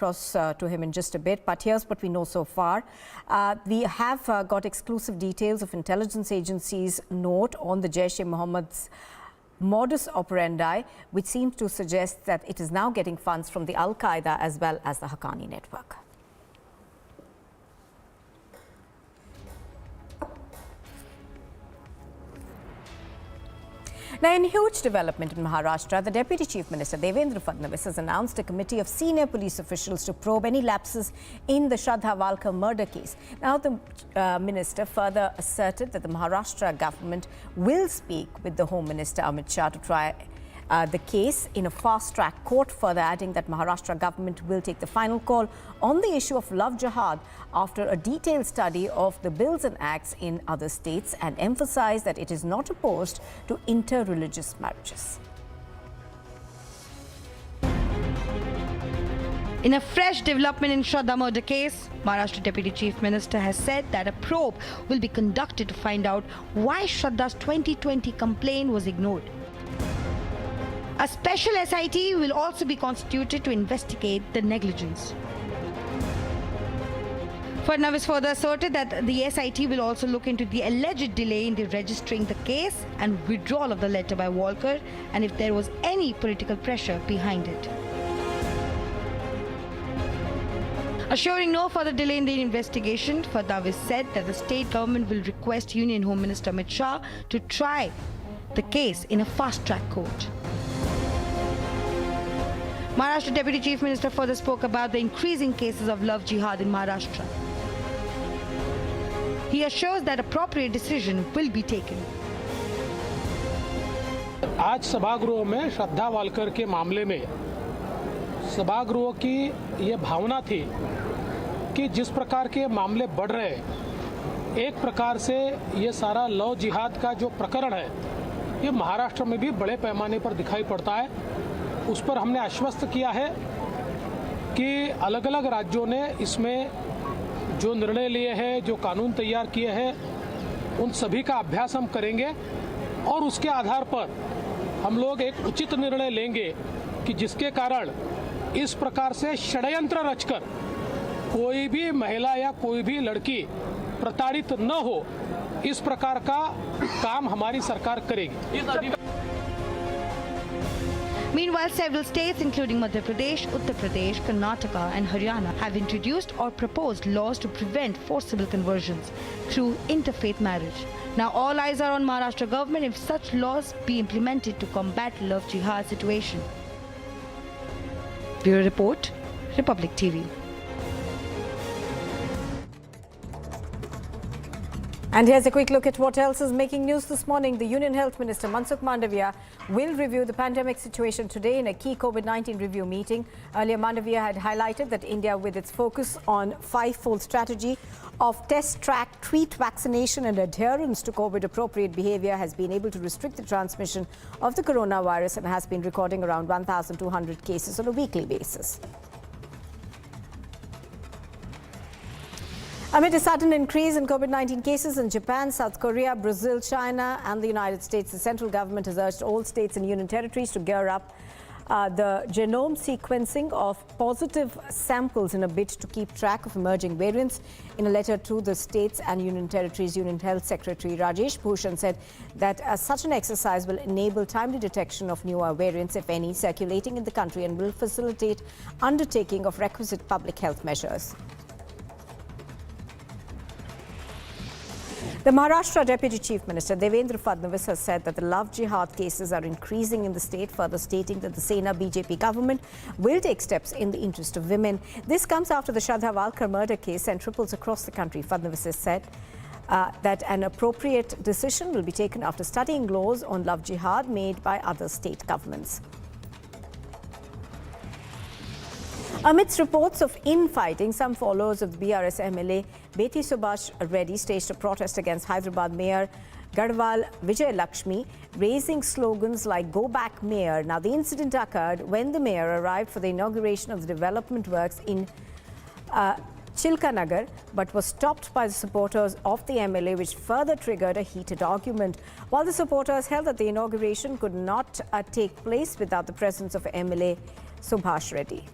across to him in just a bit, but here's what we know so far. We have got exclusive details of intelligence agencies' note on the Jaish-e-Mohammed's modus operandi, which seems to suggest that it is now getting funds from the Al-Qaeda as well as the Haqqani network. Now, in huge development in Maharashtra, the Deputy Chief Minister Devendra Fadnavis has announced a committee of senior police officials to probe any lapses in the Shraddha Walkar murder case. Now, the minister further asserted that the Maharashtra government will speak with the Home Minister Amit Shah to try the case in a fast-track court, further adding that Maharashtra government will take the final call on the issue of love jihad after a detailed study of the bills and acts in other states, and emphasized that it is not opposed to inter-religious marriages. In a fresh development in Shraddha murder case, Maharashtra Deputy Chief Minister has said that a probe will be conducted to find out why Shraddha's 2020 complaint was ignored. A special SIT will also be constituted to investigate the negligence. Fadnavis further asserted that the SIT will also look into the alleged delay in the registering the case and withdrawal of the letter by Walkar, and if there was any political pressure behind it. Assuring no further delay in the investigation, Fadnavis said that the state government will request Union Home Minister Amit Shah to try the case in a fast-track court. Maharashtra Deputy Chief Minister further spoke about the increasing cases of love jihad in Maharashtra. He assures that appropriate decision will be taken. आज सभागृह में श्रद्धा Walker के मामले में सभागृह की ये भावना थी कि जिस प्रकार के मामले बढ़ रहे हैं, एक प्रकार से ये सारा लव जिहाद का जो प्रकरण है, ये महाराष्ट्र में भी बड़े पैमाने पर दिखाई पड़ता है। उस पर हमने आश्वस्त किया है कि अलग अलग राज्यों ने इसमें जो निर्णय लिए हैं, जो कानून तैयार किए हैं, उन सभी का अभ्यास हम करेंगे और उसके आधार पर हम लोग एक उचित निर्णय लेंगे कि जिसके कारण इस प्रकार से षड्यंत्र रचकर कोई भी महिला या कोई भी लड़की प्रताड़ित न हो, इस प्रकार का काम हमारी सरकार करेगी। Meanwhile, several states including Madhya Pradesh, Uttar Pradesh, Karnataka and Haryana have introduced or proposed laws to prevent forcible conversions through interfaith marriage. Now all eyes are on Maharashtra government if such laws be implemented to combat love jihad situation. Bureau Report, Republic TV. And here's a quick look at what else is making news this morning. The Union Health Minister Mansukh Mandavia will review the pandemic situation today in a key COVID-19 review meeting. Earlier, Mandavia had highlighted that India, with its focus on five-fold strategy of test, track, treat, vaccination and adherence to COVID-appropriate behavior, has been able to restrict the transmission of the coronavirus and has been recording around 1,200 cases on a weekly basis. Amid a sudden increase in COVID-19 cases in Japan, South Korea, Brazil, China and the United States, the central government has urged all states and union territories to gear up the genome sequencing of positive samples in a bid to keep track of emerging variants. In a letter to the states and union territories, Union Health Secretary Jaish said that such an exercise will enable timely detection of newer variants, if any, circulating in the country, and will facilitate undertaking of requisite public health measures. The Maharashtra Deputy Chief Minister Devendra Fadnavis has said that the love jihad cases are increasing in the state, further stating that the Sena BJP government will take steps in the interest of women. This comes after the Shraddha Walkar murder case sent ripples across the country. Fadnavis has said that an appropriate decision will be taken after studying laws on love jihad made by other state governments. Amidst reports of infighting, some followers of the BRS MLA Beti Subhash Reddy staged a protest against Hyderabad Mayor Garhwal Vijay Lakshmi, raising slogans like "Go Back Mayor." Now, the incident occurred when the mayor arrived for the inauguration of the development works in Chilkanagar, but was stopped by the supporters of the MLA, which further triggered a heated argument. While the supporters held that the inauguration could not take place without the presence of MLA Subhash Reddy.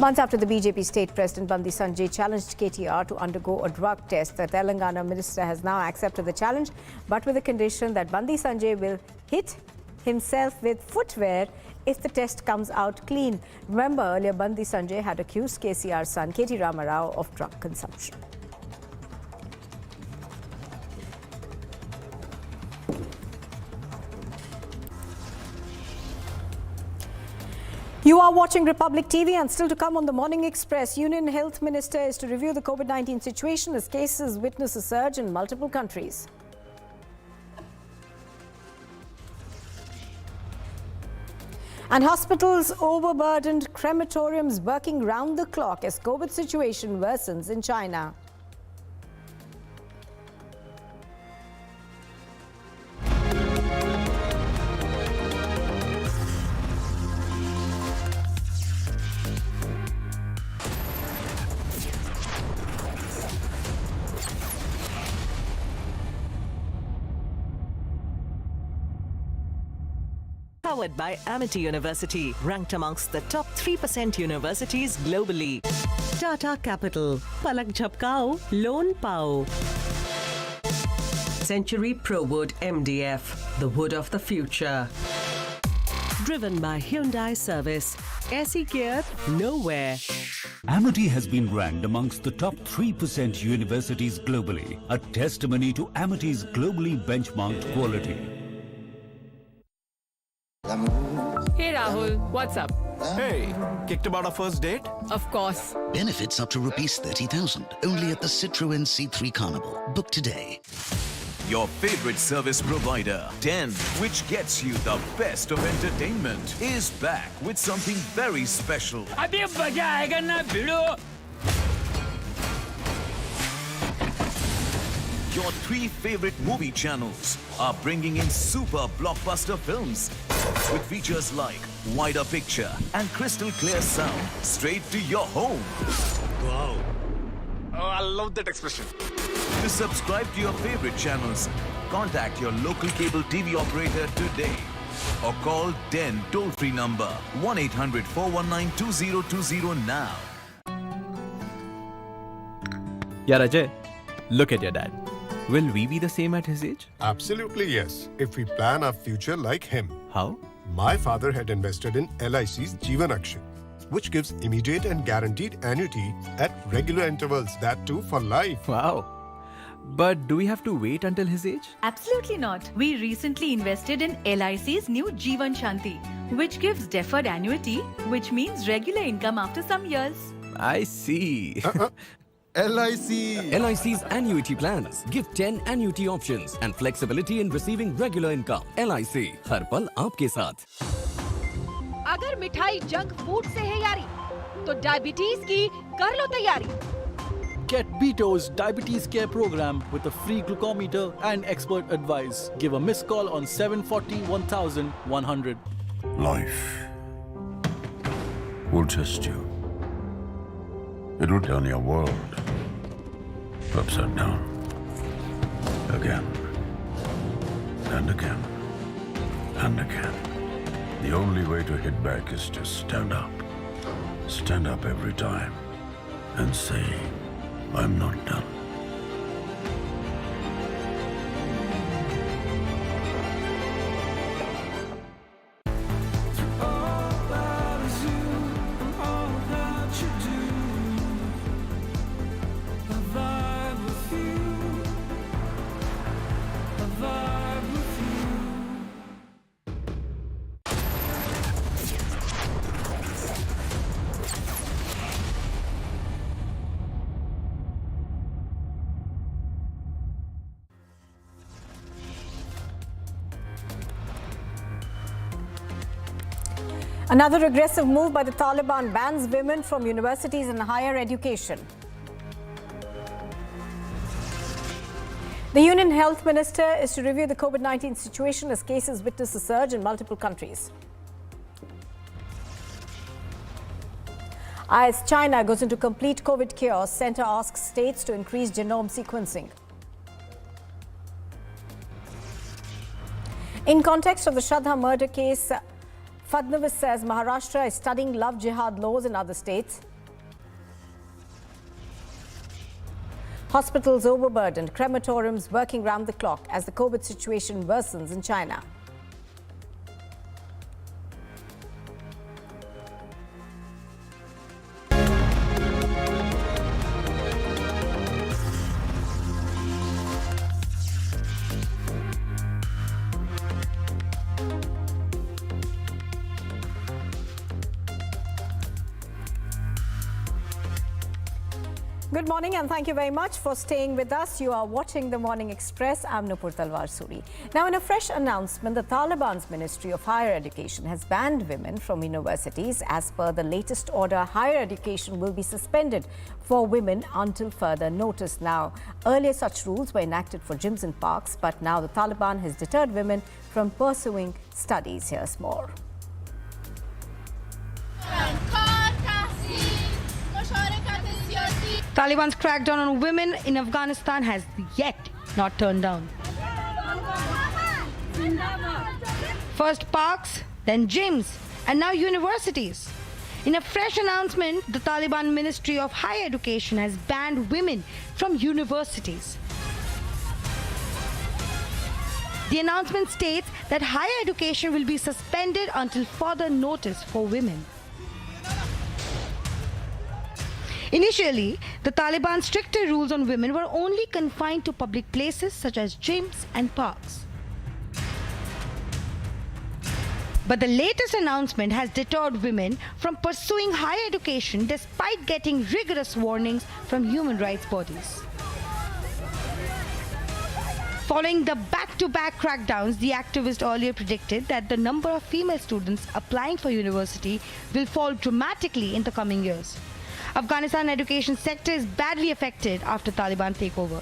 Months after the BJP state president Bandi Sanjay challenged KTR to undergo a drug test, the Telangana minister has now accepted the challenge, but with the condition that Bandi Sanjay will hit himself with footwear if the test comes out clean. Remember, earlier Bandi Sanjay had accused KCR's son KT Rama Rao of drug consumption. You are watching Republic TV, and still to come on the Morning Express, Union Health Minister is to review the COVID-19 situation as cases witness a surge in multiple countries. And hospitals overburdened, crematoriums working round the clock as COVID situation worsens in China. Powered by Amity University, ranked amongst the top 3% universities globally. Tata Capital, Palak Jhapkao, Loan Pao. Century ProWood MDF, the wood of the future. Driven by Hyundai Service, AC Care nowhere. Amity has been ranked amongst the top 3% universities globally, a testimony to Amity's globally benchmarked quality. Hey Rahul, what's up? Hey, kicked about our first date? Of course. Benefits up to rupees 30,000 only at the Citroën C3 Carnival. Book today. Your favorite service provider, Den, which gets you the best of entertainment, is back with something very special. Abhi maza aayega na bhido. Your 3 favorite movie channels are bringing in super blockbuster films with features like wider picture and crystal clear sound straight to your home. Wow. Oh, I love that expression. To subscribe to your favorite channels, contact your local cable TV operator today or call Den toll-free number 1-800-419-2020 now. Yeah, Ajay, look at your dad. Will we be the same at his age? Absolutely yes, if we plan our future like him. How? My father had invested in LIC's Jeevan Akshay, which gives immediate and guaranteed annuity at regular intervals, that too for life. Wow. But do we have to wait until his age? Absolutely not. We recently invested in LIC's new Jeevan Shanti, which gives deferred annuity, which means regular income after some years. I see. LIC's annuity plans give 10 annuity options and flexibility in receiving regular income. LIC, हर पल आपके साथ. अगर मिठाई junk food से है यारी, तो diabetes की कर लो तैयारी. Get Beto's Diabetes Care Program with a free glucometer and expert advice. Give a missed call on 740-1100. Life will test you. It will turn your world upside down. Again. And again. And again. The only way to hit back is to stand up. Stand up every time. And say, I'm not done. Another aggressive move by the Taliban bans women from universities and higher education. The Union Health Minister is to review the COVID-19 situation as cases witness a surge in multiple countries. As China goes into complete COVID chaos, Centre asks states to increase genome sequencing. In context of the Shraddha murder case, Fadnavis says Maharashtra is studying love jihad laws in other states. Hospitals overburdened, crematoriums working round the clock as the COVID situation worsens in China. Good morning and thank you very much for staying with us. You are watching the Morning Express. I'm Nupur Talwar Suri. Now, in a fresh announcement, the Taliban's Ministry of Higher Education has banned women from universities. As per the latest order, higher education will be suspended for women until further notice. Now, earlier such rules were enacted for gyms and parks, but now the Taliban has deterred women from pursuing studies. Here's more. Taliban's crackdown on women in Afghanistan has yet not turned down. First parks, then gyms, and now universities. In a fresh announcement, the Taliban Ministry of Higher Education has banned women from universities. The announcement states that higher education will be suspended until further notice for women. Initially, the Taliban's stricter rules on women were only confined to public places such as gyms and parks. But the latest announcement has deterred women from pursuing higher education despite getting rigorous warnings from human rights bodies. Following the back-to-back crackdowns, the activist earlier predicted that the number of female students applying for university will fall dramatically in the coming years. Afghanistan education sector is badly affected after Taliban takeover.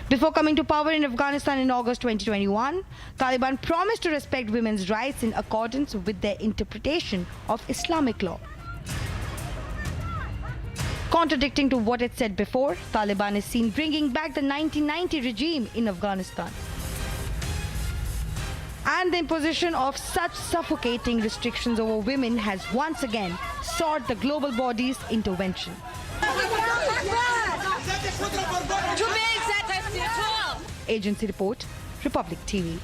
Before coming to power in Afghanistan in August 2021, Taliban promised to respect women's rights in accordance with their interpretation of Islamic law. Contradicting to what it said before, Taliban is seen bringing back the 1990 regime in Afghanistan. And the imposition of such suffocating restrictions over women has once again sought the global body's intervention. Agency report, Republic TV.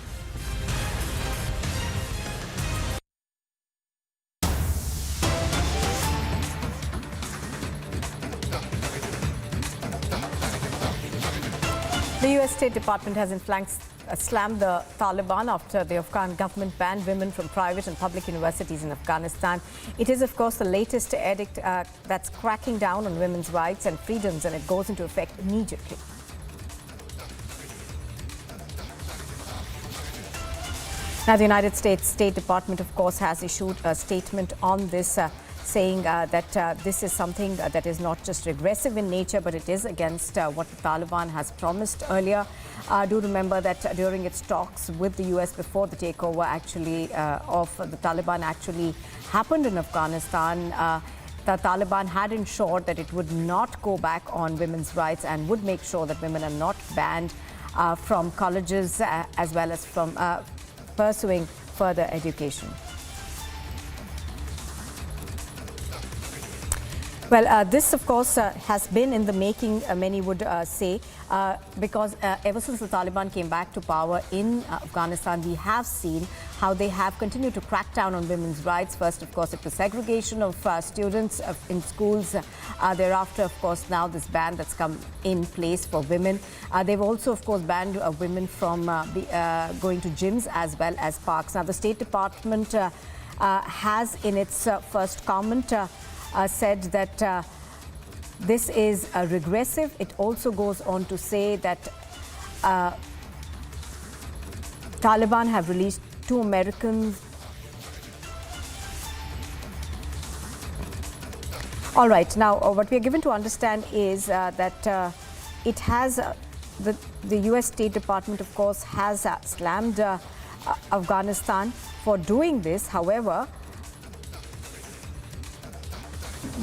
The U.S. State Department has in fact slammed the Taliban after the Afghan government banned women from private and public universities in Afghanistan. It is, of course, the latest edict that's cracking down on women's rights and freedoms, and it goes into effect immediately. Now, the United States State Department, of course, has issued a statement on this, saying that this is something that is not just regressive in nature, but it is against what the Taliban has promised earlier. Do remember that during its talks with the US before the takeover of the Taliban actually happened in Afghanistan, the Taliban had ensured that it would not go back on women's rights and would make sure that women are not banned from colleges as well as from pursuing further education. Well, this, of course, has been in the making, many would say, because ever since the Taliban came back to power in Afghanistan, we have seen how they have continued to crack down on women's rights. First, of course, it was segregation of students in schools. Thereafter, of course, now this ban that's come in place for women. They've also, of course, banned women from going to gyms as well as parks. Now, the State Department has, in its first comment, said that this is regressive. It also goes on to say that Taliban have released 2 Americans. All right, now what we are given to understand is that it has, the US State Department, of course, has slammed Afghanistan for doing this. However,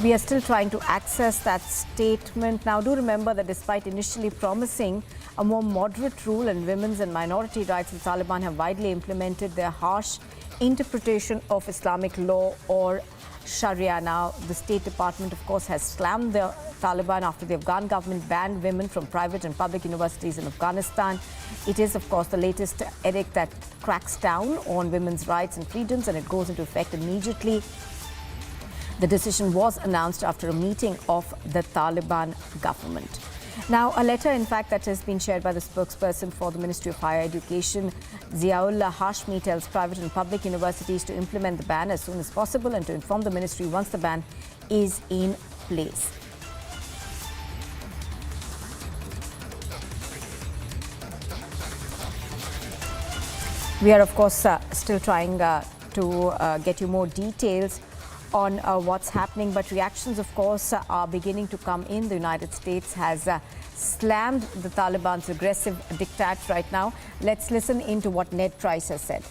we are still trying to access that statement. Now, do remember that despite initially promising a more moderate rule in women's and minority rights, the Taliban have widely implemented their harsh interpretation of Islamic law or Sharia. Now, the State Department, of course, has slammed the Taliban after the Afghan government banned women from private and public universities in Afghanistan. It is, of course, the latest edict that cracks down on women's rights and freedoms, and it goes into effect immediately. The decision was announced after a meeting of the Taliban government. Now, a letter, in fact, that has been shared by the spokesperson for the Ministry of Higher Education, Ziaullah Hashmi, tells private and public universities to implement the ban as soon as possible and to inform the ministry once the ban is in place. We are, of course, still trying to get you more details on what's happening, but reactions, of course, are beginning to come in. The United States has slammed the Taliban's aggressive diktat right now. Let's listen into what Ned Price has said.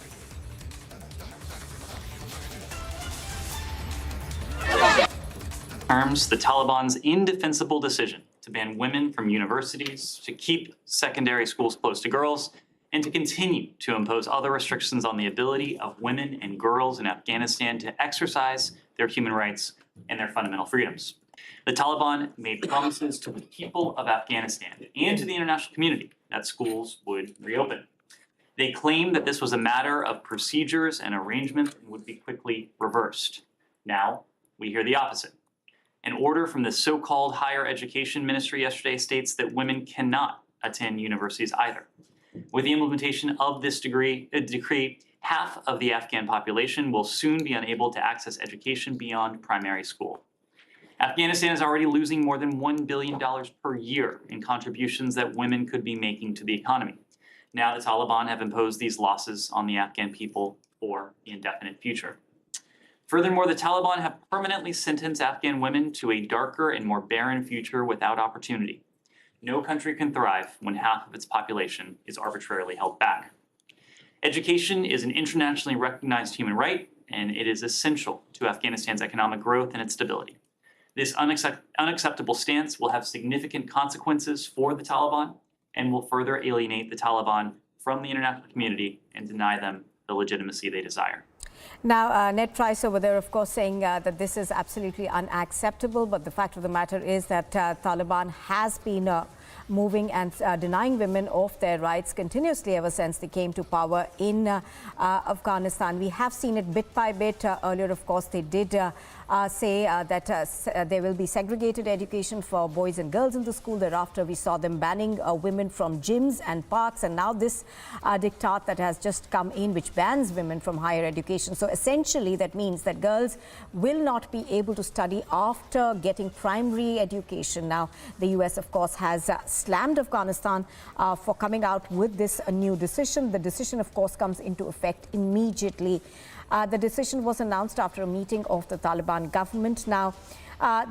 The Taliban's indefensible decision to ban women from universities, to keep secondary schools closed to girls, and to continue to impose other restrictions on the ability of women and girls in Afghanistan to exercise their human rights and their fundamental freedoms. The Taliban made promises to the people of Afghanistan and to the international community that schools would reopen. They claimed that this was a matter of procedures and arrangement and would be quickly reversed. Now, we hear the opposite. An order from the so-called Higher Education Ministry yesterday states that women cannot attend universities either. With the implementation of this decree, half of the Afghan population will soon be unable to access education beyond primary school. Afghanistan is already losing more than $1 billion per year in contributions that women could be making to the economy. Now the Taliban have imposed these losses on the Afghan people for the indefinite future. Furthermore, the Taliban have permanently sentenced Afghan women to a darker and more barren future without opportunity. No country can thrive when half of its population is arbitrarily held back. Education is an internationally recognized human right, and it is essential to Afghanistan's economic growth and its stability. This unacceptable stance will have significant consequences for the Taliban and will further alienate the Taliban from the international community and deny them the legitimacy they desire. Now, Ned Price over there, of course, saying that this is absolutely unacceptable. But the fact of the matter is that Taliban has been moving and denying women of their rights continuously ever since they came to power in Afghanistan. We have seen it bit by bit. Earlier, of course, they did say that there will be segregated education for boys and girls in the school. Thereafter, we saw them banning women from gyms and parks. And now this diktat that has just come in, which bans women from higher education. So essentially, that means that girls will not be able to study after getting primary education. Now, the US, of course, has slammed Afghanistan for coming out with this new decision. The decision, of course, comes into effect immediately. The decision was announced after a meeting of the Taliban government. Now,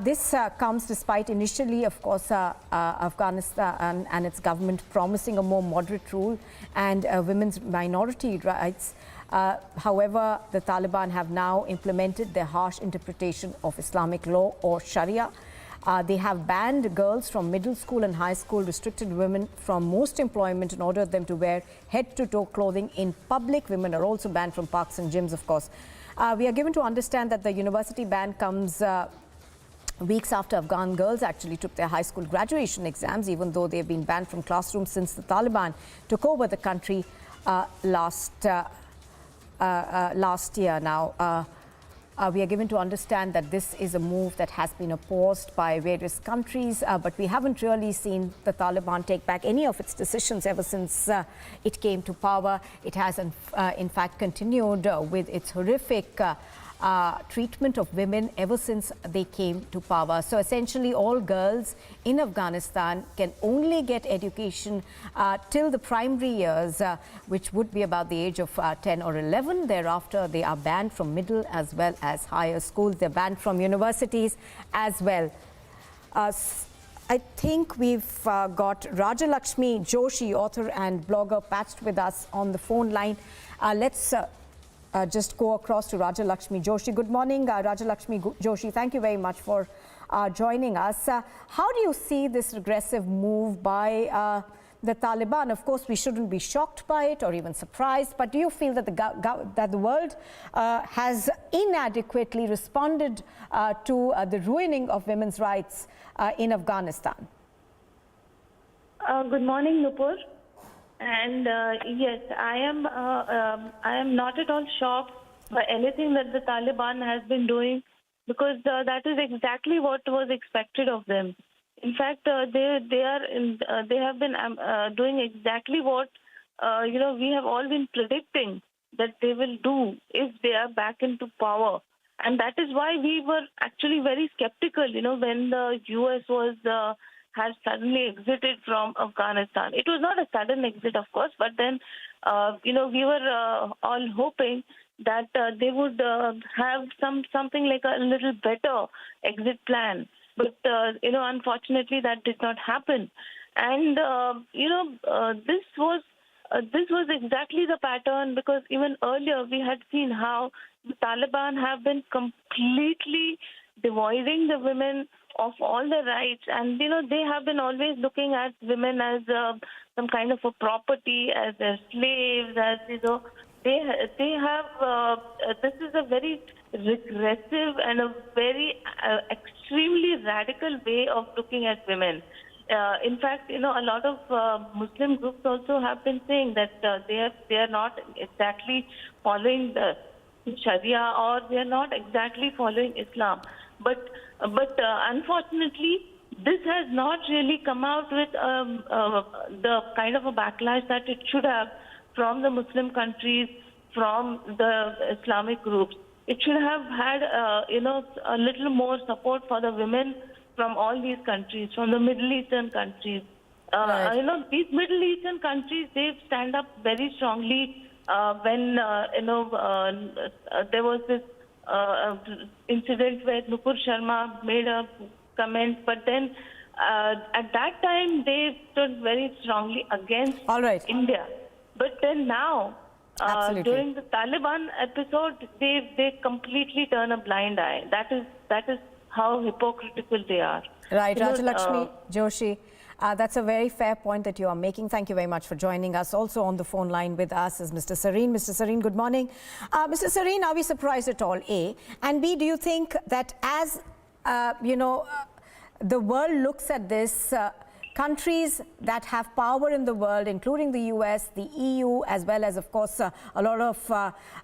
this comes despite initially, of course, Afghanistan and its government promising a more moderate rule and women's minority rights. However, the Taliban have now implemented their harsh interpretation of Islamic law or Sharia. They have banned girls from middle school and high school, restricted women from most employment and ordered them to wear head-to-toe clothing in public. Women are also banned from parks and gyms, of course. We are given to understand that the university ban comes weeks after Afghan girls actually took their high school graduation exams, even though they've been banned from classrooms since the Taliban took over the country last year. Now, we are given to understand that this is a move that has been opposed by various countries, but we haven't really seen the Taliban take back any of its decisions ever since it came to power. It has, in fact, continued with its horrific treatment of women ever since they came to power. So essentially, all girls in Afghanistan can only get education till the primary years, which would be about the age of 10 or 11. Thereafter, they are banned from middle as well as higher schools. They're banned from universities as well. I think we've got Rajalakshmi Joshi, author and blogger, patched with us on the phone line. Let's just go across to Rajalakshmi Joshi. Good morning, Rajalakshmi Joshi. Thank you very much for joining us. How do you see this regressive move by the Taliban. Of course, we shouldn't be shocked by it or even surprised, but do you feel that the world has inadequately responded to the ruining of women's rights in Afghanistan? Good morning, Nupur. And yes, I am not at all shocked by anything that the Taliban has been doing, because that is exactly what was expected of them. In fact, they have been doing exactly what we have all been predicting that they will do if they are back into power. And that is why we were actually very skeptical, when the U.S. had suddenly exited from Afghanistan. It was not a sudden exit, of course, but then, we were all hoping that they would have something like a little better exit plan. But, unfortunately, that did not happen. And, this was exactly the pattern, because even earlier we had seen how the Taliban have been completely devoiding the women of all their rights, and they have been always looking at women as some kind of a property, as their slaves, as they have. This is a very regressive and a very extremely radical way of looking at women. In fact, a lot of Muslim groups also have been saying that they are not exactly following the Sharia, or they are not exactly following Islam. But unfortunately, this has not really come out with the kind of a backlash that it should have from the Muslim countries, from the Islamic groups. It should have had, a little more support for the women from all these countries, from the Middle Eastern countries. Right. These Middle Eastern countries, they stand up very strongly when, there was this incident where Nupur Sharma made a comment, but then at that time they stood very strongly against India. But then now, during the Taliban episode, they completely turn a blind eye. That is how hypocritical they are. Right, Rajalakshmi Joshi. That's a very fair point that you are making. Thank you very much for joining us. Also on the phone line with us is Mr. Sareen. Mr. Sareen, good morning. Mr. Sareen, are we surprised at all, A? And B, do you think that as, the world looks at this, countries that have power in the world, including the US, the EU, as well as, of course, a lot of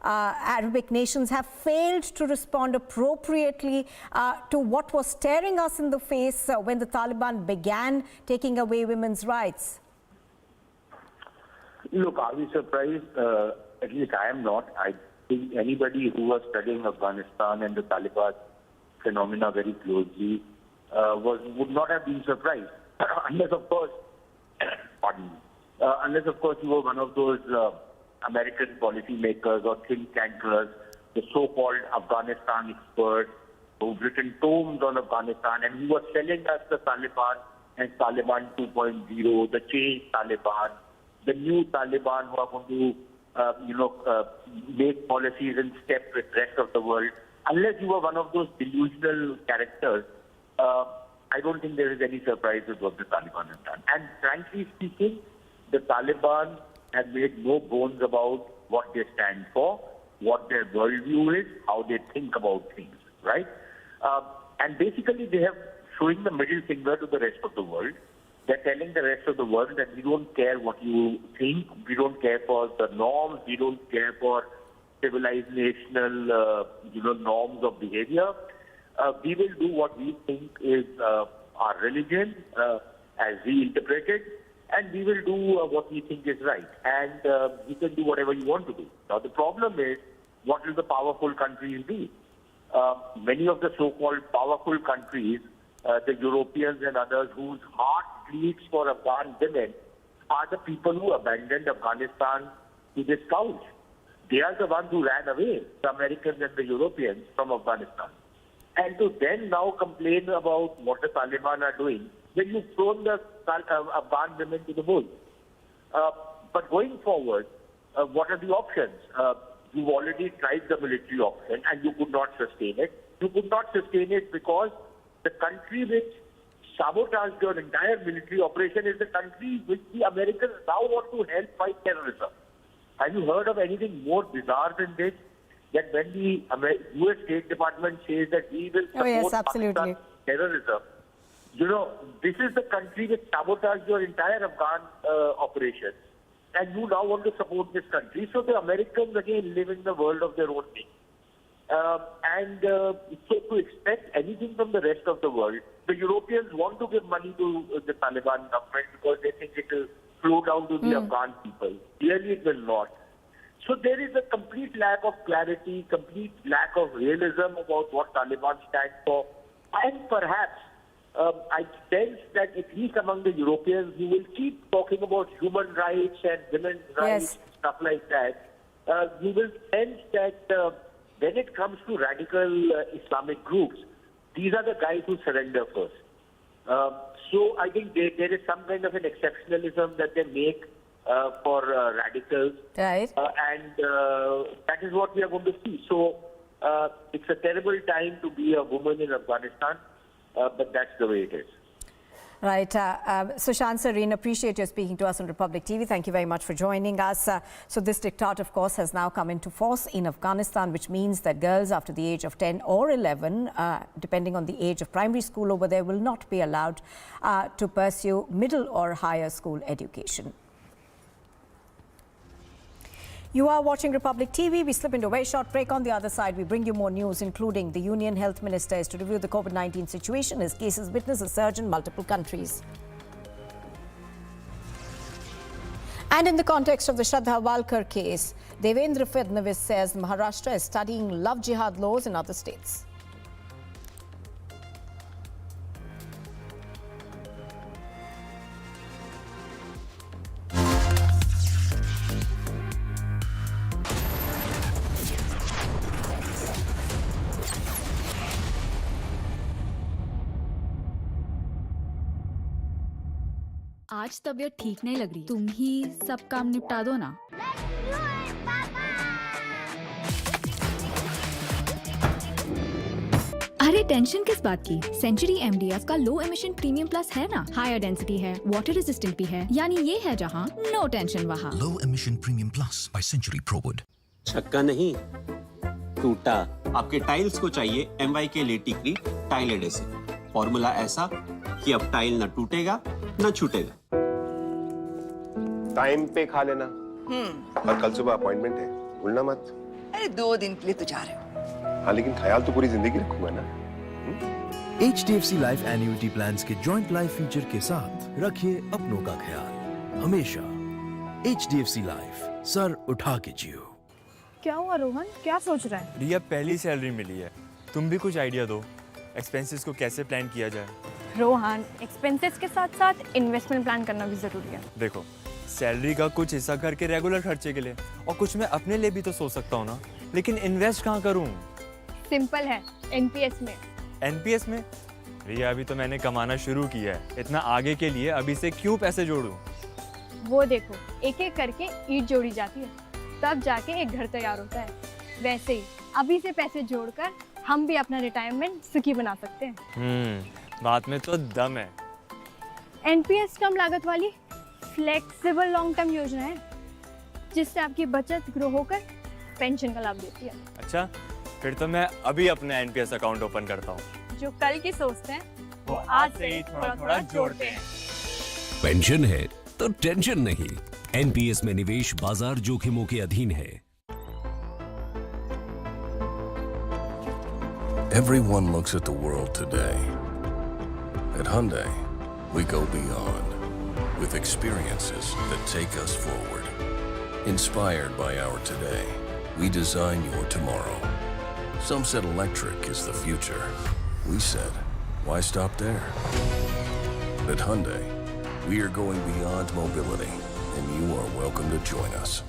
Arabic nations, have failed to respond appropriately to what was staring us in the face when the Taliban began taking away women's rights? Look, are we surprised? At least I am not. I think anybody who was studying Afghanistan and the Taliban phenomena very closely would not have been surprised. Unless, of course, you were one of those American policymakers or think tankers, the so-called Afghanistan experts who've written tomes on Afghanistan and who were selling us the Taliban and Taliban 2.0, the changed Taliban, the new Taliban who are going to, make policies in step with the rest of the world. Unless you were one of those delusional characters, I don't think there is any surprise with what the Taliban have done. And frankly speaking, the Taliban have made no bones about what they stand for, what their worldview is, how they think about things, right? And basically they have showing the middle finger to the rest of the world. They're telling the rest of the world that we don't care what you think, we don't care for the norms, we don't care for civilizational, norms of behavior. We will do what we think is our religion as we interpret it, and we will do what we think is right. And we can do whatever you want to do. Now, the problem is, what will the powerful countries do? Many of the so-called powerful countries, the Europeans and others whose heart bleeds for Afghan women, are the people who abandoned Afghanistan to this couch. They are the ones who ran away, the Americans and the Europeans, from Afghanistan. And to then now complain about what the Taliban are doing, when you've thrown the Afghan women to the wolves. But going forward, what are the options? You've already tried the military option and you could not sustain it. You could not sustain it because the country which sabotaged your entire military operation is the country which the Americans now want to help fight terrorism. Have you heard of anything more bizarre than this? That when the US State Department says that we will support Pakistan terrorism, this is the country which sabotaged your entire Afghan operation. And you now want to support this country. So the Americans again live in the world of their own thing. So to expect anything from the rest of the world, the Europeans want to give money to the Taliban government because they think it will flow down to the Afghan people. Clearly it will not. So there is a complete lack of clarity, complete lack of realism about what Taliban stands for. And perhaps I sense that at least among the Europeans, you will keep talking about human rights and women's rights, stuff like that. You will sense that when it comes to radical Islamic groups, these are the guys who surrender first. So I think there is some kind of an exceptionalism that they make for radicals. Right. And that is what we are going to see. So it's a terrible time to be a woman in Afghanistan, but that's the way it is. Right. Sushant Sareen, appreciate your speaking to us on Republic TV. Thank you very much for joining us. So this diktat, of course, has now come into force in Afghanistan, which means that girls after the age of 10 or 11, depending on the age of primary school over there, will not be allowed to pursue middle or higher school education. You are watching Republic TV. We slip into a very short break. On the other side, we bring you more news, including the Union Health Minister is to review the COVID-19 situation as cases witness a surge in multiple countries. And in the context of the Shraddha Walkar case, Devendra Fadnavis says Maharashtra is studying love jihad laws in other states. आज तबीयत ठीक नहीं लग रही, तुम ही सब काम निपटा दो ना। अरे टेंशन किस बात की? सेंचुरी MDF का लो एमिशन प्रीमियम प्लस है ना, हायर डेंसिटी है, वाटर रेजिस्टेंट भी है, यानी ये है जहाँ नो टेंशन वहाँ। Low emission premium plus by Century Prowud. छक्का नहीं, टूटा। आपके टाइल्स को चाहिए MY के लेटिक्री टाइल एडेसिव। फॉर्मूला ऐसा कि अब टाइल न टूटेगा न छूटेगा। टाइम पे खा लेना। और कल सुबह अपॉइंटमेंट है, भूलना मत। अरे 2 दिन के लिए तो जा रहे हो। हाँ, लेकिन ख्याल तो पूरी जिंदगी रखूंगा ना। HDFC लाइफ एन्युटी प्लान्स के जॉइंट लाइफ फीचर के साथ रखिए अपनों का ख्याल हमेशा। HDFC लाइफ, सर उठा के जियो। क्या हुआ रोहन, क्या सोच रहा है? रिया, पहली सैलरी मिली है, तुम भी कुछ आइडिया दो, एक्सपेंसेस को कैसे प्लान किया जाए। रोहन, एक्सपेंसेस के साथ साथ इन्वेस्टमेंट प्लान करना भी जरूरी है। देखो, सैलरी का कुछ हिस्सा करके रेगुलर खर्चे के लिए और कुछ मैं अपने लिए भी तो सोच सकता हूँ ना, लेकिन इन्वेस्ट कहाँ करूँ? सिंपल है, NPS में। NPS में? रिया, अभी तो मैंने कमाना शुरू किया है, इतना आगे के लिए अभी से क्यों पैसे जोड़ूं? वो देखो, एक एक करके ईंट जोड़ी जाती है, तब जाके एक घर तैयार होता है। वैसे ही अभी से पैसे जोड़कर हम भी अपना रिटायरमेंट सुखी बना सकते हैं। बात में तो दम है। NPS कम लागत वाली फ्लेक्सिबल लॉन्ग टर्म योजना है, जिससे आपकी बचत ग्रो होकर पेंशन का लाभ देती है। अच्छा, फिर तो मैं अभी अपना NPS अकाउंट ओपन करता हूँ। जो कल की सोचते हैं वो आज से ही थोड़ा जोड़ते हैं। पेंशन है तो टेंशन नहीं। NPS में निवेश बाजार जोखिमों के अधीन है। Everyone looks at the world today. At Hyundai, we go beyond with experiences that take us forward. Inspired by our today, we design your tomorrow. Some said electric is the future. We said, why stop there? At Hyundai, we are going beyond mobility, and you are welcome to join us.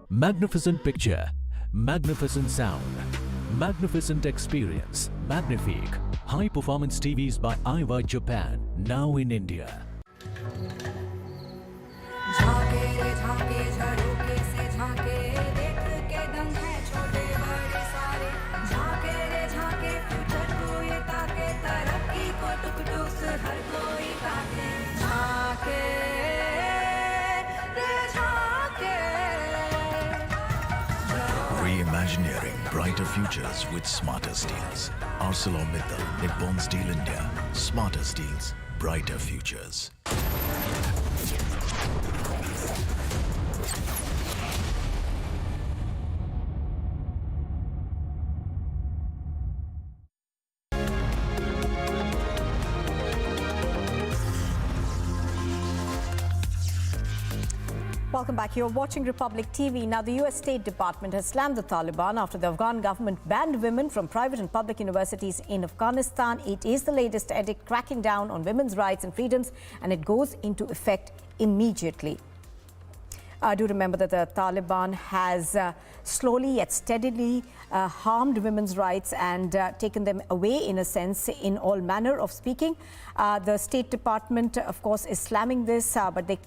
Magnificent picture, magnificent sound, magnificent experience, Magnifique. High performance TVs by Aiwa Japan, now in India. झाके रे झाके future को ये ताके तरक्की को टुक brighter futures with smarter steels. ArcelorMittal, Nippon Steel India. Smarter steels, brighter futures. Welcome back. You're watching Republic TV. Now, the US State Department has slammed the Taliban after the Afghan government banned women from private and public universities in Afghanistan. It is the latest edict cracking down on women's rights and freedoms, and it goes into effect immediately. Do remember that the Taliban has slowly yet steadily harmed women's rights and taken them away, in a sense, in all manner of speaking. The State Department, of course, is slamming this, but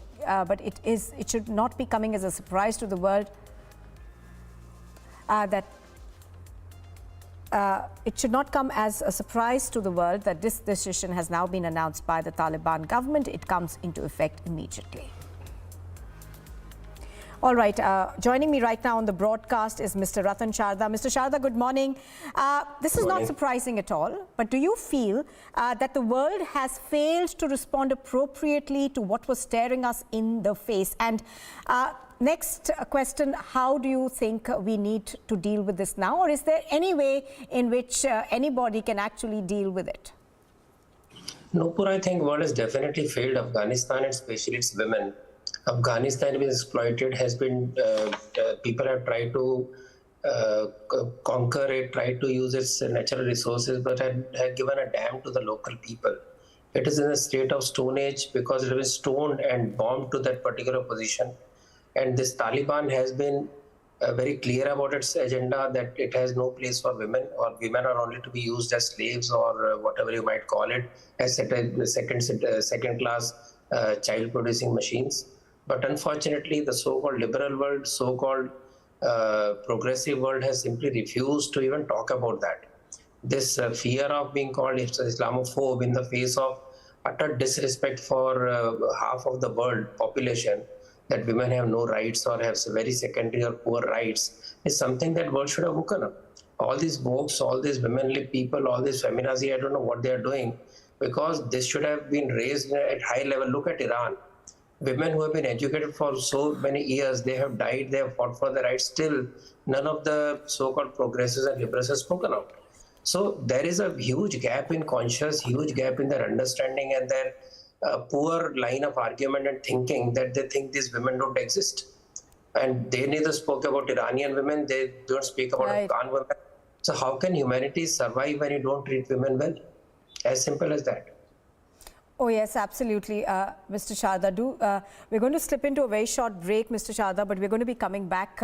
it should not be coming as a surprise to the world it should not come as a surprise to the world that this decision has now been announced by the Taliban government. It comes into effect immediately. All right, joining me right now on the broadcast is Mr. Ratan Sharda. Mr. Sharda, good morning. This is not surprising at all, but do you feel that the world has failed to respond appropriately to what was staring us in the face? And next question, how do you think we need to deal with this now? Or is there any way in which anybody can actually deal with it? No, Pura, I think world has definitely failed Afghanistan, and especially its women. Afghanistan has been exploited, people have tried to conquer it, tried to use its natural resources, but have given a damn to the local people. It is in a state of stone age because it was stoned and bombed to that particular position. And this Taliban has been very clear about its agenda, that it has no place for women, or women are only to be used as slaves, or whatever you might call it, as second-class child-producing machines. But unfortunately, the so-called liberal world, so-called progressive world has simply refused to even talk about that. This fear of being called Islamophobe in the face of utter disrespect for half of the world population, that women have no rights or have very secondary or poor rights, is something that world should have woken up. All these woke, all these womanly people, all this feminazi, I don't know what they are doing, because this should have been raised at high level. Look at Iran. Women who have been educated for so many years, they have died, they have fought for their rights. Still, none of the so-called progressives and liberals have spoken out. So there is a huge gap in conscience, huge gap in their understanding, and their poor line of argument and thinking, that they think these women don't exist. And they neither spoke about Iranian women, they don't speak about Afghan women. So how can humanity survive when you don't treat women well? As simple as that. Oh, yes, absolutely. Mr. Sharda, we're going to slip into a very short break, Mr. Sharda, but we're going to be coming back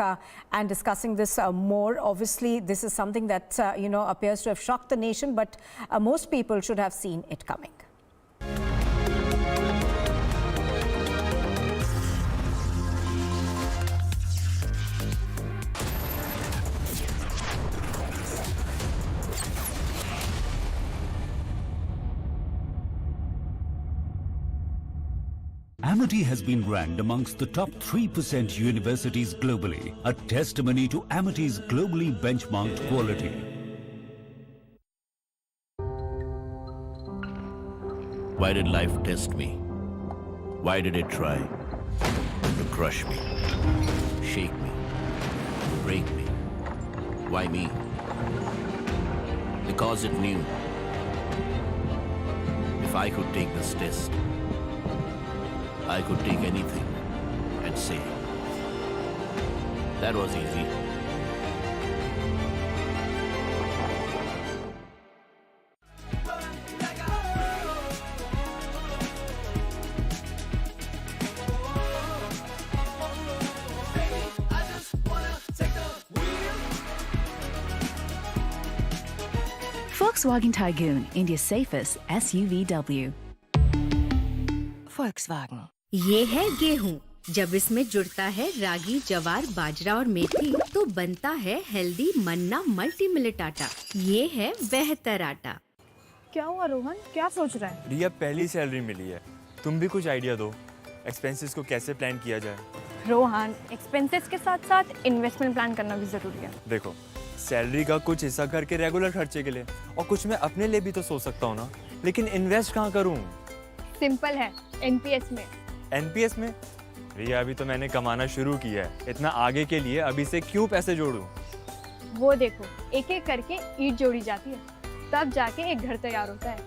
and discussing this more. Obviously, this is something that, appears to have shocked the nation, but most people should have seen it coming. Amity has been ranked amongst the top 3% universities globally, a testimony to Amity's globally benchmarked quality. Why did life test me? Why did it try to crush me, shake me, break me? Why me? Because it knew if I could take this test, I could take anything and say, that was easy. Volkswagen Tiguan, India's safest SUVW. Volkswagen. ये है गेहूं। जब इसमें जुड़ता है रागी, जवार, बाजरा और मेथी, तो बनता है हेल्दी मन्ना मल्टी मिलेट आटा। ये है बेहतर आटा। क्या हुआ रोहन, क्या सोच रहा है? रिया, पहली सैलरी मिली है, तुम भी कुछ आइडिया दो, एक्सपेंसेस को कैसे प्लान किया जाए। रोहन, एक्सपेंसेस के साथ साथ इन्वेस्टमेंट प्लान करना भी जरूरी है। देखो, सैलरी का कुछ हिस्सा घर के रेगुलर खर्चे के लिए और कुछ मैं अपने लिए भी तो सोच सकता हूँ ना, लेकिन इन्वेस्ट कहाँ करूँ? सिंपल है, एनपीएस में। एनपीएस में? भैया अभी तो मैंने कमाना शुरू किया है, इतना आगे के लिए अभी से क्यों पैसे जोड़ूं? वो देखो, एक एक करके ईंट जोड़ी जाती है, तब जाके एक घर तैयार होता है।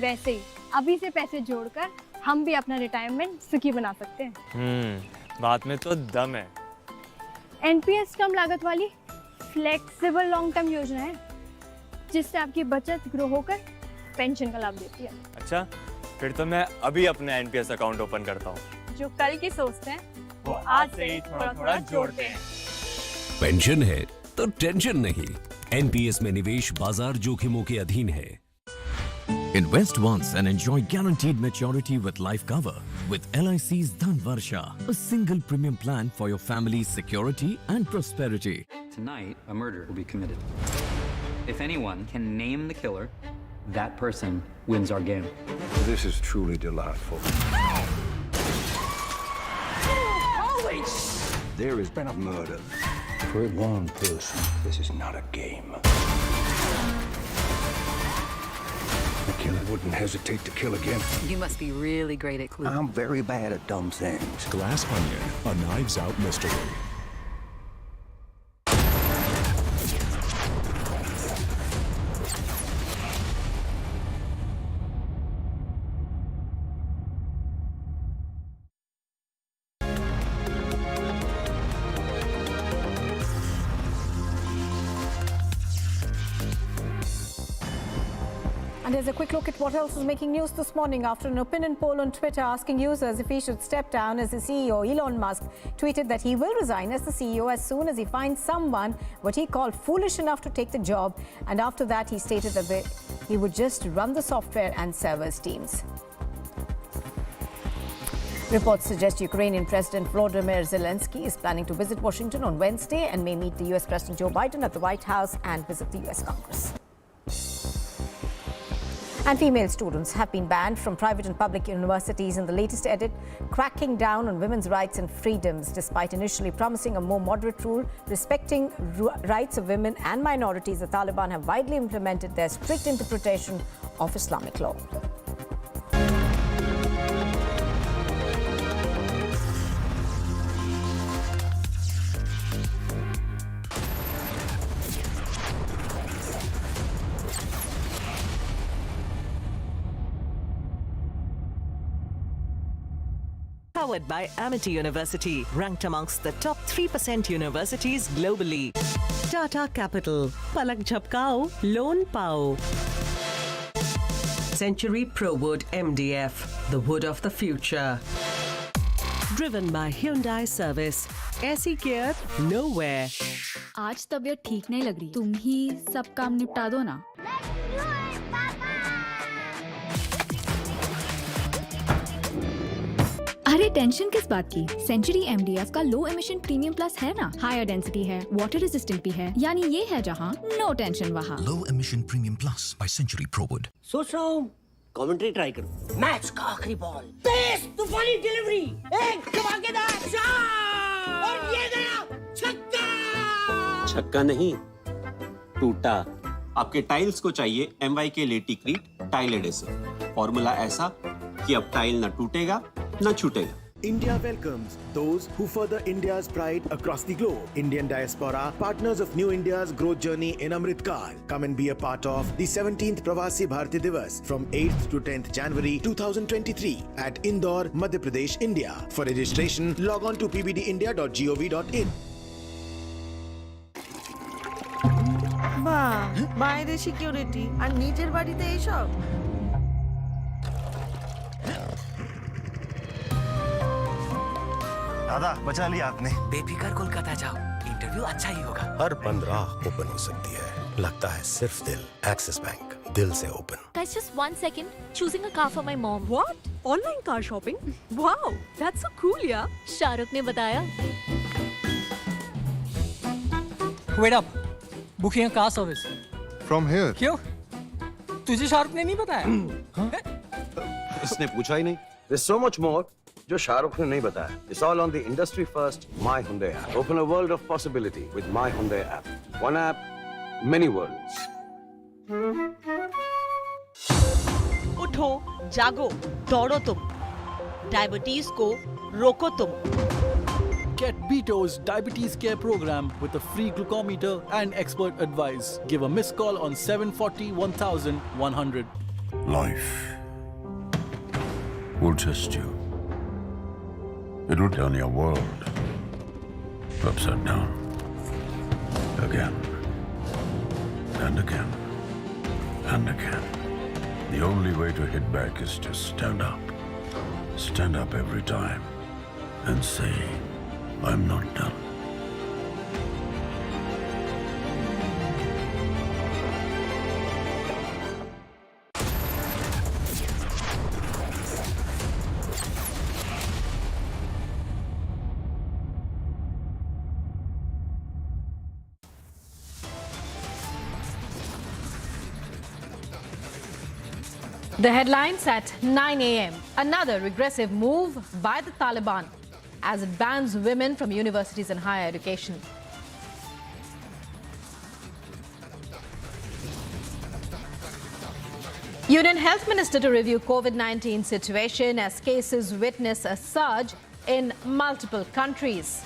वैसे ही अभी से पैसे जोड़कर हम भी अपना रिटायरमेंट सुखी बना सकते हैं। बात में तो दम है। एनपीएस कम लागत वाली फ्लेक्सिबल लॉन्ग टर्म योजना है, जिससे आपकी बचत ग्रो होकर पेंशन का लाभ देती है। अच्छा, फिर तो मैं अभी अपना एनपीएस अकाउंट ओपन करता हूँ। जो कल की सोचते हैं वो आज से ही थोड़ा-थोड़ा जोड़ते हैं। पेंशन है तो टेंशन नहीं। एनपीएस में निवेश बाजार जोखिमों के अधीन है। Invest once and enjoy guaranteed maturity with life cover with LIC's Dhan Varsha, a single premium plan for your family's security and prosperity. Tonight, a murder will be committed. If anyone can name the killer, that person wins our game. This is truly delightful. There has been a murder. For one person, this is not a game. The killer wouldn't hesitate to kill again. You must be really great at clues. I'm very bad at dumb things. Glass Onion, a Knives Out mystery. And here's a quick look at what else is making news this morning after an opinion poll on Twitter asking users if he should step down as the CEO. Elon Musk tweeted that he will resign as the CEO as soon as he finds someone what he called foolish enough to take the job. And after that, he stated that he would just run the software and servers teams. Reports suggest Ukrainian President Volodymyr Zelensky is planning to visit Washington on Wednesday and may meet the US President Joe Biden at the White House and visit the US Congress. And female students have been banned from private and public universities in the latest edit, cracking down on women's rights and freedoms. Despite initially promising a more moderate rule respecting rights of women and minorities, the Taliban have widely implemented their strict interpretation of Islamic law. Powered by Amity University, ranked amongst the top 3% universities globally. Tata Capital, Palak Jhapkao, Loan Pao. Century ProWood MDF, the wood of the future. Driven by Hyundai Service, ऐसी care nowhere. आज तबीयत ठीक नहीं लग रही, तुम ही सब काम निपटा दो ना। अरे टेंशन किस बात की? सेंचुरी एमडीएफ का लो एमिशन प्रीमियम प्लस है ना, हायर डेंसिटी है, वाटर रेजिस्टेंट भी है, यानी ये है जहाँ नो टेंशन वहाँ। Low emission premium plus by Century Prowud. सोच रहा हूँ कमेंट्री ट्राई करूँ। मैच का आखिरी बॉल, तेज तूफानी डिलीवरी, एक धमाकेदार शॉट और ये गया छक्का। छक्का नहीं, टूटा। आपके टाइल्स को चाहिए MY के लेटिक्रीट टाइल एडेसिव। फॉर्मूला ऐसा कि अब टाइल न टूटेगा न छूटेगा। India welcomes those who further India's pride across the globe. Indian diaspora, partners of New India's growth journey in Amrit Kaal. Come and be a part of the 17th Pravasi Bharati Divas from 8th to 10th January 2023 at Indore, Madhya Pradesh, India. For registration, log on to pbdindia.gov.in. বাহ, বাইরে security আর নিজের বাড়িতে এইসব। दादा बचा लिया आपने। बेफिक्र कोलकाता जाओ, इंटरव्यू अच्छा ही होगा। हर बंद राह ओपन हो सकती है, लगता है सिर्फ दिल। एक्सिस बैंक, दिल से open. Guys, just 1 second. Choosing a car for my mom. What? Online car shopping? Wow, that's so cool, yeah. Shahrukh ने बताया। Wait up. Booking a car service. From here. क्यों? तुझे शाहरुख ने नहीं बताया? इसने पूछा ही नहीं। There's so much more जो शाहरुख ने नहीं बताया। It's all on the industry first My Hyundai app. Open a world of possibility with My Hyundai app. One app, many worlds. उठो, जागो, दौड़ो तुम, डायबिटीज को रोको तुम। Get Beto's Diabetes Care Program with a free glucometer and expert advice. Give a missed call on 740 1100. Life will test you. It will turn your world upside down. Again. And again. And again. The only way to hit back is to stand up. Stand up every time. And say, I'm not done. The headlines at 9 a.m. Another regressive move by the Taliban as it bans women from universities and higher education. Union Health Minister to review COVID-19 situation as cases witness a surge in multiple countries.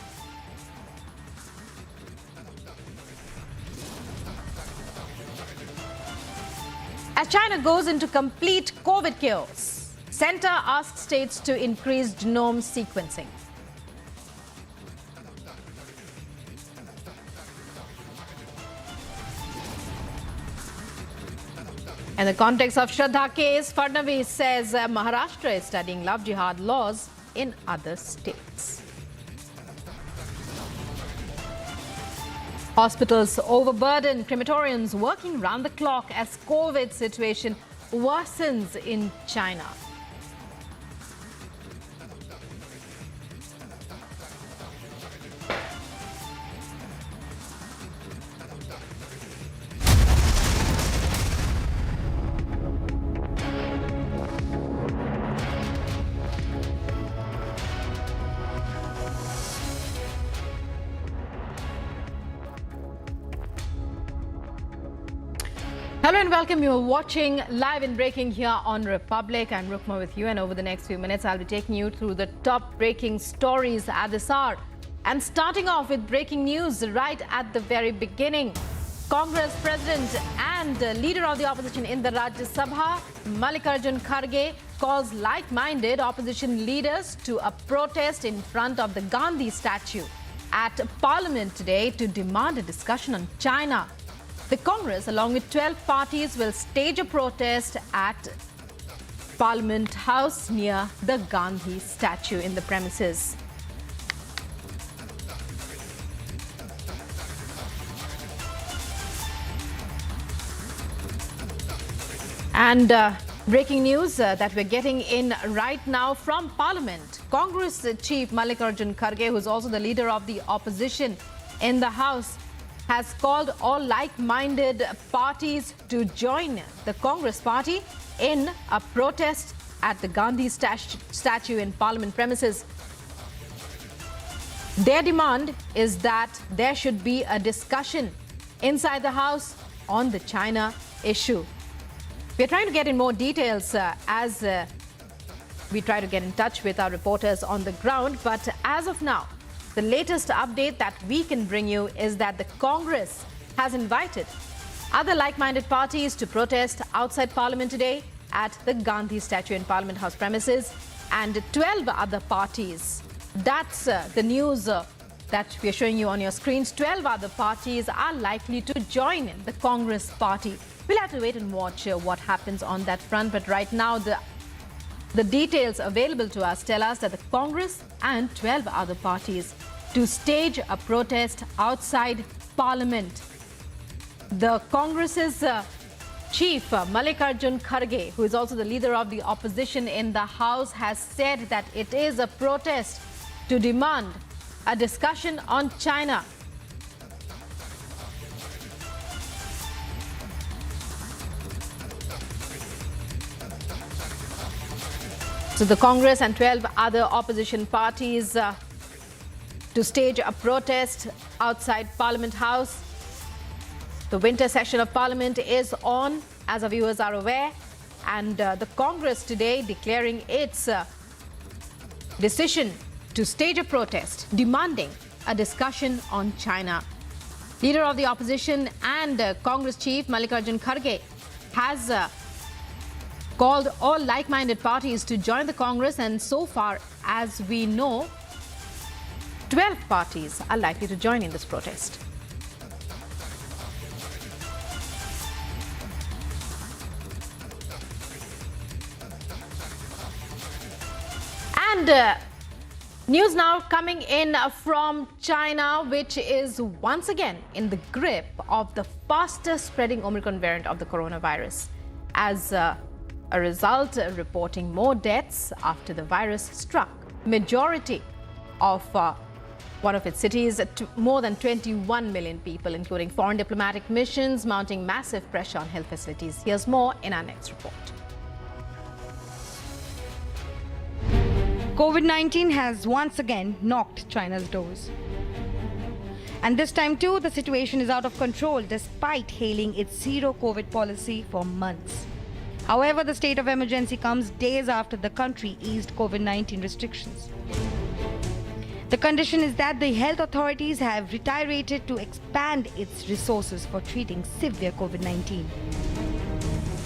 As China goes into complete COVID chaos, Centre asks states to increase genome sequencing. In the context of Shraddha case, Fadnavis says Maharashtra is studying love jihad laws in other states. Hospitals overburdened, crematoriums working round the clock as COVID situation worsens in China. Hello and welcome. You are watching Live and Breaking here on Republic. I'm Rukma with you, and over the next few minutes I'll be taking you through the top breaking stories at this hour. And starting off with breaking news right at the very beginning. Congress President and Leader of the Opposition in the Rajya Sabha, Mallikarjun Kharge, calls like-minded opposition leaders to a protest in front of the Gandhi statue at Parliament today to demand a discussion on China. The Congress, along with 12 parties, will stage a protest at Parliament House near the Gandhi statue in the premises. And breaking news that we're getting in right now from Parliament. Congress Chief Mallikarjun Kharge, who's also the leader of the opposition in the House, has called all like-minded parties to join the Congress party in a protest at the Gandhi statue in Parliament premises. Their demand is that there should be a discussion inside the House on the China issue. We're trying to get in more details as we try to get in touch with our reporters on the ground, but as of now, the latest update that we can bring you is that the Congress has invited other like-minded parties to protest outside Parliament today at the Gandhi statue in Parliament House premises, and 12 other parties. That's the news that we're showing you on your screens. 12 other parties are likely to join the Congress party. We'll have to wait and watch what happens on that front, but right now the details available to us tell us that the Congress and 12 other parties to stage a protest outside Parliament. The Congress's chief, Mallikarjun Kharge, who is also the leader of the opposition in the House, has said that it is a protest to demand a discussion on China. So the Congress and 12 other opposition parties to stage a protest outside Parliament House. The winter session of Parliament is on, as our viewers are aware, and the Congress today declaring its decision to stage a protest demanding a discussion on China. Leader of the opposition and Congress chief Mallikarjun Kharge has called all like-minded parties to join the Congress, and so far as we know, 12 parties are likely to join in this protest. And news now coming in from China, which is once again in the grip of the fastest spreading Omicron variant of the coronavirus. As a result, reporting more deaths after the virus struck majority of one of its cities, more than 21 million people, including foreign diplomatic missions, mounting massive pressure on health facilities. Here's more in our next report. COVID-19 has once again knocked China's doors. And this time too, the situation is out of control despite hailing its zero COVID policy for months. However, the state of emergency comes days after the country eased COVID-19 restrictions. The condition is that the health authorities have reiterated to expand its resources for treating severe COVID-19.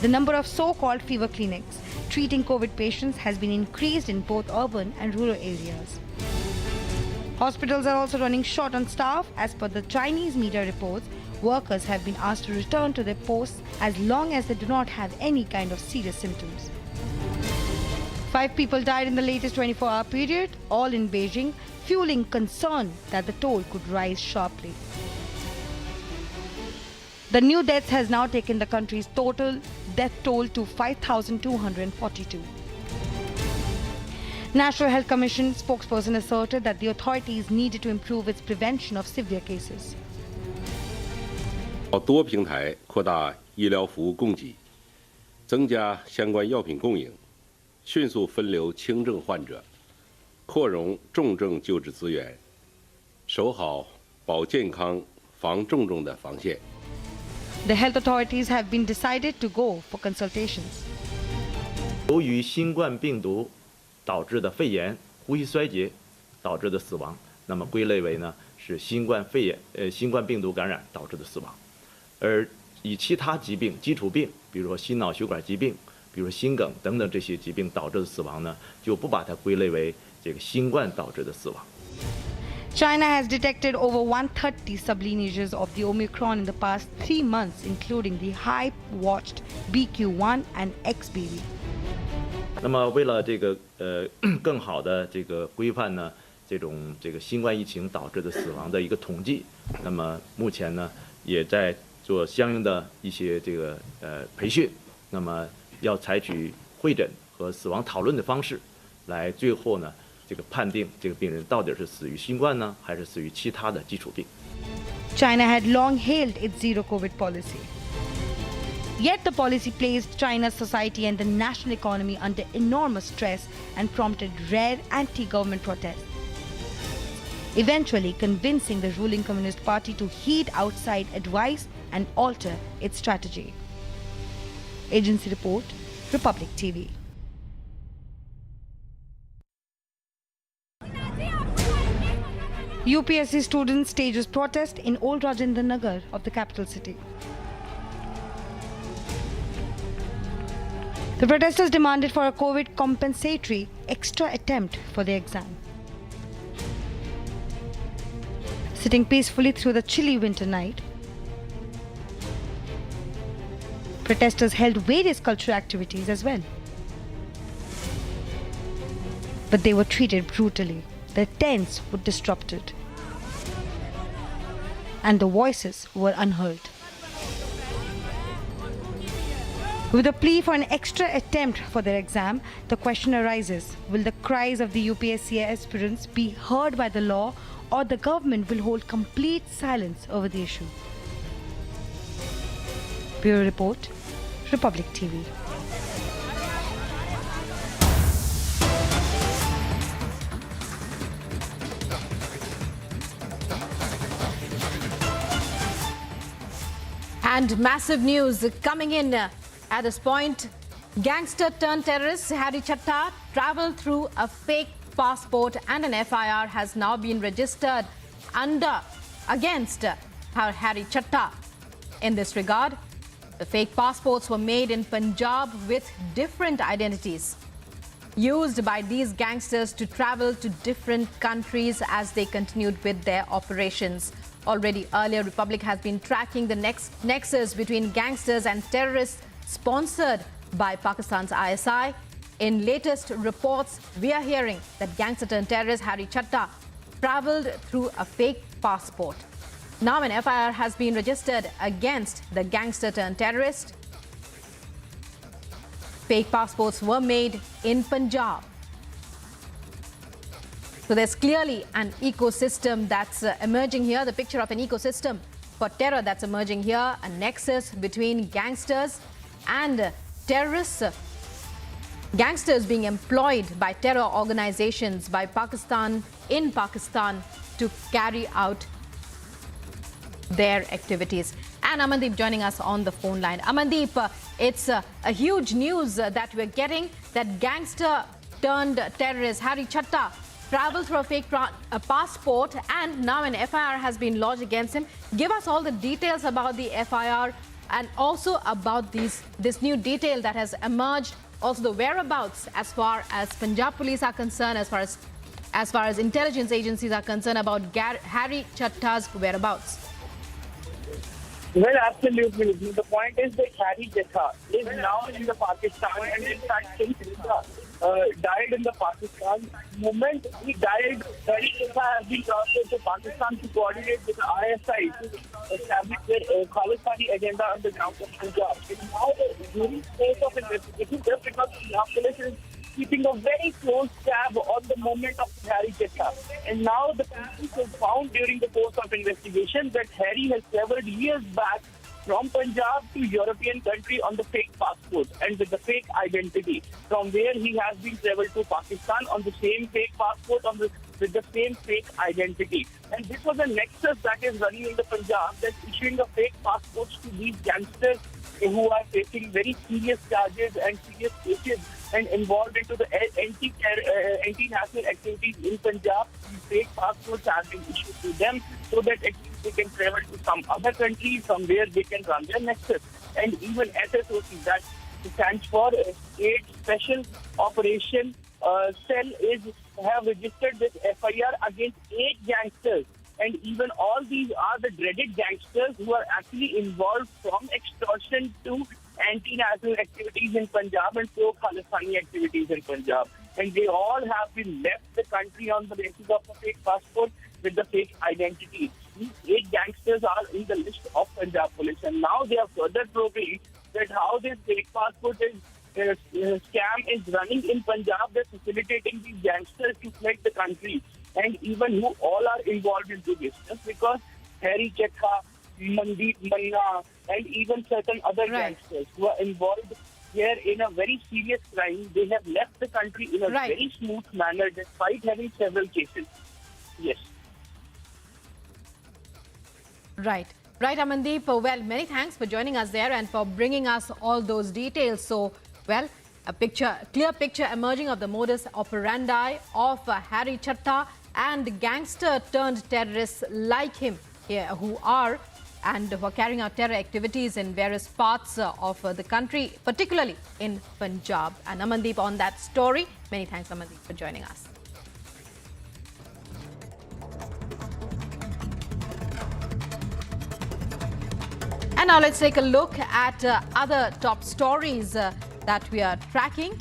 The number of so-called fever clinics treating COVID patients has been increased in both urban and rural areas. Hospitals are also running short on staff. As per the Chinese media reports, workers have been asked to return to their posts as long as they do not have any kind of serious symptoms. 5 people died in the latest 24-hour period, all in Beijing, fueling concern that the toll could rise sharply. The new deaths has now taken the country's total death toll to 5,242. National Health Commission spokesperson asserted that the authorities needed to improve its prevention of severe cases. 多平台扩大医疗服务供给，增加相关药品供应，迅速分流轻症患者，扩容重症救治资源，守好保健康、防重症的防线。 The health authorities have been decided to go for consultations. 由于新冠病毒导致的肺炎、呼吸衰竭导致的死亡，那么归类为呢是新冠病毒感染导致的死亡，而以其他疾病、基础病，比如说心脑血管疾病，比如说心梗等等这些疾病导致的死亡呢，就不把它归类为这个新冠导致的死亡。 China has detected over 130 sublineages of the Omicron in the past 3 months, including the hype-watched BQ1 and XBB. 那么，为了这个更好的这个规范呢，这个新冠疫情导致的死亡的一个统计，那么目前呢也在做相应的一些这个培训，那么要采取会诊和死亡讨论的方式，来最后呢。 这个判定这个病人到底是死于新冠呢，还是死于其他的基础病。China had long hailed its zero COVID policy. Yet the policy placed China's society and the national economy under enormous stress and prompted rare anti-government protests, eventually convincing the ruling Communist Party to heed outside advice and alter its strategy. Agency report, Republic TV. UPSC students stages protest in Old Rajendra Nagar of the capital city. The protesters demanded for a COVID compensatory extra attempt for the exam. Sitting peacefully through the chilly winter night, protesters held various cultural activities as well. But they were treated brutally. Their tents were disrupted, and the voices were unheard. With a plea for an extra attempt for their exam, the question arises, will the cries of the UPSC aspirants be heard by the law, or the government will hold complete silence over the issue? Bureau Report, Republic TV. And massive news coming in at this point. Gangster turned terrorist Harry Chatta traveled through a fake passport, and an FIR has now been registered against Harry Chatta. In this regard, the fake passports were made in Punjab with different identities, used by these gangsters to travel to different countries as they continued with their operations. Already earlier, Republic has been tracking the nexus between gangsters and terrorists sponsored by Pakistan's ISI. In latest reports, we are hearing that gangster turned terrorist Harry Chatta traveled through a fake passport. Now an FIR has been registered against the gangster turned terrorist. Fake passports were made in Punjab. So there's clearly an ecosystem that's emerging here, the picture of an ecosystem for terror that's emerging here, a nexus between gangsters and terrorists. Gangsters being employed by terror organizations by Pakistan in Pakistan to carry out their activities. And Amandeep joining us on the phone line. Amandeep, it's a huge news that we're getting, that gangster turned terrorist Harry Chatta traveled through a fake passport, and now an FIR has been lodged against him. Give us all the details about the FIR and also about this new detail that has emerged, also the whereabouts as far as Punjab police are concerned, as far as intelligence agencies are concerned about Harry Chatta's whereabouts. Well, absolutely. The point is that Harry Chatta is now in the Pakistan, and in fact, since died in the Pakistan, the moment he died, Harry Chatta has been transferred to Pakistan to coordinate with the ISI to establish their Khalistani agenda on the ground of Punjab. It's now during stage of investigation, just because Punjab police is keeping a very close tab on the moment of Harry Chatta. And now the police have found during the course of investigation that Harry has traveled years back from Punjab to European country on the fake passport and with the fake identity. From where he has been traveled to Pakistan on the same fake passport with the same fake identity. And this was a nexus that is running in the Punjab, that's issuing the fake passports to these gangsters who are facing very serious charges and serious cases and involved into the anti-national activities in Punjab. These fake passports have been issued to them so that at least they can travel to some other country from where they can run their nexus. And even SSOC, that stands for State Special Operation Cell, have registered this FIR against 8 gangsters. And even all these are the dreaded gangsters who are actually involved from extortion to anti-national activities in Punjab and pro-Khalistani activities in Punjab. And they all have been left the country on the basis of a fake passport with the fake identity. These 8 gangsters are in the list of Punjab police. And now they are further probing that how this fake passport scam is running in Punjab. They're facilitating these gangsters to flood the country. And even who all are involved into this. Just because Harry Chatta, Mandeep Manna, and even certain other gangsters who are involved here in a very serious crime, they have left the country in a very smooth manner despite having several cases. Yes. Right, Amandeep. Well, many thanks for joining us there and for bringing us all those details. So, well, a clear picture emerging of the modus operandi of Harry Chatta and gangster turned terrorists like him here who are carrying out terror activities in various parts of the country, particularly in Punjab. And Amandeep on that story. Many thanks, Amandeep, for joining us. And now let's take a look at other top stories that we are tracking.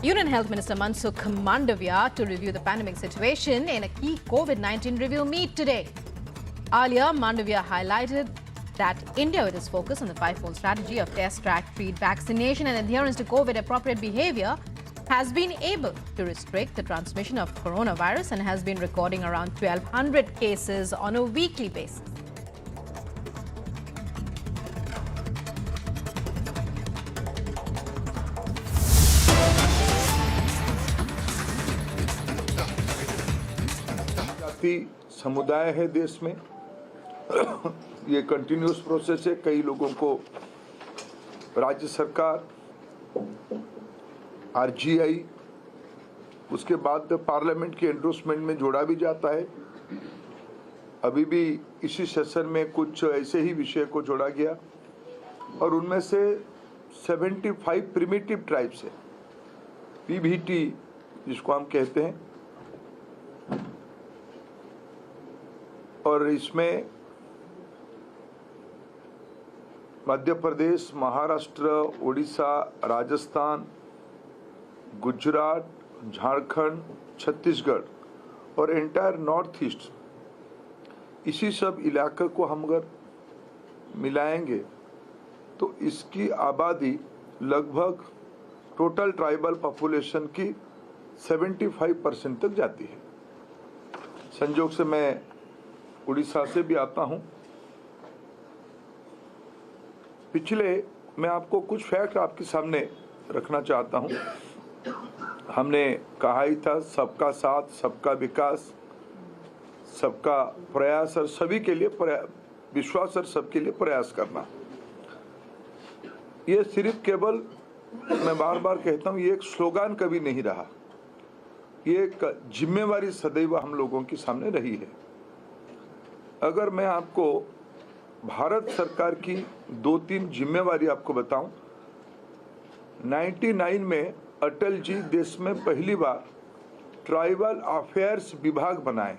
Union Health Minister Mansukh Mandavia to review the pandemic situation in a key COVID-19 review meet today. Earlier, Mandavia highlighted that India, with its focus on the 5-fold strategy of test, track, treat, vaccination and adherence to COVID-appropriate behavior, has been able to restrict the transmission of coronavirus and has been recording around 1,200 cases on a weekly basis. समुदाय है देश में ये continuous process है। कई लोगों को राज्य सरकार, आरजीआई, उसके बाद पार्लियामेंट के एंडोर्समेंट में जोड़ा भी जाता है। अभी भी इसी सेशन में कुछ ऐसे ही विषय को जोड़ा गया और उनमें से 75 प्रिमिटिव ट्राइब्स है, पीबीटी जिसको हम कहते हैं, और इसमें मध्य प्रदेश, महाराष्ट्र, उड़ीसा, राजस्थान, गुजरात, झारखंड, छत्तीसगढ़ और एंटायर नॉर्थ ईस्ट, इसी सब इलाके को हम अगर मिलाएंगे तो इसकी आबादी लगभग टोटल ट्राइबल पॉपुलेशन की 75% तक जाती है। संयोग से मैं उड़ीसा से भी आता हूं। पिछले मैं आपको कुछ फैक्ट आपके सामने रखना चाहता हूं। हमने कहा ही था सबका साथ, सबका विकास, सबका प्रयास और सभी के लिए विश्वास और सबके लिए प्रयास करना। ये सिर्फ केवल, मैं बार बार कहता हूँ, ये एक स्लोगान कभी नहीं रहा, ये एक जिम्मेवारी सदैव हम लोगों के सामने रही है। अगर मैं आपको भारत सरकार की 2-3 जिम्मेवारी आपको बताऊं, 99 में अटल जी देश में पहली बार ट्राइबल अफेयर्स विभाग बनाए।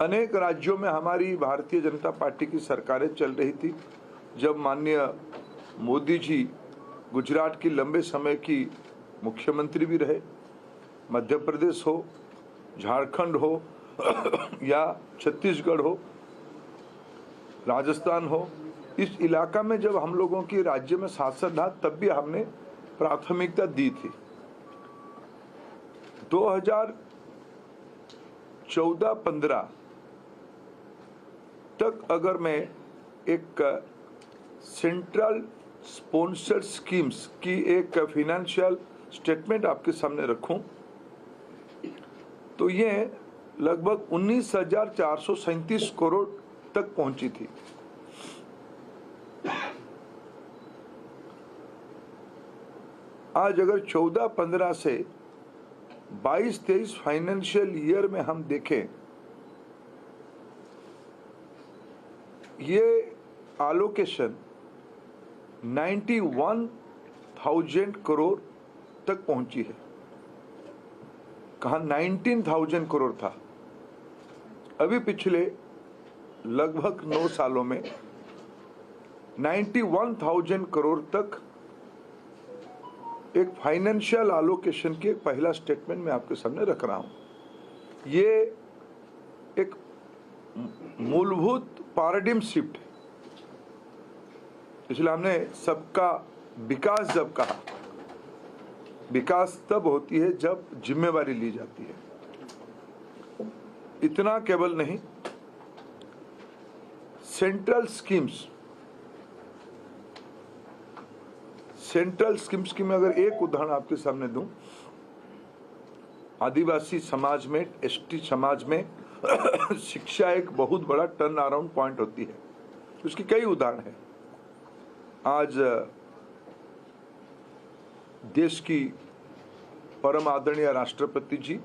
अनेक राज्यों में हमारी भारतीय जनता पार्टी की सरकारें चल रही थी। जब माननीय मोदी जी गुजरात की लंबे समय की मुख्यमंत्री भी रहे, मध्य प्रदेश हो, झारखंड हो या छत्तीसगढ़ हो, राजस्थान हो, इस इलाका में जब हम लोगों की राज्य में शासन था तब भी हमने प्राथमिकता दी थी। 2014-15 तक अगर मैं एक सेंट्रल स्पॉन्सर्ड स्कीम्स की एक फाइनेंशियल स्टेटमेंट आपके सामने रखूं तो ये लगभग 19,437 करोड़ तक पहुंची थी। आज अगर 14-15 से 22-23 फाइनेंशियल ईयर में हम देखें, ये एलोकेशन 91,000 करोड़ तक पहुंची है। कहा 19,000 करोड़ था, अभी पिछले लगभग 9 सालों में 91,000 करोड़ तक एक फाइनेंशियल एलोकेशन की एक पहला स्टेटमेंट मैं आपके सामने रख रहा हूं। ये एक मूलभूत पैराडिम शिफ्ट है। इसलिए हमने सबका विकास जब कहा, विकास तब होती है जब जिम्मेवारी ली जाती है। इतना केवल नहीं, सेंट्रल स्कीम्स की मैं अगर एक उदाहरण आपके सामने दूं, आदिवासी समाज में, एसटी समाज में शिक्षा एक बहुत बड़ा टर्न अराउंड पॉइंट होती है। उसकी कई उदाहरण हैं। आज देश की परम आदरणीय राष्ट्रपति जी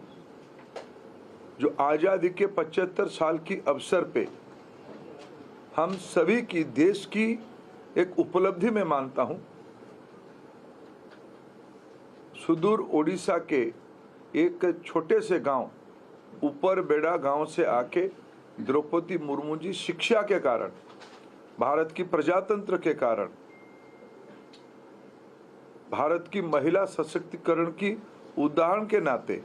जो आजादी के 75 साल की अवसर पे हम सभी की, देश की एक उपलब्धि में मानता हूं, सुदूर ओडिशा के एक छोटे से गांव ऊपर बेड़ा गांव से आके द्रौपदी मुर्मू जी शिक्षा के कारण, भारत की प्रजातंत्र के कारण, भारत की महिला सशक्तिकरण की उदाहरण के नाते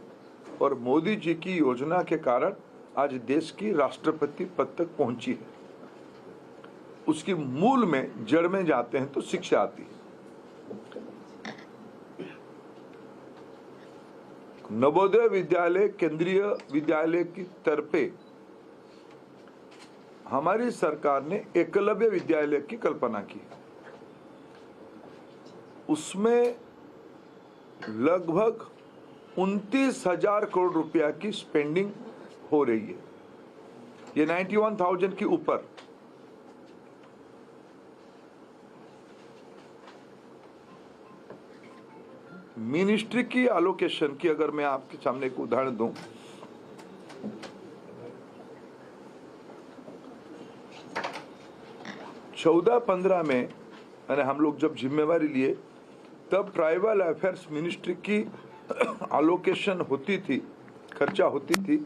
और मोदी जी की योजना के कारण आज देश की राष्ट्रपति पद तक पहुंची है। उसकी मूल में, जड़ में जाते हैं तो शिक्षा आती है। नवोदय विद्यालय, केंद्रीय विद्यालय की तरफे हमारी सरकार ने एकलव्य विद्यालय की कल्पना की। उसमें लगभग 29,000 करोड़ रुपया की स्पेंडिंग हो रही है। ये 91,000 के ऊपर। मिनिस्ट्री की एलोकेशन की अगर मैं आपके सामने एक उदाहरण दूं, चौदह 15 में यानी हम लोग जब जिम्मेवारी लिए तब ट्राइबल अफेयर्स मिनिस्ट्री की एलोकेशन होती थी, खर्चा होती थी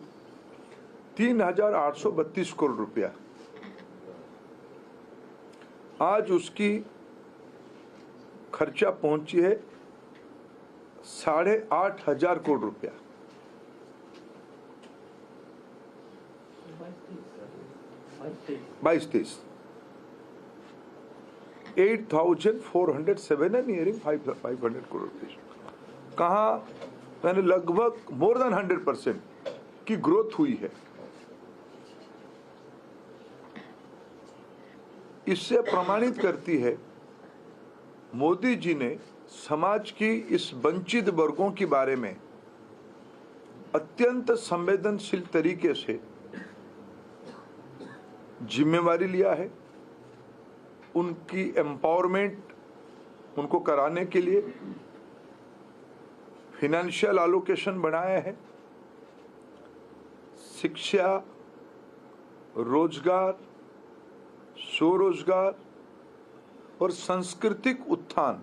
3,832 करोड़ रुपया। आज उसकी खर्चा पहुंची है 8,500 करोड़ रुपया। बाईस 8,407 and nearing 500 करोड़ रुपये। कहाँ मैंने लगभग मोर देन 100% की ग्रोथ हुई है। इससे प्रमाणित करती है मोदी जी ने समाज की इस वंचित वर्गों के बारे में अत्यंत संवेदनशील तरीके से जिम्मेवारी लिया है। उनकी एम्पावरमेंट उनको कराने के लिए फाइनेंशियल एलोकेशन बढ़ाया है। शिक्षा, रोजगार, स्वरोजगार और सांस्कृतिक उत्थान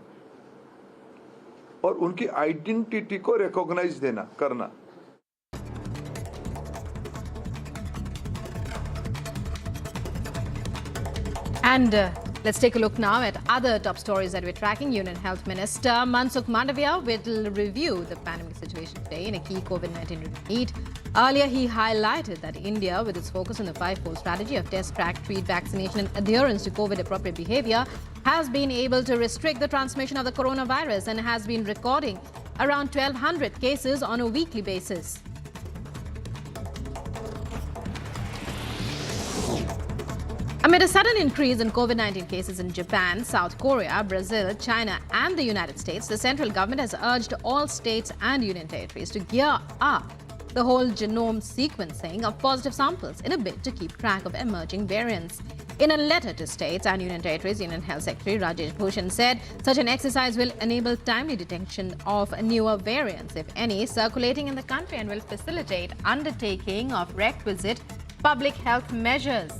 और उनकी आइडेंटिटी को रिकॉग्नाइज देना करना। And let's take a look now at other top stories that we're tracking. Union Health Minister Mansukh Mandavia will review the pandemic situation today in a key COVID-19 meet. Earlier, he highlighted that India, with its focus on the five-fold strategy of test, track, treat, vaccination and adherence to COVID-appropriate behavior, has been able to restrict the transmission of the coronavirus and has been recording around 1,200 cases on a weekly basis. Amid a sudden increase in COVID-19 cases in Japan, South Korea, Brazil, China and the United States, the central government has urged all states and union territories to gear up the whole genome sequencing of positive samples in a bid to keep track of emerging variants. In a letter to states and union territories, Union Health Secretary Rajesh Bhushan said such an exercise will enable timely detection of newer variants, if any, circulating in the country and will facilitate undertaking of requisite public health measures.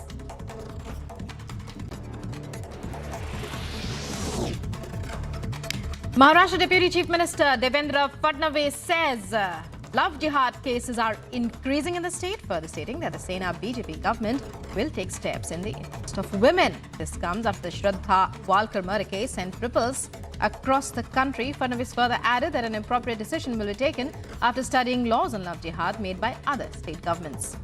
Maharashtra Deputy Chief Minister Devendra Fadnavis says love jihad cases are increasing in the state, further stating that the Sena BJP government will take steps in the interest of women. This comes after the Shraddha Walkar murder case sent ripples across the country. Fadnavis further added that an appropriate decision will be taken after studying laws on love jihad made by other state governments.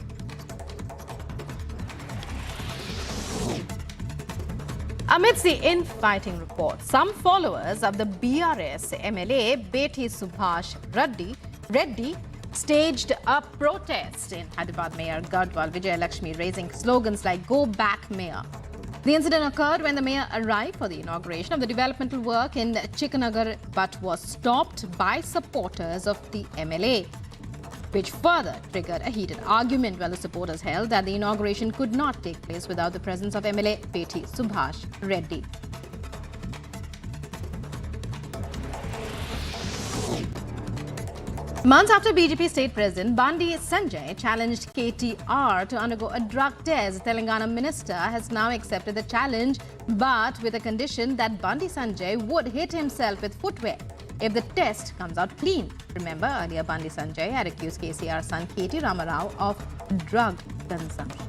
Amidst the infighting reports, some followers of the BRS MLA Beti Subhash Reddy staged a protest in Hyderabad Mayor Gadwal Vijay Lakshmi, raising slogans like "Go Back Mayor." The incident occurred when the mayor arrived for the inauguration of the developmental work in Chikanagar but was stopped by supporters of the MLA, which further triggered a heated argument, while the supporters held that the inauguration could not take place without the presence of MLA Beti Subhash Reddy. Months after BJP State President Bandi Sanjay challenged KTR to undergo a drug test, the Telangana minister has now accepted the challenge, but with a condition that Bandi Sanjay would hit himself with footwear if the test comes out clean. Remember, earlier Bandi Sanjay had accused KCR's son KT Ramarao of drug consumption.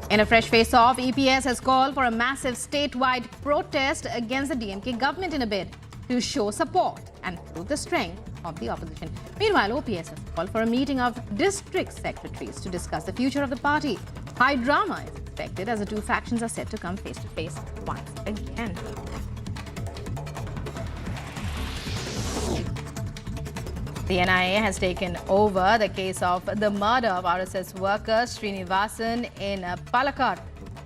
In a fresh face-off, EPS has called for a massive statewide protest against the DMK government in a bid to show support and prove the strength of the opposition. Meanwhile, OPS has called for a meeting of district secretaries to discuss the future of the party. High drama is expected as the two factions are set to come face-to-face once again. The NIA has taken over the case of the murder of RSS worker Srinivasan in Palakkad.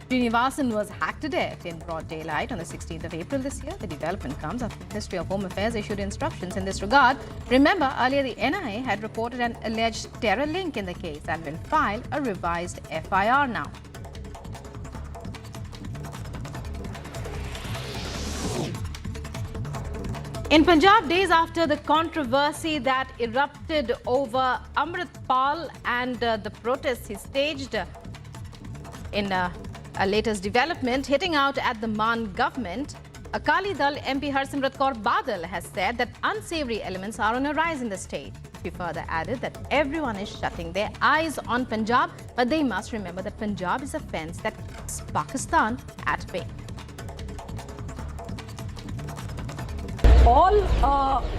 Srinivasan was hacked to death in broad daylight on the 16th of April this year. The development comes after the Ministry of Home Affairs issued instructions in this regard. Remember, earlier the NIA had reported an alleged terror link in the case and will file a revised FIR now. In Punjab, days after the controversy that erupted over Amritpal and the protests he staged in a latest development hitting out at the Maan government, Akali Dal MP Harsimrat Kaur Badal has said that unsavory elements are on a rise in the state. She further added that everyone is shutting their eyes on Punjab, but they must remember that Punjab is a fence that keeps Pakistan at bay. All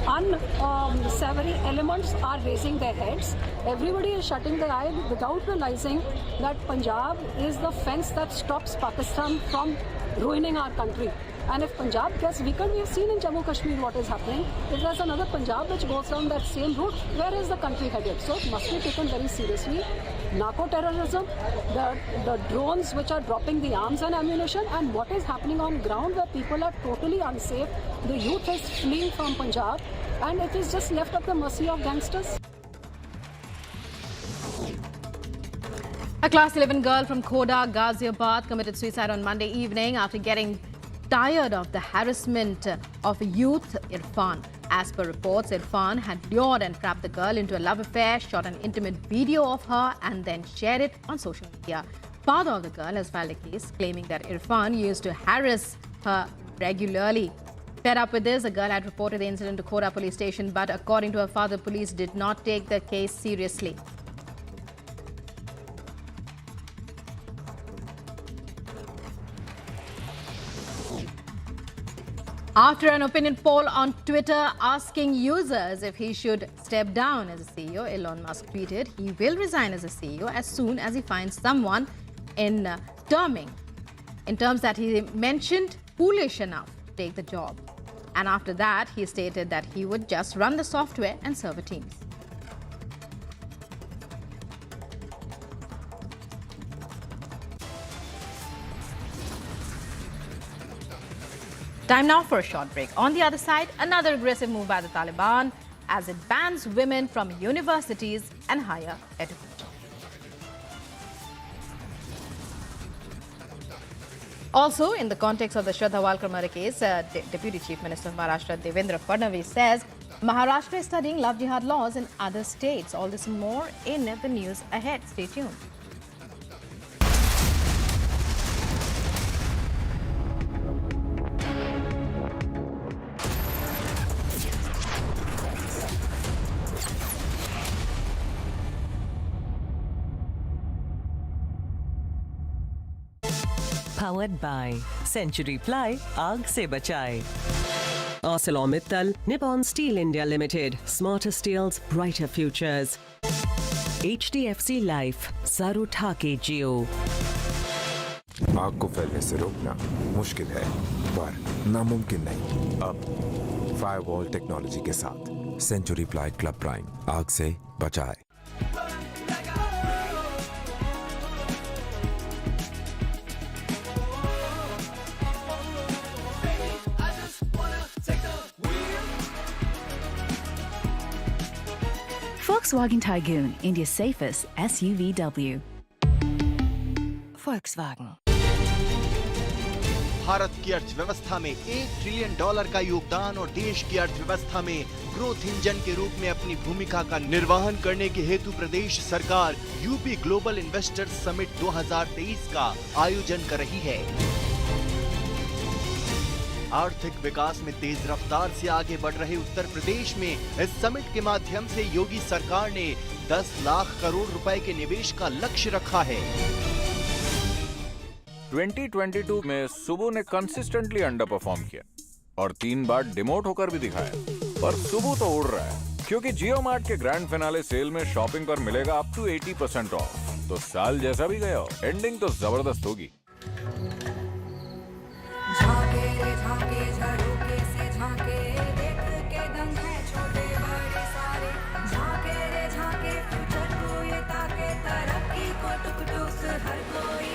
unsavory elements are raising their heads. Everybody is shutting their eye without realizing that Punjab is the fence that stops Pakistan from ruining our country. And if Punjab gets weakened, we have seen in Jammu Kashmir what is happening. If there's another Punjab which goes down that same route, where is the country headed? So it must be taken very seriously. Narco-terrorism, the drones which are dropping the arms and ammunition, and what is happening on ground where people are totally unsafe. The youth is fleeing from Punjab and it is just left at the mercy of gangsters. A Class 11 girl from Khoda, Ghaziabad committed suicide on Monday evening after getting tired of the harassment of youth Irfan. As per reports, Irfan had lured and trapped the girl into a love affair, shot an intimate video of her and then shared it on social media. Father of the girl has filed a case claiming that Irfan used to harass her regularly. Fed up with this, the girl had reported the incident to Khoda police station, but according to her father, police did not take the case seriously. After an opinion poll on Twitter asking users if he should step down as a CEO, Elon Musk tweeted he will resign as a CEO as soon as he finds someone in terms that he mentioned foolish enough to take the job. And after that, he stated that he would just run the software and server teams. Time now for a short break. On the other side, another aggressive move by the Taliban as it bans women from universities and higher education. Also, in the context of the Shraddha Walkar murder case, Deputy Chief Minister of Maharashtra Devendra Fadnavis says Maharashtra is studying love jihad laws in other states. All this and more in the news ahead. Stay tuned. Powered by Century Ply, आग से बचाए. ArcelorMittal, Nippon Steel India Limited, smarter steels, brighter futures. HDFC Life, सर उठा के जियो. आग को फैलने से रोकना मुश्किल है, पर नामुमकिन नहीं. अब फायरवॉल टेक्नोलॉजी के साथ सेंचुरी प्लाई क्लब प्राइम, आग से बचाए. Volkswagen Tygoon, India's safest SUVW. Volkswagen. Bharat की अर्थव्यवस्था में $1 ट्रिलियन का योगदान और देश की अर्थव्यवस्था में ग्रोथ इंजन के रूप में अपनी भूमिका का निर्वहन करने के हेतु प्रदेश सरकार यूपी ग्लोबल इन्वेस्टर्स समिट 2023 का आयोजन कर रही है. आर्थिक विकास में तेज रफ्तार से आगे बढ़ रहे उत्तर प्रदेश में इस समिट के माध्यम से योगी सरकार ने 10 लाख करोड़ रुपए के निवेश का लक्ष्य रखा है. 2022 में सुबु ने कंसिस्टेंटली अंडर परफॉर्म किया और 3 बार डिमोट होकर भी दिखाया, पर सुबु तो उड़ रहा है क्योंकि जियो मार्ट के ग्रैंड फिनाले सेल में शॉपिंग पर मिलेगा अप टू 80% ऑफ. तो साल जैसा भी गया हो, एंडिंग तो जबरदस्त होगी. हर कोई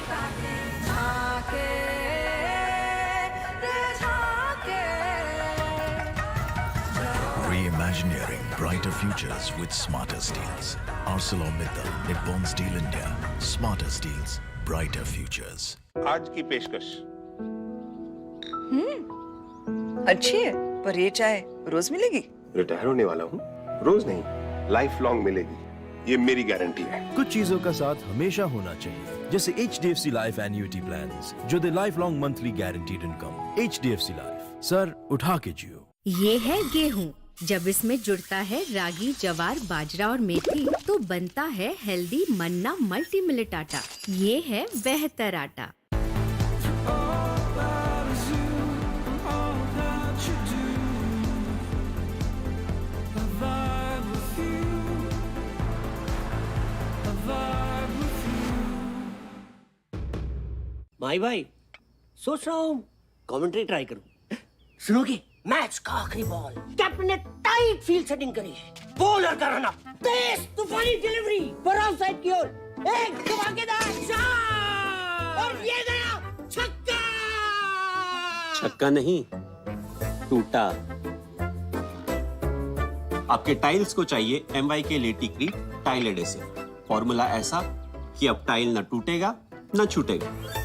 Imagineering brighter futures with smarter steels. ArcelorMittal, Nippon Steel India. Smarter steels, brighter futures. आज की पेशकश। अच्छी है, पर ये चाय रोज मिलेगी? रिटायर होने वाला हूँ, रोज नहीं, लाइफ लॉन्ग मिलेगी, ये मेरी गारंटी है। कुछ चीजों का साथ हमेशा होना चाहिए, जैसे HDFC Life Annuity Plans, जो दे life long monthly guaranteed income. HDFC Life, सर उठा के जियो। ये है गेहूं। जब इसमें जुड़ता है रागी, जवार, बाजरा और मेथी, तो बनता है हेल्दी मन्ना मल्टी मिलेट आटा। ये है बेहतर आटा। भाई सोच रहा हूँ कमेंट्री ट्राई करूँ। सुनोगे? मैच का आखिरी बॉल, कैप्टन ने टाइट फील्ड सेटिंग करी है, बॉलर का रन अप, तेज तूफानी डिलीवरी, बराबर साइड की ओर, एक धमाकेदार शॉट और ये गया छक्का। छक्का नहीं, टूटा। आपके टाइल्स को चाहिए MY के लेटिक्री टाइल एडेसिव। फॉर्मूला ऐसा कि अब टाइल न टूटेगा न छूटेगा।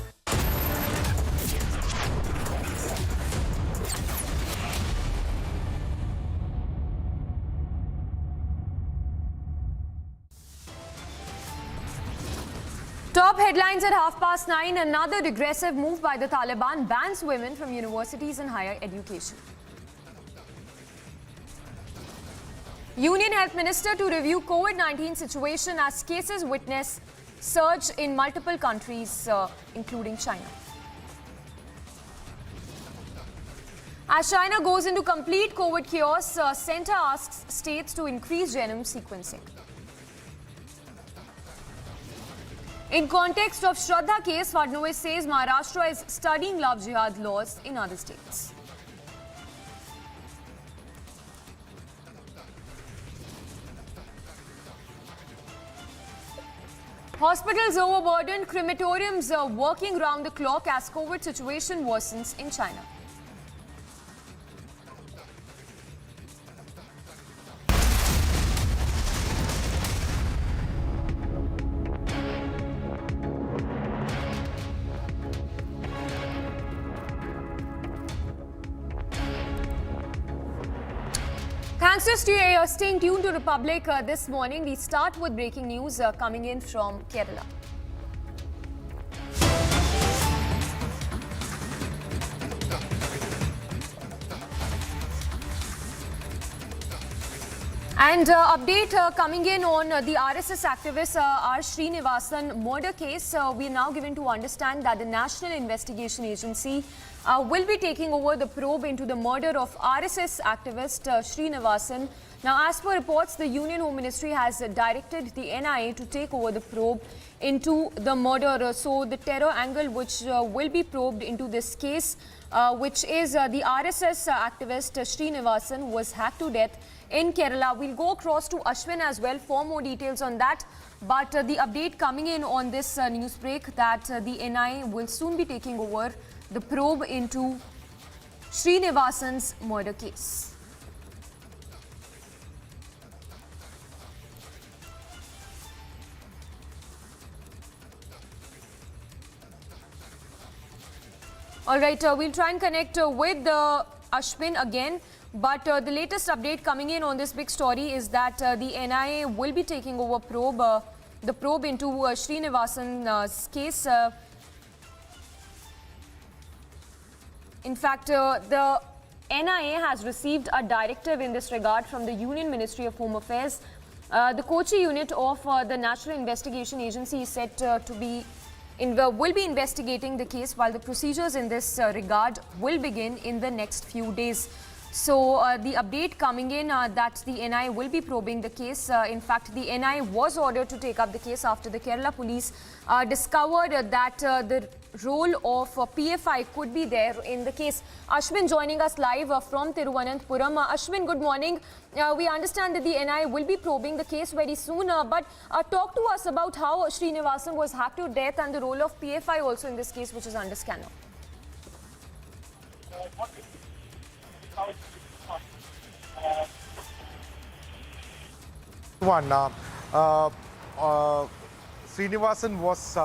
Top headlines at 9:30. Another regressive move by the Taliban bans women from universities and higher education. Union Health Minister to review COVID-19 situation as cases witness surge in multiple countries, including China. As China goes into complete COVID chaos, Centre asks states to increase genome sequencing. In context of Shraddha case, Fadnavis says Maharashtra is studying love jihad laws in other states. Hospitals overburdened, crematoriums are working round the clock as COVID situation worsens in China. Thanks for staying tuned to Republic this morning. We start with breaking news coming in from Kerala. And update coming in on the RSS activist R. Srinivasan murder case. We are now given to understand that the National Investigation Agency will be taking over the probe into the murder of RSS activist Srinivasan. Now, as per reports, the Union Home Ministry has directed the NIA to take over the probe into the murder. So, the terror angle which will be probed into this case, which is the RSS activist Srinivasan was hacked to death in Kerala. We'll go across to Ashwin as well for more details on that. But the update coming in on this news break that the NIA will soon be taking over the probe into Srinivasan's murder case. All right, we'll try and connect with Ashwin again. But the latest update coming in on this big story is that the NIA will be taking over the probe into Srinivasan's case. In fact, the NIA has received a directive in this regard from the Union Ministry of Home Affairs. The Kochi unit of the National Investigation Agency is set to be will be investigating the case, while the procedures in this regard will begin in the next few days. So the update coming in that the NIA will be probing the case. In fact, the NIA was ordered to take up the case after the Kerala police discovered that the role of PFI could be there in the case. Ashwin joining us live from Thiruvananthapuram. Ashwin, good morning. We understand that the NIA will be probing the case very soon, but talk to us about how Srinivasan was hacked to death and the role of PFI also in this case, which is under scanner. Srinivasan was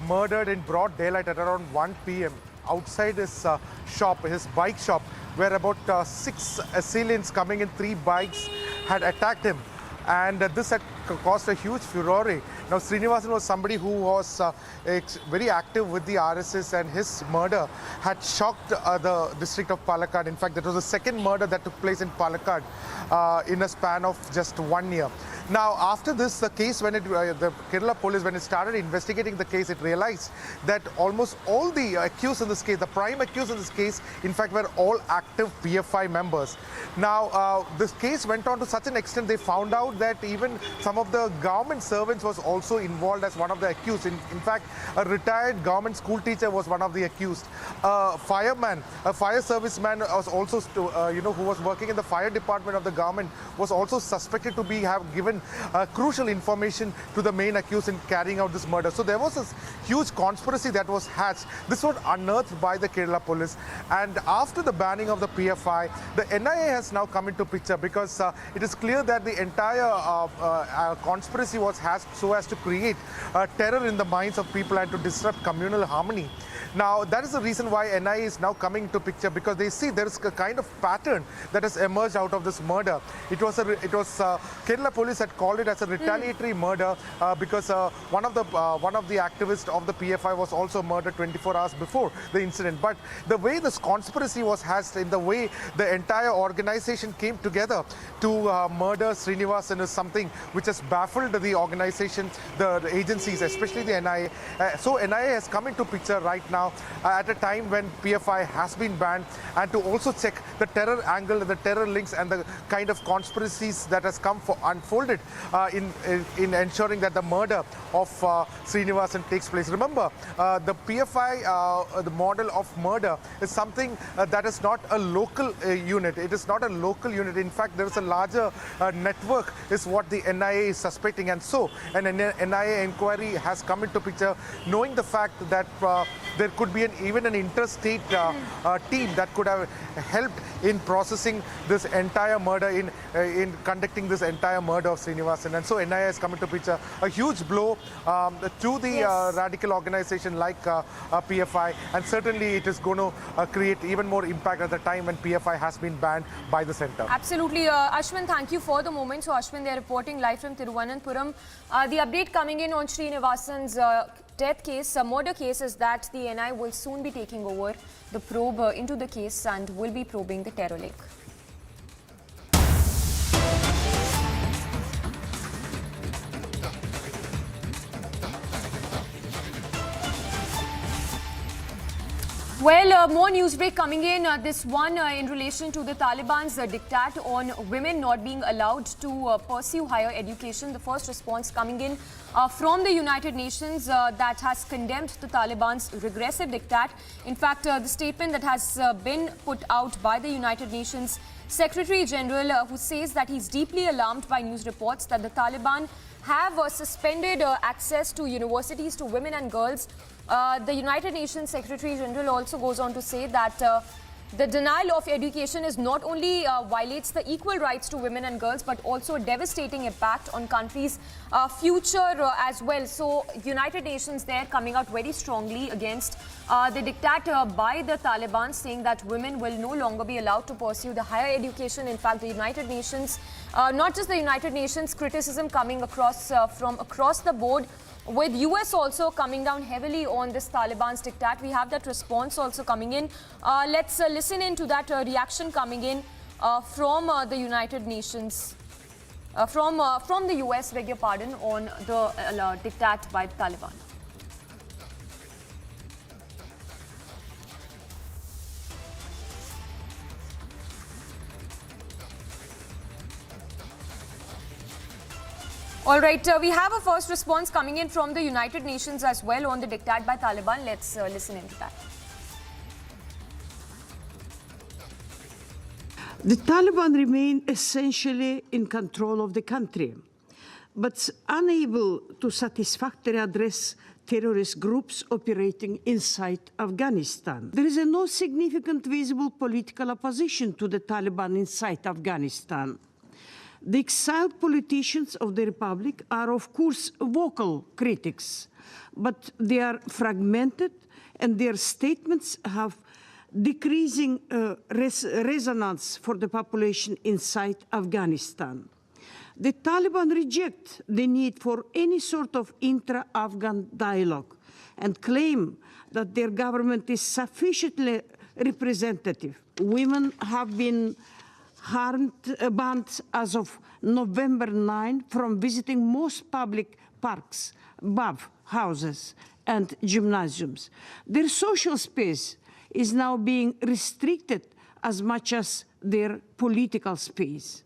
murdered in broad daylight at around 1 p.m. outside his shop, his bike shop, where about 6 assailants coming in 3 bikes had attacked him. And this had caused a huge furore. Now, Srinivasan was somebody who was very active with the RSS, and his murder had shocked the district of Palakkad. In fact, that was the second murder that took place in Palakkad in a span of just 1 year. Now, after this, the case, when the Kerala police, when it started investigating the case, it realized that almost all the accused in this case, the prime accused in this case, in fact, were all active PFI members. Now, this case went on to such an extent, they found out that even some of the government servants was also involved as one of the accused. In fact, a retired government school teacher was one of the accused. A fireman, a fire serviceman was also, who was working in the fire department of the government, was also suspected to have given crucial information to the main accused in carrying out this murder. So there was this huge conspiracy that was hatched. This was unearthed by the Kerala police, and after the banning of the PFI, the NIA has now come into picture, because it is clear that the entire conspiracy was hatched so as to create terror in the minds of people and to disrupt communal harmony. Now, that is the reason why NIA is now coming into picture, because they see there is a kind of pattern that has emerged out of this murder. It was Kerala police had called it as a retaliatory murder because one of the activists of the PFI was also murdered 24 hours before the incident. But the way this conspiracy was hatched, in the way the entire organization came together to murder Srinivasan, is something which has baffled the organization, the agencies, especially the NIA. So NIA has come into picture right now at a time when PFI has been banned, and to also check the terror angle, the terror links, and the kind of conspiracies that has come unfolded in ensuring that the murder of Srinivasan takes place. Remember, the PFI, the model of murder, is something that is not a local unit. It is not a local unit. In fact, there is a larger network, is what the NIA is suspecting. And so an NIA inquiry has come into picture, knowing the fact that there could be even an interstate team that could have helped in processing this entire murder, in conducting this entire murder of Srinivasan. And so NIA has come into picture, a huge blow to the radical organization like PFI, and certainly it is going to create even more impact at the time when PFI has been banned by the centre. Absolutely. Ashwin, thank you for the moment. So Ashwin, they're reporting live from Thiruvananthapuram. The update coming in on Srinivasan's death case, murder case, is that the NI will soon be taking over the probe into the case and will be probing the terror link. Well, more news break coming in. This one in relation to the Taliban's diktat on women not being allowed to pursue higher education. The first response coming in from the United Nations that has condemned the Taliban's regressive diktat. In fact, the statement that has been put out by the United Nations Secretary General, who says that he's deeply alarmed by news reports that the Taliban have suspended access to universities to women and girls. The United Nations Secretary General also goes on to say that the denial of education is not only violates the equal rights to women and girls, but also a devastating impact on countries' future as well. So United Nations there coming out very strongly against the diktat by the Taliban, saying that women will no longer be allowed to pursue the higher education. In fact, the United Nations, not just the United Nations, criticism coming across from across the board, with US also coming down heavily on this Taliban's diktat. We have that response also coming in. Let's listen in to that reaction coming in from the United Nations, from the US, beg your pardon, on the diktat by the Taliban. All right, we have a first response coming in from the United Nations as well on the diktat by Taliban. Let's listen into that. The Taliban remain essentially in control of the country, but unable to satisfactorily address terrorist groups operating inside Afghanistan. There is no significant visible political opposition to the Taliban inside Afghanistan. The exiled politicians of the Republic are, of course, vocal critics, but they are fragmented and their statements have decreasing resonance for the population inside Afghanistan. The Taliban reject the need for any sort of intra-Afghan dialogue and claim that their government is sufficiently representative. Women have been banned as of November 9 from visiting most public parks, bath houses, and gymnasiums. Their social space is now being restricted as much as their political space.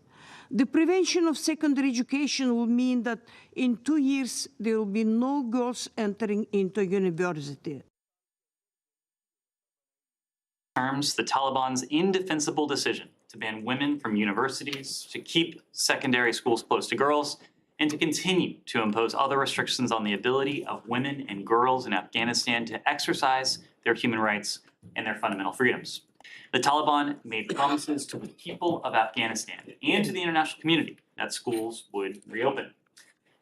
The prevention of secondary education will mean that in 2 years there will be no girls entering into university. The Taliban's indefensible decision to ban women from universities, to keep secondary schools closed to girls, and to continue to impose other restrictions on the ability of women and girls in Afghanistan to exercise their human rights and their fundamental freedoms. The Taliban made promises to the people of Afghanistan and to the international community that schools would reopen.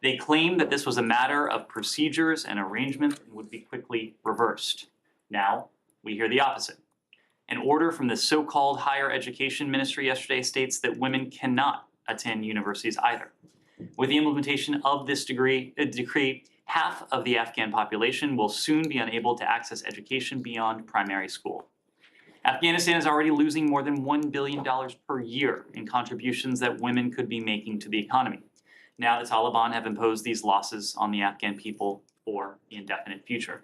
They claimed that this was a matter of procedures and arrangements and would be quickly reversed. Now, we hear the opposite. An order from the so-called higher education ministry yesterday states that women cannot attend universities either. With the implementation of this decree, half of the Afghan population will soon be unable to access education beyond primary school. Afghanistan is already losing more than $1 billion per year in contributions that women could be making to the economy. Now the Taliban have imposed these losses on the Afghan people for the indefinite future.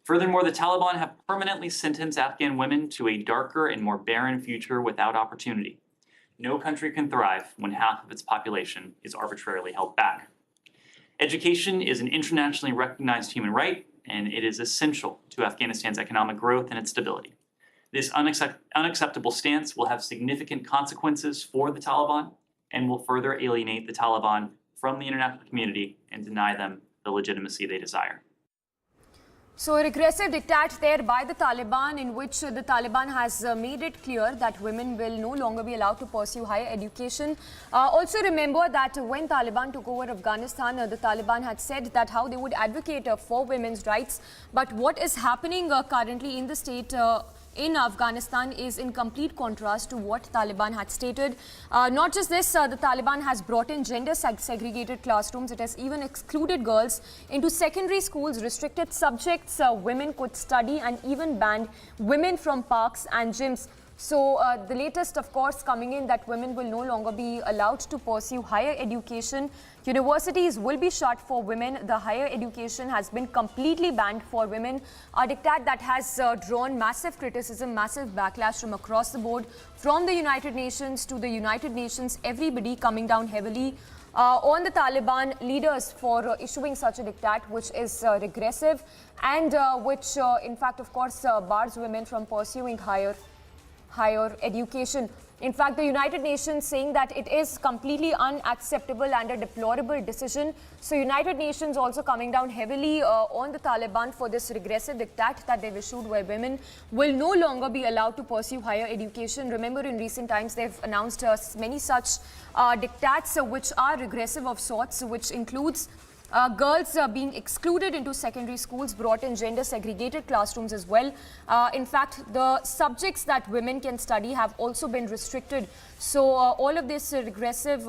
Furthermore, the Taliban have permanently sentenced Afghan women to a darker and more barren future without opportunity. No country can thrive when half of its population is arbitrarily held back. Education is an internationally recognized human right, and it is essential to Afghanistan's economic growth and its stability. This unacceptable stance will have significant consequences for the Taliban and will further alienate the Taliban from the international community and deny them the legitimacy they desire. So a regressive diktat there by the Taliban, in which the Taliban has made it clear that women will no longer be allowed to pursue higher education. Also remember that when Taliban took over Afghanistan, the Taliban had said that how they would advocate for women's rights. But what is happening currently in the state in Afghanistan is in complete contrast to what Taliban had stated. Not just this, the Taliban has brought in gender-segregated classrooms. It has even excluded girls into secondary schools, restricted subjects women could study, and even banned women from parks and gyms. So the latest, of course, coming in that women will no longer be allowed to pursue higher education. Universities will be shut for women. The higher education has been completely banned for women. A diktat that has drawn massive criticism, massive backlash from across the board, from the United Nations to the United Nations, everybody coming down heavily on the Taliban leaders for issuing such a diktat, which is regressive and which, in fact, of course, bars women from pursuing higher education. In fact, the United Nations saying that it is completely unacceptable and a deplorable decision. So United Nations also coming down heavily on the Taliban for this regressive diktat that they've issued, where women will no longer be allowed to pursue higher education. Remember, in recent times, they've announced many such diktats which are regressive of sorts, which includes girls being excluded into secondary schools, brought in gender-segregated classrooms as well. In fact, the subjects that women can study have also been restricted. So all of this regressive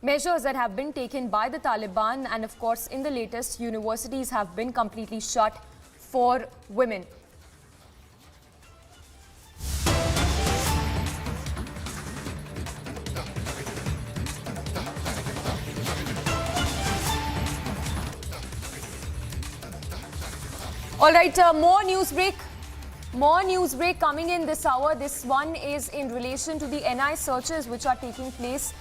measures that have been taken by the Taliban, and of course in the latest, universities have been completely shut for women. All right, more news break coming in this hour. This one is in relation to the NI searches which are taking place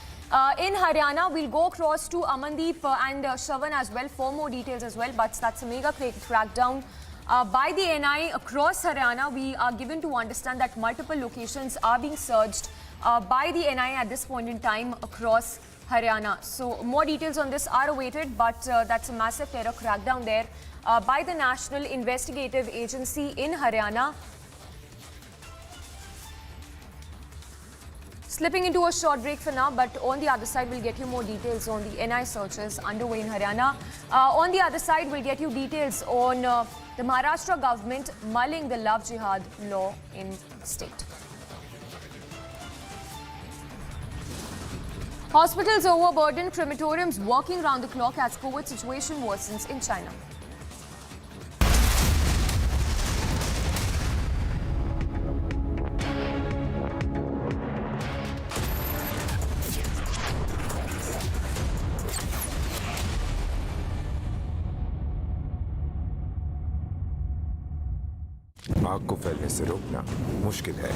in Haryana. We'll go across to Amandeep and Shravan as well for more details as well, but that's a mega crackdown by the NI across Haryana. We are given to understand that multiple locations are being searched by the NI at this point in time across Haryana. So more details on this are awaited, but that's a massive terror crackdown there by the National Investigative Agency in Haryana. Slipping into a short break for now, but on the other side, we'll get you more details on the NI searches underway in Haryana. On the other side, we'll get you details on the Maharashtra government mulling the love jihad law in state. Hospitals overburdened, crematoriums working round the clock as COVID situation worsens in China. आग को फैलने से रोकना मुश्किल है,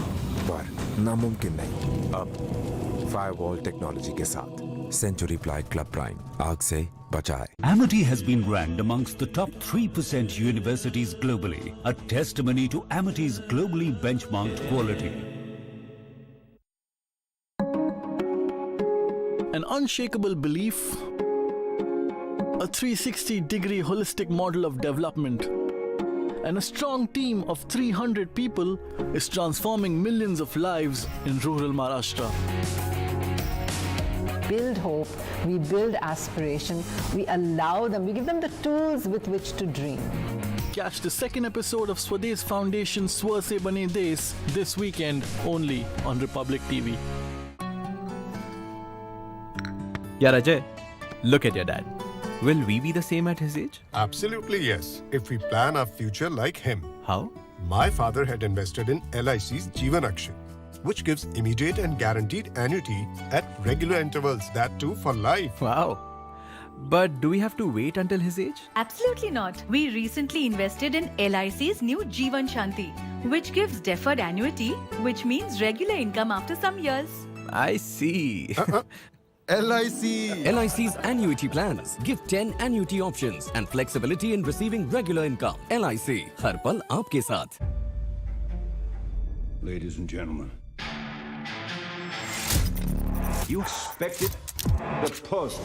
पर नामुमकिन नहीं। अब फायरवॉल टेक्नोलॉजी के साथ सेंचुरी प्लाई क्लब प्राइम आग से बचाए। Amity has been ranked amongst the top 3% universities globally, a testimony to Amity's globally benchmarked quality. An unshakable belief, a 360-degree holistic model of development, and a strong team of 300 people is transforming millions of lives in rural Maharashtra. Build hope, we build aspiration, we allow them, we give them the tools with which to dream. Catch the second episode of Swadesh Foundation Swa Se Bane Des this weekend only on Republic TV. Yeah, Ajay, look at your dad. Will we be the same at his age? Absolutely yes, if we plan our future like him. How? My father had invested in LIC's Jeevan Akshay, which gives immediate and guaranteed annuity at regular intervals, that too for life. Wow. But do we have to wait until his age? Absolutely not. We recently invested in LIC's new Jeevan Shanti, which gives deferred annuity, which means regular income after some years. I see. LIC's annuity plans give 10 annuity options and flexibility in receiving regular income. LIC, हर पल आपके साथ. Ladies and gentlemen, you expected the puzzle,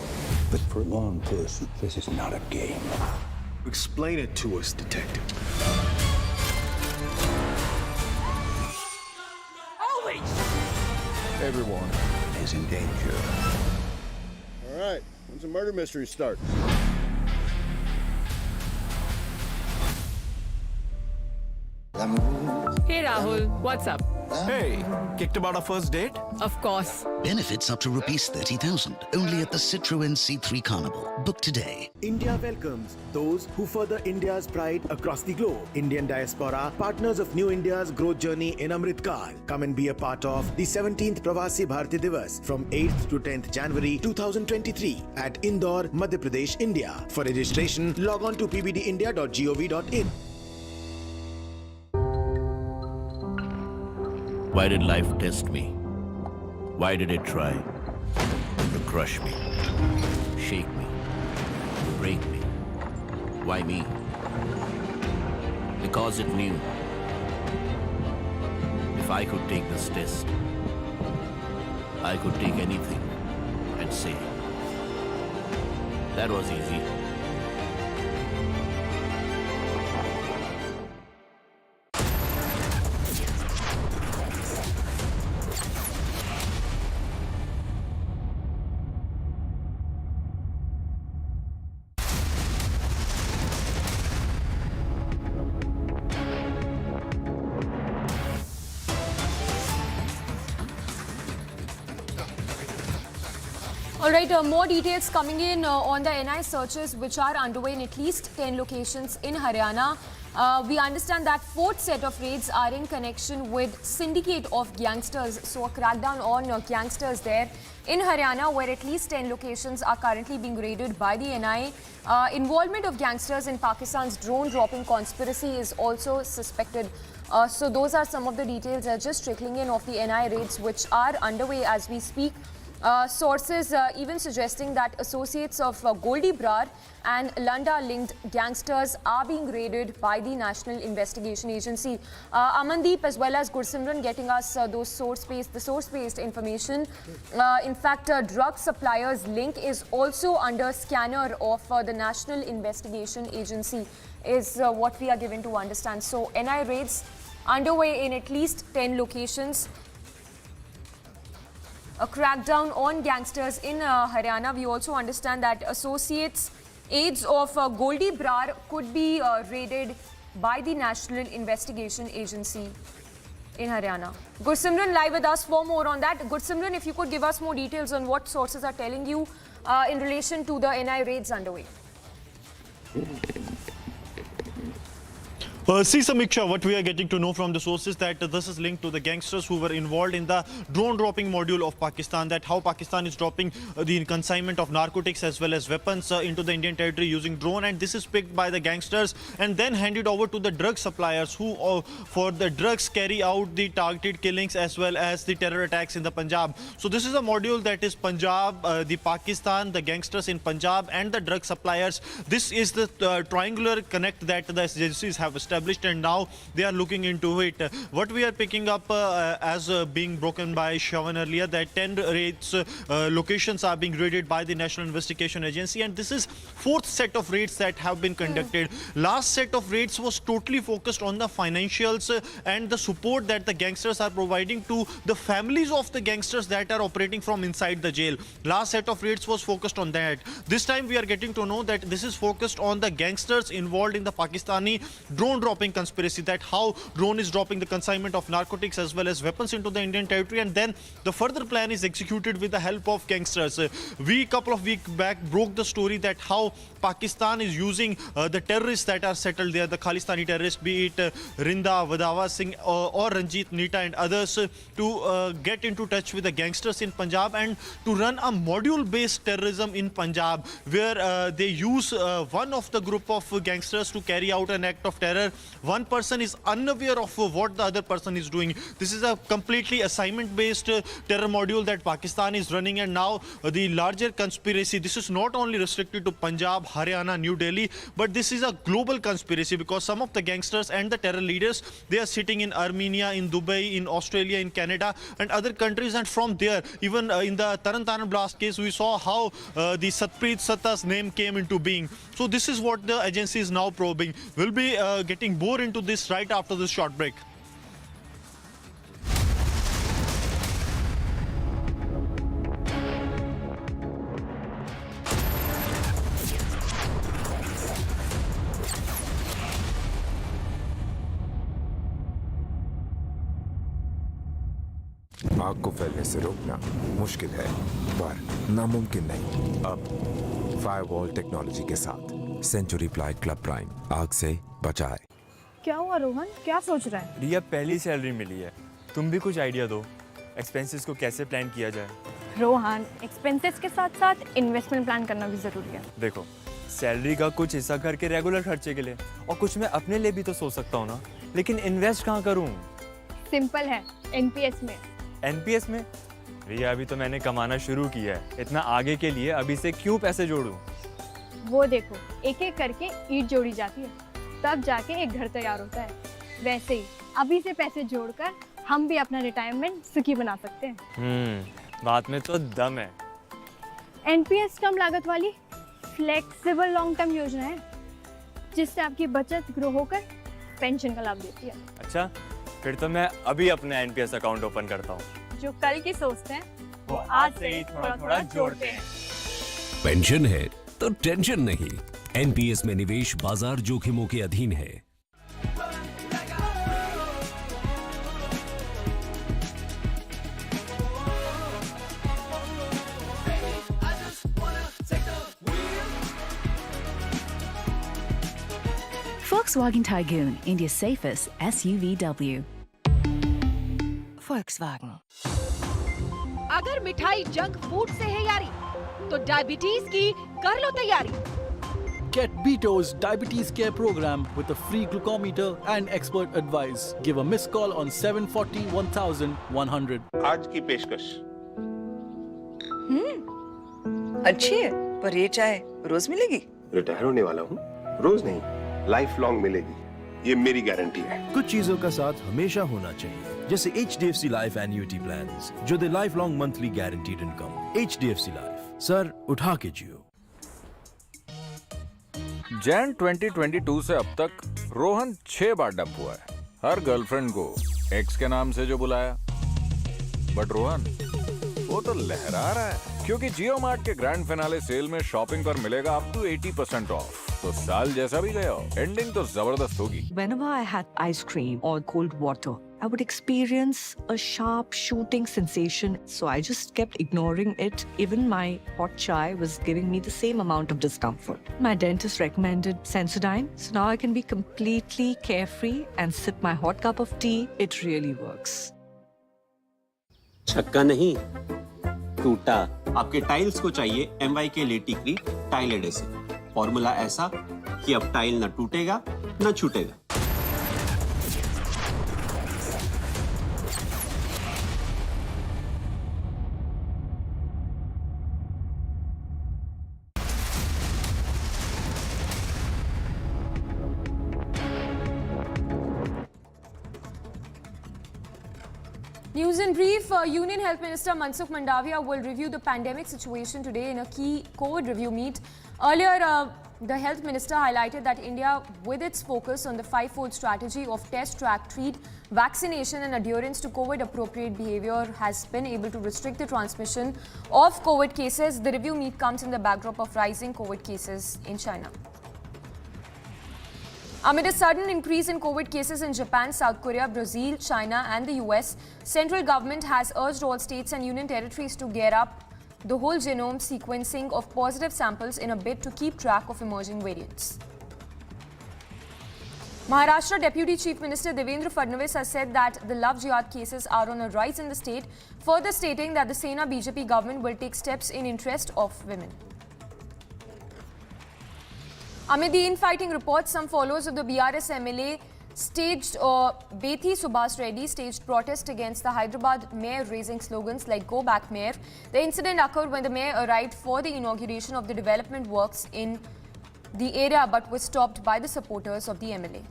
but for one person, this is not a game. Explain it to us, detective. Holy! Everyone is in danger. All right, when's the murder mystery start? Hey Rahul, what's up? Hey, kicked about our first date? Of course. Benefits up to rupees 30,000 only at the Citroën C3 Carnival. Book today. India welcomes those who further India's pride across the globe. Indian diaspora, partners of New India's growth journey in Amrit Kaal. Come and be a part of the 17th Pravasi Bharati Divas from 8th to 10th January 2023 at Indore, Madhya Pradesh, India. For registration, log on to pbdindia.gov.in. Why did life test me? Why did it try to crush me, shake me, break me? Why me? Because it knew if I could take this test, I could take anything and say, that was easy. All right, more details coming in on the NI searches which are underway in at least 10 locations in Haryana. We understand that fourth set of raids are in connection with syndicate of gangsters. So a crackdown on gangsters there in Haryana, where at least 10 locations are currently being raided by the NI. Involvement of gangsters in Pakistan's drone dropping conspiracy is also suspected. So those are some of the details just trickling in of the NI raids which are underway as we speak. Sources even suggesting that associates of Goldie Brar and Landa-linked gangsters are being raided by the National Investigation Agency. Amandeep as well as Gursimran getting us the source-based information. In fact, drug suppliers link is also under scanner of the National Investigation Agency is what we are given to understand. So NI raids underway in at least 10 locations. a crackdown on gangsters in Haryana. We also understand that associates, aides of Goldie Brar could be raided by the National Investigation Agency in Haryana. Gursimran live with us for more on that. Gursimran, if you could give us more details on what sources are telling you in relation to the NI raids underway. See, Samiksha, what we are getting to know from the sources that this is linked to the gangsters who were involved in the drone dropping module of Pakistan, that how Pakistan is dropping the consignment of narcotics as well as weapons into the Indian territory using drone, and this is picked by the gangsters and then handed over to the drug suppliers who for the drugs carry out the targeted killings as well as the terror attacks in the Punjab. So this is a module that is Punjab, the Pakistan, the gangsters in Punjab and the drug suppliers. This is the triangular connect that the agencies have established, and now they are looking into it. What we are picking up as being broken by Shravan earlier, that 10 raids locations are being raided by the National Investigation Agency, and this is fourth set of raids that have been conducted. Last set of raids was totally focused on the financials and the support that the gangsters are providing to the families of the gangsters that are operating from inside the jail. Last set of raids was focused on that. This time we are getting to know that this is focused on the gangsters involved in the Pakistani drone dropping conspiracy, that how drone is dropping the consignment of narcotics as well as weapons into the Indian territory, and then the further plan is executed with the help of gangsters. We couple of weeks back broke the story that how Pakistan is using the terrorists that are settled there, the Khalistani terrorists, be it Rinda, Vadawa Singh or Ranjit Nita and others, to get into touch with the gangsters in Punjab and to run a module-based terrorism in Punjab, where they use one of the group of gangsters to carry out an act of terror. One person is unaware of what the other person is doing. This is a completely assignment-based terror module that Pakistan is running, and now the larger conspiracy, this is not only restricted to Punjab, Haryana, New Delhi, but this is a global conspiracy because some of the gangsters and the terror leaders, they are sitting in Armenia, in Dubai, in Australia, in Canada and other countries, and from there, even in the Tarantaran blast case, we saw how the Satpreet Satta's name came into being. So this is what the agency is now probing. We'll be getting more into this right after this short break. आग को फैलने से रोकना मुश्किल है पर नामुमकिन नहीं। अब फायरवॉल टेक्नोलॉजी के साथ सेंचुरी प्लाइड क्लब प्राइम आग से बचाए। क्या हुआ रोहन, क्या सोच रहा है? रिया, पहली सैलरी मिली है, तुम भी कुछ आइडिया दो, एक्सपेंसेस को कैसे प्लान किया जाए। रोहन, एक्सपेंसेस के साथ साथ इन्वेस्टमेंट प्लान करना भी जरूरी है। देखो, सैलरी का कुछ हिस्सा करके रेगुलर खर्चे के लिए और कुछ मैं अपने लिए भी तो सोच सकता हूँ ना, लेकिन इन्वेस्ट कहाँ करूँ? सिंपल है, एनपीएस में। एनपीएस में? रिया, अभी तो मैंने कमाना शुरू किया है, इतना आगे के लिए अभी से क्यों पैसे जोड़ूं? वो देखो, एक एक करके ईंट जोड़ी जाती है, तब जाके एक घर तैयार होता है। वैसे ही अभी से पैसे जोड़कर हम भी अपना रिटायरमेंट सुखी बना सकते हैं। बात में तो दम है। एनपीएस कम लागत वाली फ्लेक्सिबल लॉन्ग टर्म योजना है, जिससे आपकी बचत ग्रो होकर पेंशन का लाभ देती है। अच्छा, फिर तो मैं अभी अपना एनपीएस अकाउंट ओपन करता हूँ। जो कल की सोचते हैं वो आज से ही थोड़ा-थोड़ा जोड़ते हैं। पेंशन है तो टेंशन नहीं। एनपीएस में निवेश बाजार जोखिमों के अधीन है। Volkswagen Tiguan, India's safest SUVW. Volkswagen. अगर मिठाई जंक फूड से है यारी, तो डायबिटीज की कर लो तैयारी। Get Beto's Diabetes Care Program with a free glucometer and expert advice. Give a missed call on 740 1100. आज की पेशकश। अच्छी है, पर ये चाय रोज मिलेगी? रिटायर होने वाला हूँ, रोज नहीं, लाइफ लॉन्ग मिलेगी, ये मेरी गारंटी है। कुछ चीजों का साथ हमेशा होना चाहिए, जैसे HDFC Life Annuity Plans, जो दे life long monthly guaranteed income. HDFC Life, सर उठा के जियो। जैन 2022 से अब तक रोहन 6 बार डंप हुआ है। हर गर्लफ्रेंड को एक्स के नाम से जो बुलाया, बट रोहन वो तो लहरा रहा है क्योंकि जियो मार्ट के ग्रैंड फिनाले सेल में शॉपिंग पर मिलेगा अप टू 80% ऑफ। तो साल जैसा भी गया हो, एंडिंग तो जबरदस्त होगी। Whenever I had ice cream or cold water, I would experience a sharp shooting sensation, so I just kept ignoring it. Even my hot chai was giving me the same amount of discomfort. My dentist recommended Sensodyne, so now I can be completely carefree and sip my hot cup of tea. It really works. छक्का नहीं, टूटा। आपके tiles को चाहिए MY के लेटिक्री tile adhesive. Formula ऐसा कि अब टाइल न टूटेगा न छूटेगा। News in brief, Union Health Minister Mansukh Mandavia will review the pandemic situation today in a key COVID review meet. Earlier, the health minister highlighted that India, with its focus on the five-fold strategy of test, track, treat, vaccination and adherence to COVID-appropriate behavior, has been able to restrict the transmission of COVID cases. The review meet comes in the backdrop of rising COVID cases in China. Amid a sudden increase in COVID cases in Japan, South Korea, Brazil, China and the US, central government has urged all states and union territories to gear up the whole genome sequencing of positive samples in a bid to keep track of emerging variants. Maharashtra Deputy Chief Minister Devendra Fadnavis has said that the love jihad cases are on a rise in the state, further stating that the Sena BJP government will take steps in interest of women. Amid the infighting reports, some followers of the BRS MLA staged Bethi Subhas Reddy staged protest against the Hyderabad mayor, raising slogans like "Go back, mayor." The incident occurred when the mayor arrived for the inauguration of the development works in the area, but was stopped by the supporters of the MLA.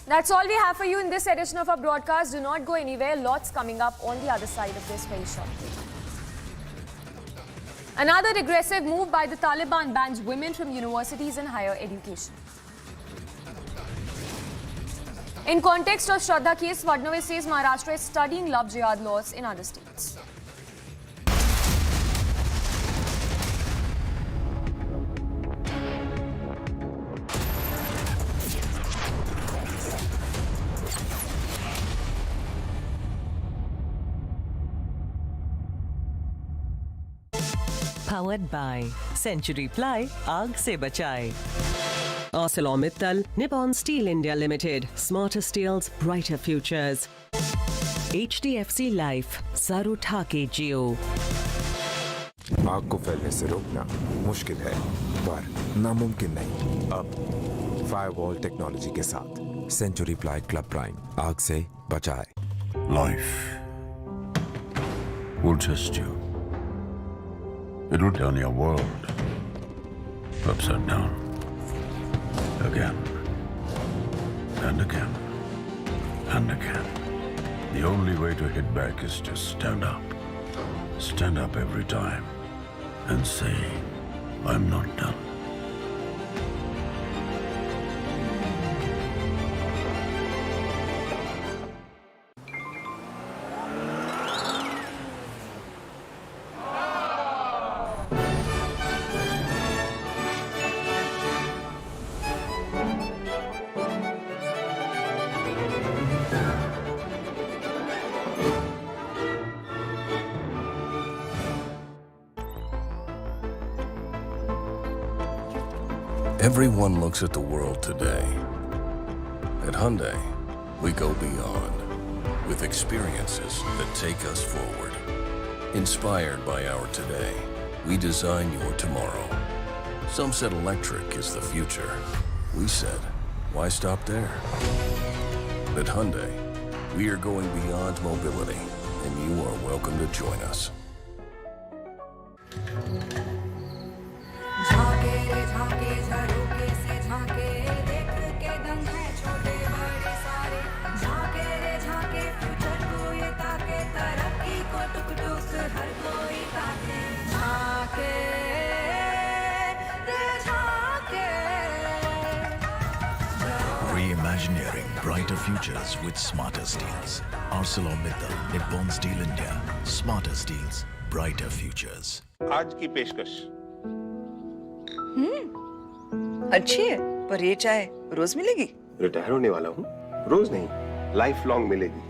That's all we have for you in this edition of our broadcast. Do not go anywhere. Lots coming up on the other side of this very short break. Another regressive move by the Taliban bans women from universities and higher education. In context of Shraddha case, Fadnavis says Maharashtra is studying love jihad laws in other states. Powered by Century Ply, आग से बचाए. ArcelorMittal, Nippon Steel India Limited, smarter steels, brighter futures. HDFC Life, सर उठा के जियो. आग को फैलने से रोकना मुश्किल है, पर नामुमकिन नहीं. अब फायरवॉल टेक्नोलॉजी के साथ सेंचुरी प्लाई क्लब प्राइम आग से बचाए. Life will test you. It will turn your world upside down. Again. And again. And again. The only way to hit back is to stand up. Stand up every time. And say, I'm not done. Everyone looks at the world today. At Hyundai, we go beyond with experiences that take us forward. Inspired by our today, we design your tomorrow. Some said electric is the future. We said, why stop there? At Hyundai, we are going beyond mobility, and you are welcome to join us. Imagineering brighter futures with smarter steels. ArcelorMittal, Nippon Steel India. Smarter steels, brighter futures. आज की पेशकश। अच्छी है, पर ये चाय रोज मिलेगी? Retire होने वाला हूँ, रोज नहीं, लाइफ लॉन्ग मिलेगी।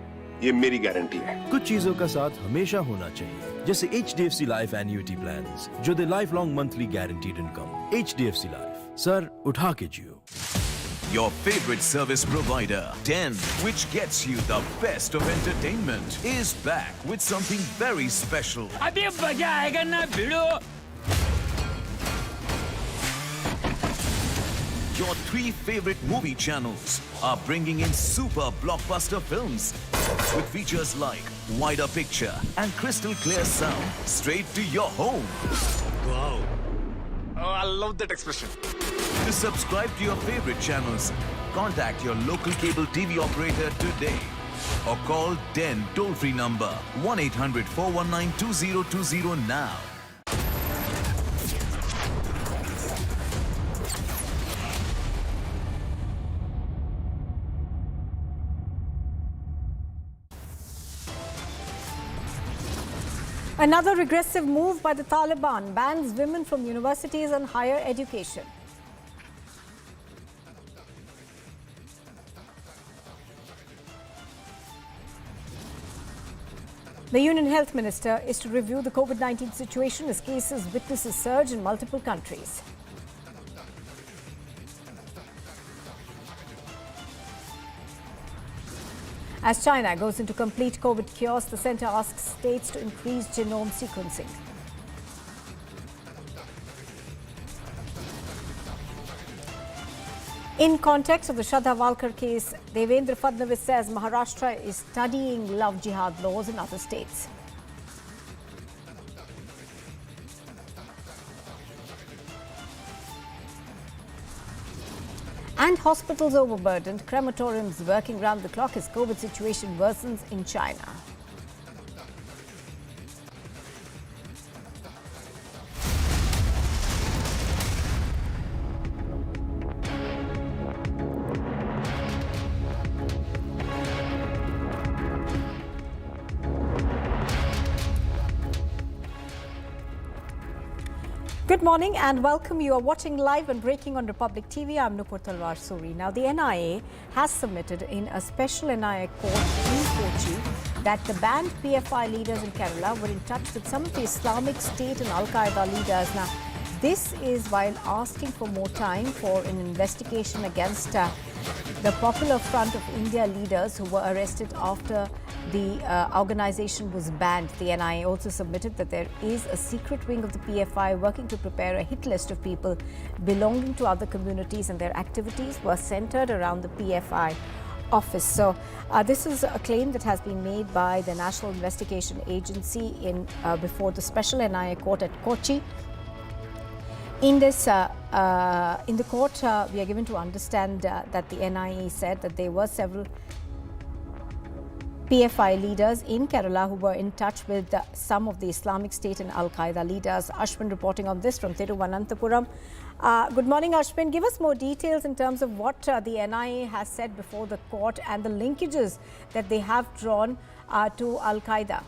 ये मेरी गारंटी है। कुछ चीजों का साथ हमेशा होना चाहिए, जैसे HDFC Life Annuity Plans, जो दे life long monthly guaranteed income. HDFC Life, सर उठा के जियो। Your favorite service provider, 10, which gets you the best of entertainment, is back with something very special. अभी मजा आएगा ना भिड़ो। Your 3 favorite movie channels are bringing in super blockbuster films with features like wider picture and crystal clear sound straight to your home. Wow. Oh, I love that expression. To subscribe to your favorite channels, contact your local cable TV operator today or call 10 toll-free number 1-800-419-2020 now. Another regressive move by the Taliban bans women from universities and higher education. The Union Health Minister is to review the COVID-19 situation as cases witness a surge in multiple countries. As China goes into complete COVID chaos, the centre asks states to increase genome sequencing. In context of the Shraddha Walkar case, Devendra Fadnavis says Maharashtra is studying love jihad laws in other states. And hospitals overburdened, crematoriums working round the clock as COVID situation worsens in China. Good morning and welcome. You are watching live and breaking on Republic TV. I'm Nupur Talwar Suri. Now, the NIA has submitted in a special NIA court in Kochi that the banned PFI leaders in Kerala were in touch with some of the Islamic State and Al-Qaeda leaders. Now, this is while asking for more time for an investigation against the Popular Front of India leaders who were arrested after the organization was banned. The NIA also submitted that there is a secret wing of the PFI working to prepare a hit list of people belonging to other communities, and their activities were centered around the PFI office. So this is a claim that has been made by the National Investigation Agency in before the special NIA court at Kochi. In this, in the court, we are given to understand that the NIA said that there were several PFI leaders in Kerala who were in touch with some of the Islamic State and Al-Qaeda leaders. Ashwin reporting on this from Thiruvananthapuram. Good morning, Ashwin. Give us more details in terms of what the NIA has said before the court and the linkages that they have drawn to Al-Qaeda.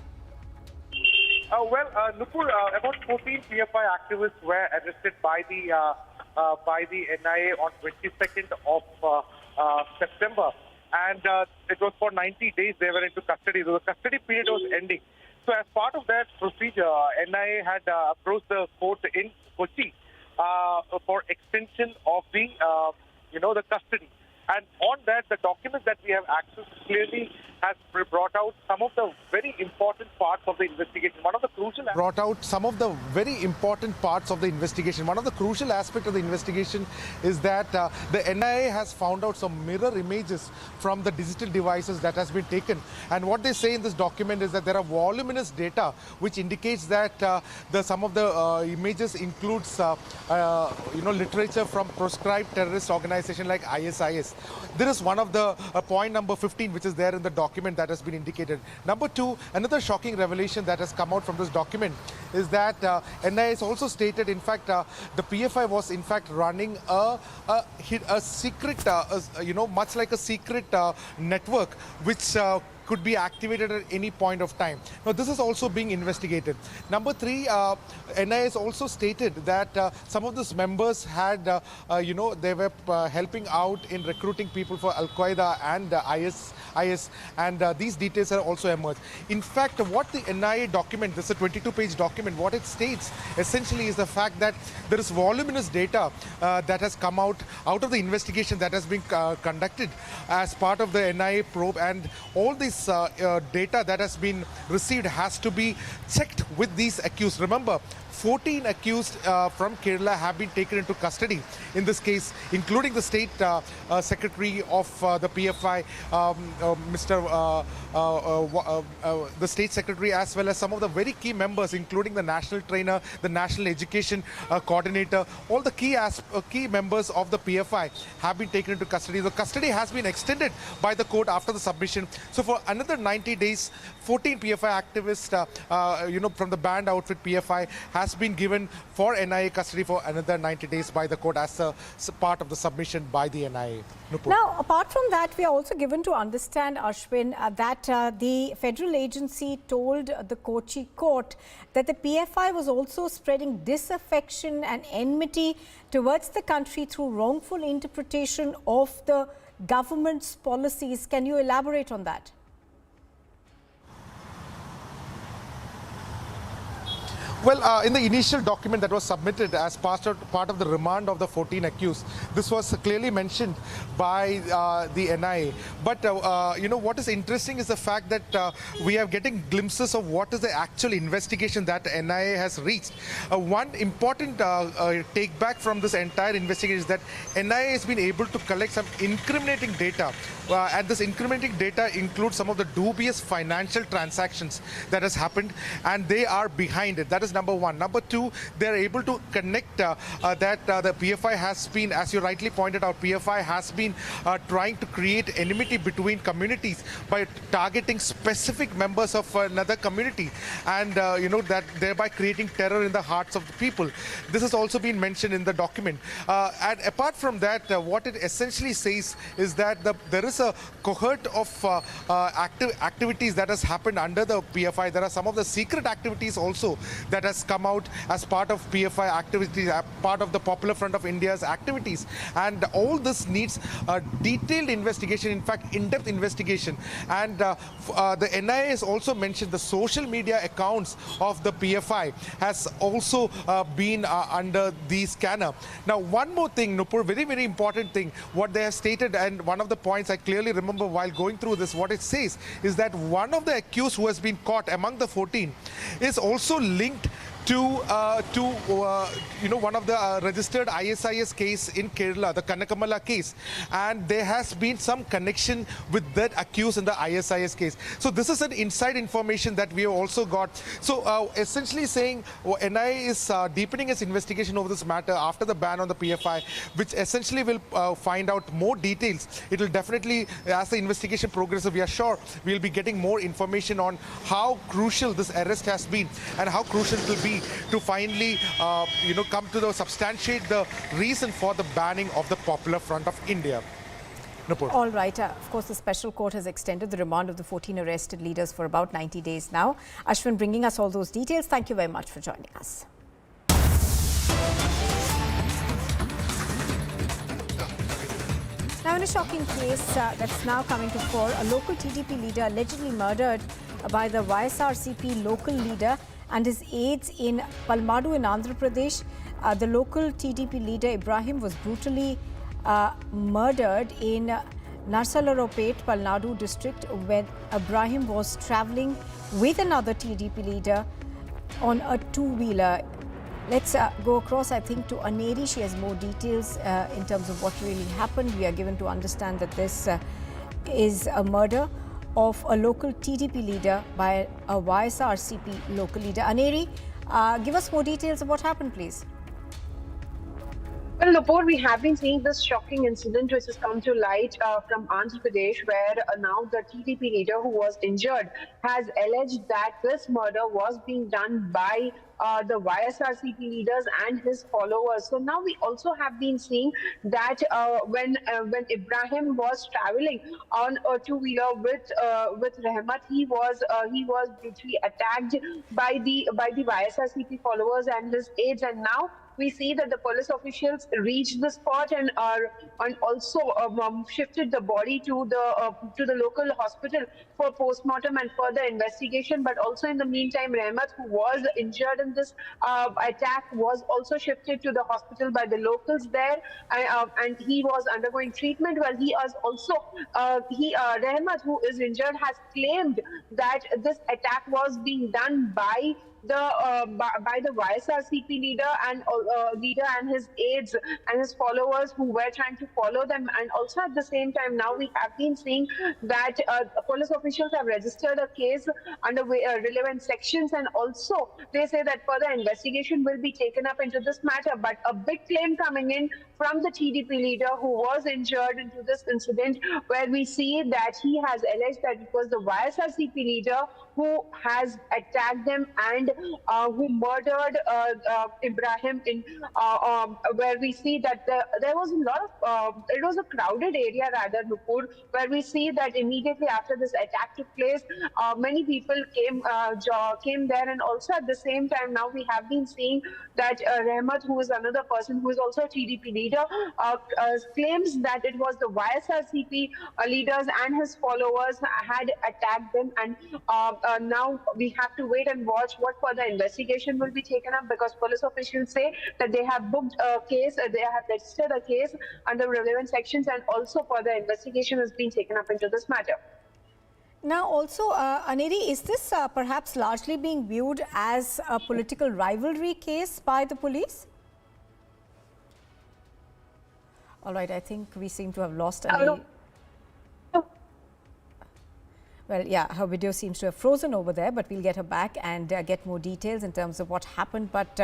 Nupur, about 14 PFI activists were arrested by the NIA on 22nd of September. And it was for 90 days they were into custody. So the custody period was ending. So as part of that procedure, NIA had approached the court in Kochi for extension of the, the custody. And on that, the documents that we have access clearly has brought out some of the very important parts of the investigation. One of the crucial brought out some of the very important parts of the investigation. One of the crucial aspects of the investigation is that the NIA has found out some mirror images from the digital devices that has been taken. And what they say in this document is that there are voluminous data which indicates that some of the images includes literature from proscribed terrorist organization like ISIS. There is one of the point number 15 which is there in the document that has been indicated. Number 2, another shocking revelation that has come out from this document is that NIA has also stated, in fact, the PFI was in fact running a secret, much like a secret network, which could be activated at any point of time. Now, this is also being investigated. Number three, NIA has also stated that some of these members had, they were helping out in recruiting people for Al-Qaeda and IS, and these details have also emerged. In fact, what the NIA document, this is a 22-page document, what it states essentially is the fact that there is voluminous data that has come out of the investigation that has been conducted as part of the NIA probe, and all these data that has been received has to be checked with these accused. Remember, 14 accused from Kerala have been taken into custody in this case, including the state secretary of the PFI, the state secretary, as well as some of the very key members, including the national trainer, the national education coordinator. All the key members of the PFI have been taken into custody. The custody has been extended by the court after the submission. So for another 90 days, 14 PFI activists, from the banned outfit PFI has been given for NIA custody for another 90 days by the court as a part of the submission by the NIA. Nupur. Now, apart from that, we are also given to understand, Ashwin, that the federal agency told the Kochi court that the PFI was also spreading disaffection and enmity towards the country through wrongful interpretation of the government's policies. Can you elaborate on that? Well, in the initial document that was submitted as part of the remand of the 14 accused, this was clearly mentioned by the NIA. But, what is interesting is the fact that we are getting glimpses of what is the actual investigation that NIA has reached. One important take back from this entire investigation is that NIA has been able to collect some incriminating data. And this incriminating data includes some of the dubious financial transactions that has happened, and they are behind it. That is number one. Number two, they are able to connect that the PFI has been, as you rightly pointed out, PFI has been trying to create enmity between communities by targeting specific members of another community, and that thereby creating terror in the hearts of the people. This has also been mentioned in the document. And apart from that, what it essentially says is that there is a cohort of activities that has happened under the PFI. There are some of the secret activities also that has come out as part of PFI activities, part of the Popular Front of India's activities. And all this needs a detailed investigation, in fact, in-depth investigation. And the NIA has also mentioned the social media accounts of the PFI has also been under the scanner. Now, one more thing, Nupur, very, very important thing, what they have stated, and one of the points I clearly remember while going through this, what it says is that one of the accused who has been caught among the 14 is also linked to one of the registered ISIS case in Kerala, the Kanakamala case, and there has been some connection with that accused in the ISIS case. So this is an inside information that we have also got. So essentially saying NIA is deepening its investigation over this matter after the ban on the PFI, which essentially will find out more details. It will definitely, as the investigation progresses, we are sure we will be getting more information on how crucial this arrest has been and how crucial it will be to finally, come to substantiate the reason for the banning of the Popular Front of India. Nupur. All right. Of course, the special court has extended the remand of the 14 arrested leaders for about 90 days now. Ashwin bringing us all those details. Thank you very much for joining us. Now, in a shocking case that's now coming to fore, a local TDP leader allegedly murdered by the YSRCP local leader and his aides in Palmadu in Andhra Pradesh. The local TDP leader Ibrahim was brutally murdered in Narsalarapet, Palnadu district, when Ibrahim was travelling with another TDP leader on a two-wheeler. Let's go across, I think, to Aneri. She has more details in terms of what really happened. We are given to understand that this is a murder of a local TDP leader by a YSRCP local leader. Aneri, give us more details of what happened, please. Well, Nupur, we have been seeing this shocking incident which has come to light from Andhra Pradesh, where now the TDP leader who was injured has alleged that this murder was being done by the YSRCP leaders and his followers. So now we also have been seeing that when Ibrahim was traveling on a two-wheeler with Rahmat, he was brutally attacked by the YSRCP followers and his aides, and now we see that the police officials reached the spot and also shifted the body to the local hospital for postmortem and further investigation. But also in the meantime, Rahmat, who was injured in this attack, was also shifted to the hospital by the locals there, and he was undergoing treatment. Well, he was also Rahmat, who is injured, has claimed that this attack was being done by the YSRCP leader and his aides and his followers who were trying to follow them. And also at the same time, now we have been seeing that police officials have registered a case under relevant sections, and also they say that further investigation will be taken up into this matter. But a big claim coming in from the TDP leader who was injured into this incident, where we see that he has alleged that it was the YSRCP leader who has attacked them and who murdered Ibrahim in where we see that there was a lot of it was a crowded area rather, Nupur, where we see that immediately after this attack took place, many people came there, and also at the same time now we have been seeing that Rahmat, who is another person who is also a TDP leader, claims that it was the YSRCP leaders and his followers had attacked them, and now we have to wait and watch what further investigation will be taken up, because police officials say that they have booked a case, they have registered a case under relevant sections, and also further investigation has been taken up into this matter. Now also, Aneri, is this perhaps largely being viewed as a political rivalry case by the police? All right, I think we seem to have lost Aneri. Well, yeah, her video seems to have frozen over there, but we'll get her back and get more details in terms of what happened. But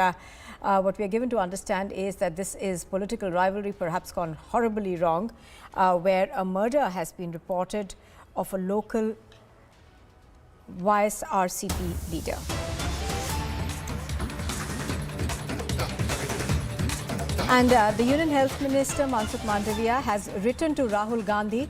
what we are given to understand is that this is political rivalry, perhaps gone horribly wrong, where a murder has been reported of a local YSRCP leader. And the Union Health Minister, Mansukh Mandavia, has written to Rahul Gandhi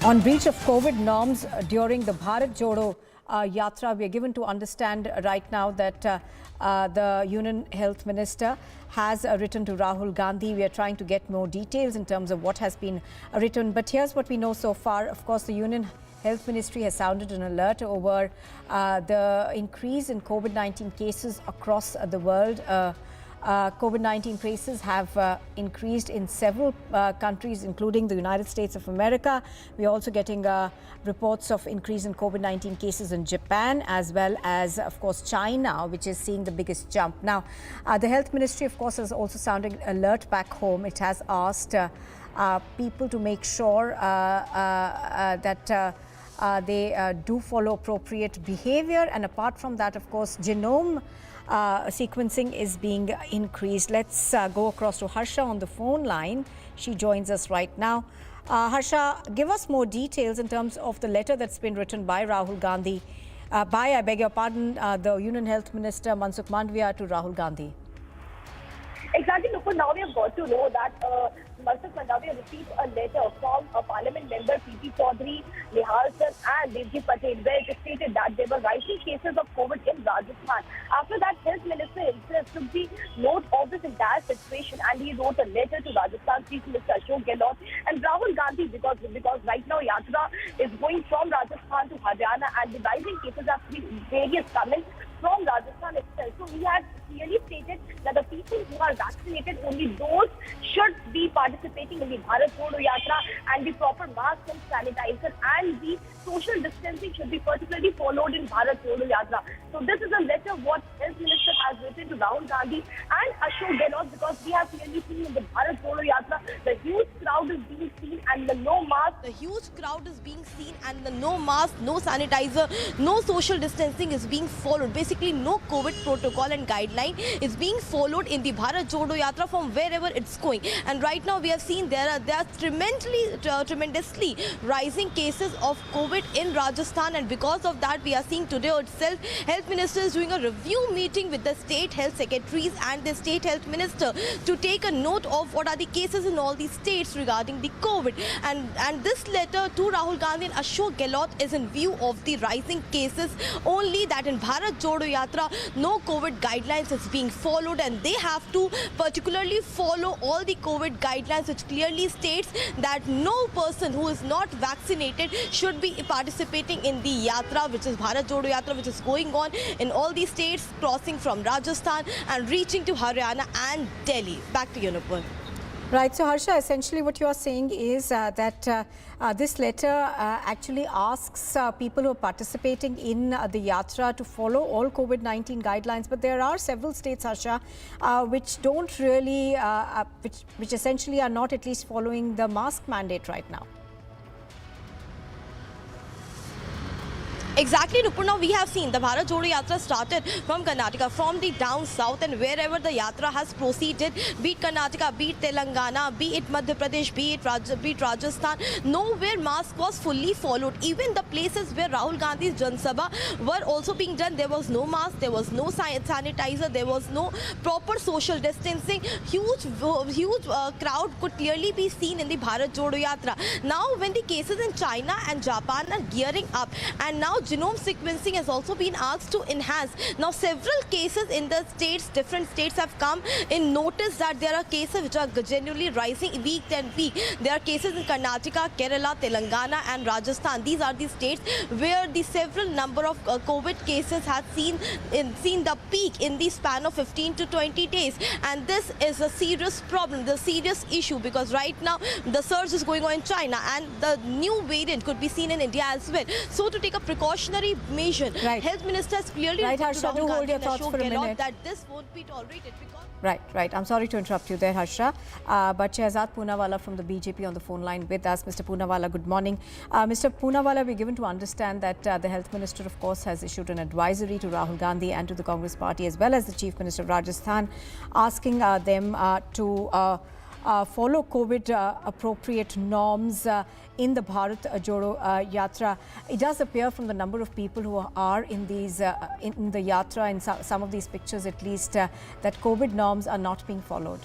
on breach of COVID norms during the Bharat Jodo Yatra. We are given to understand right now that the Union Health Minister has written to Rahul Gandhi. We are trying to get more details in terms of what has been written. But here's what we know so far. Of course, the Union Health Ministry has sounded an alert over the increase in COVID-19 cases across the world. COVID-19 cases have increased in several countries, including the United States of America. We're also getting reports of increase in COVID-19 cases in Japan, as well as, of course, China, which is seeing the biggest jump. Now, the Health Ministry, of course, has also sounded alert back home. It has asked people to make sure that they do follow appropriate behavior. And apart from that, of course, genome sequencing is being increased. Let's go across to Harsha on the phone line. She joins us right now. Harsha, give us more details in terms of the letter that's been written by Rahul Gandhi, I beg your pardon, the Union Health Minister Mansukh Mandavia to Rahul Gandhi. Exactly, Nupur. Now we have got to know that Mansukh Mandavia received a letter from a parliament member, P.P. Chaudhary, Nihal Sir and Devji Patel, where it stated that there were rising cases of COVID in Rajasthan. After that, Health Minister himself took the note of this entire situation and he wrote a letter to Rajasthan Chief Minister Ashok Gehlot and Rahul Gandhi, because right now Yatra is going from Rajasthan to Haryana, and the rising cases have been various coming from Rajasthan itself. So he had clearly stated that the people who are vaccinated, only those should be participating in the Bharat Jodo Yatra, and the proper mask and sanitizer and the social distancing should be particularly followed in Bharat Jodo Yatra. So this is a letter what Health Minister has written to Rahul Gandhi and Ashok Gehlot, because we have clearly seen in the Bharat Jodo Yatra The huge crowd is being seen and the no mask. The huge crowd is being seen and the no mask, no sanitizer, no social distancing is being followed. Basically, no COVID protocol and guideline is being followed in the Bharat Jodo Yatra from wherever it's going. And right now we have seen there are tremendously rising cases of COVID in Rajasthan, and because of that we are seeing today itself Health Minister is doing a review meeting with the state health secretaries and the state health minister to take a note of what are the cases in all these states regarding the COVID. And this letter to Rahul Gandhi and Ashok Gehlot is in view of the rising cases, only that in Bharat Jodo Yatra no COVID guidelines is being followed, and they have to particularly follow all the COVID guidelines, which clearly states that no person who is not vaccinated should be participating in the Yatra, which is Bharat Jodo Yatra, which is going on in all these states, crossing from Rajasthan and reaching to Haryana and Delhi. Back to you, Nupur. Right. So, Harsha, essentially what you are saying is that this letter actually asks people who are participating in the Yatra to follow all COVID-19 guidelines. But there are several states, Harsha, which don't really, which essentially are not at least following the mask mandate right now. Exactly, Nupur. Now we have seen the Bharat Jodo Yatra started from Karnataka, from the down south, and wherever the Yatra has proceeded, be it Karnataka, be it Telangana, be it Madhya Pradesh, be it Rajasthan, nowhere mask was fully followed. Even the places where Rahul Gandhi's Jan Sabha were also being done, there was no mask, there was no sanitizer, there was no proper social distancing. Huge crowd could clearly be seen in the Bharat Jodo Yatra. Now when the cases in China and Japan are gearing up, and now genome sequencing has also been asked to enhance. Now several cases in the states, different states have come in notice that there are cases which are genuinely rising week and week. There are cases in Karnataka, Kerala, Telangana and Rajasthan. These are the states where the several number of COVID cases have seen the peak in the span of 15 to 20 days. And this is a serious problem, the serious issue, because right now the surge is going on in China and the new variant could be seen in India as well. So to take a precautionary measure, Health Minister has clearly Harsha, to Rahul Gandhi and Ashok Gehlot that this won't be tolerated. Right. I'm sorry to interrupt you there, Harsha. But Shehzad Poonawalla from the BJP on the phone line with us. Mr. Poonawalla, good morning. Mr. Poonawalla, we're given to understand that the Health Minister, of course, has issued an advisory to Rahul Gandhi and to the Congress Party, as well as the Chief Minister of Rajasthan, asking them to follow COVID appropriate norms in the Bharat Jodo Yatra. It does appear from the number of people who are in these in the Yatra, in some of these pictures at least, that COVID norms are not being followed.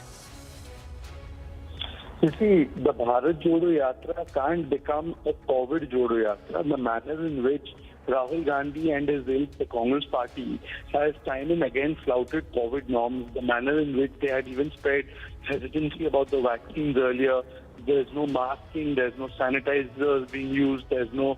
You see, the Bharat Jodo Yatra can't become a COVID Jodo Yatra. The manner in which Rahul Gandhi and his ilk, the Congress Party, has time and again flouted COVID norms, the manner in which they had even spread hesitancy about the vaccines earlier. There's no masking, there's no sanitizers being used, there's no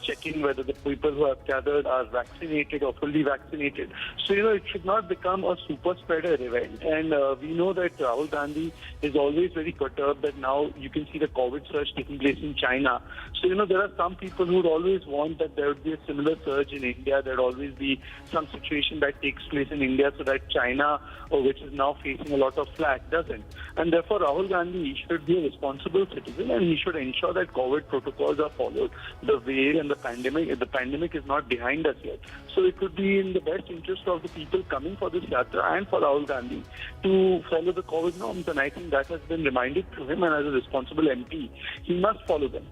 checking whether the people who have gathered are vaccinated or fully vaccinated. So, it should not become a super spreader event. And we know that Rahul Gandhi is always very perturbed that now you can see the COVID surge taking place in China. So, there are some people who would always want that there would be a similar surge in India. There would always be some situation that takes place in India so that China, which is now facing a lot of flack, doesn't. And therefore, Rahul Gandhi should be a responsible citizen and he should ensure that COVID protocols are followed. The wave and the pandemic is not behind us yet. So it would be in the best interest of the people coming for this Yatra and for Rahul Gandhi to follow the COVID norms. And I think that has been reminded to him, and as a responsible MP, he must follow them.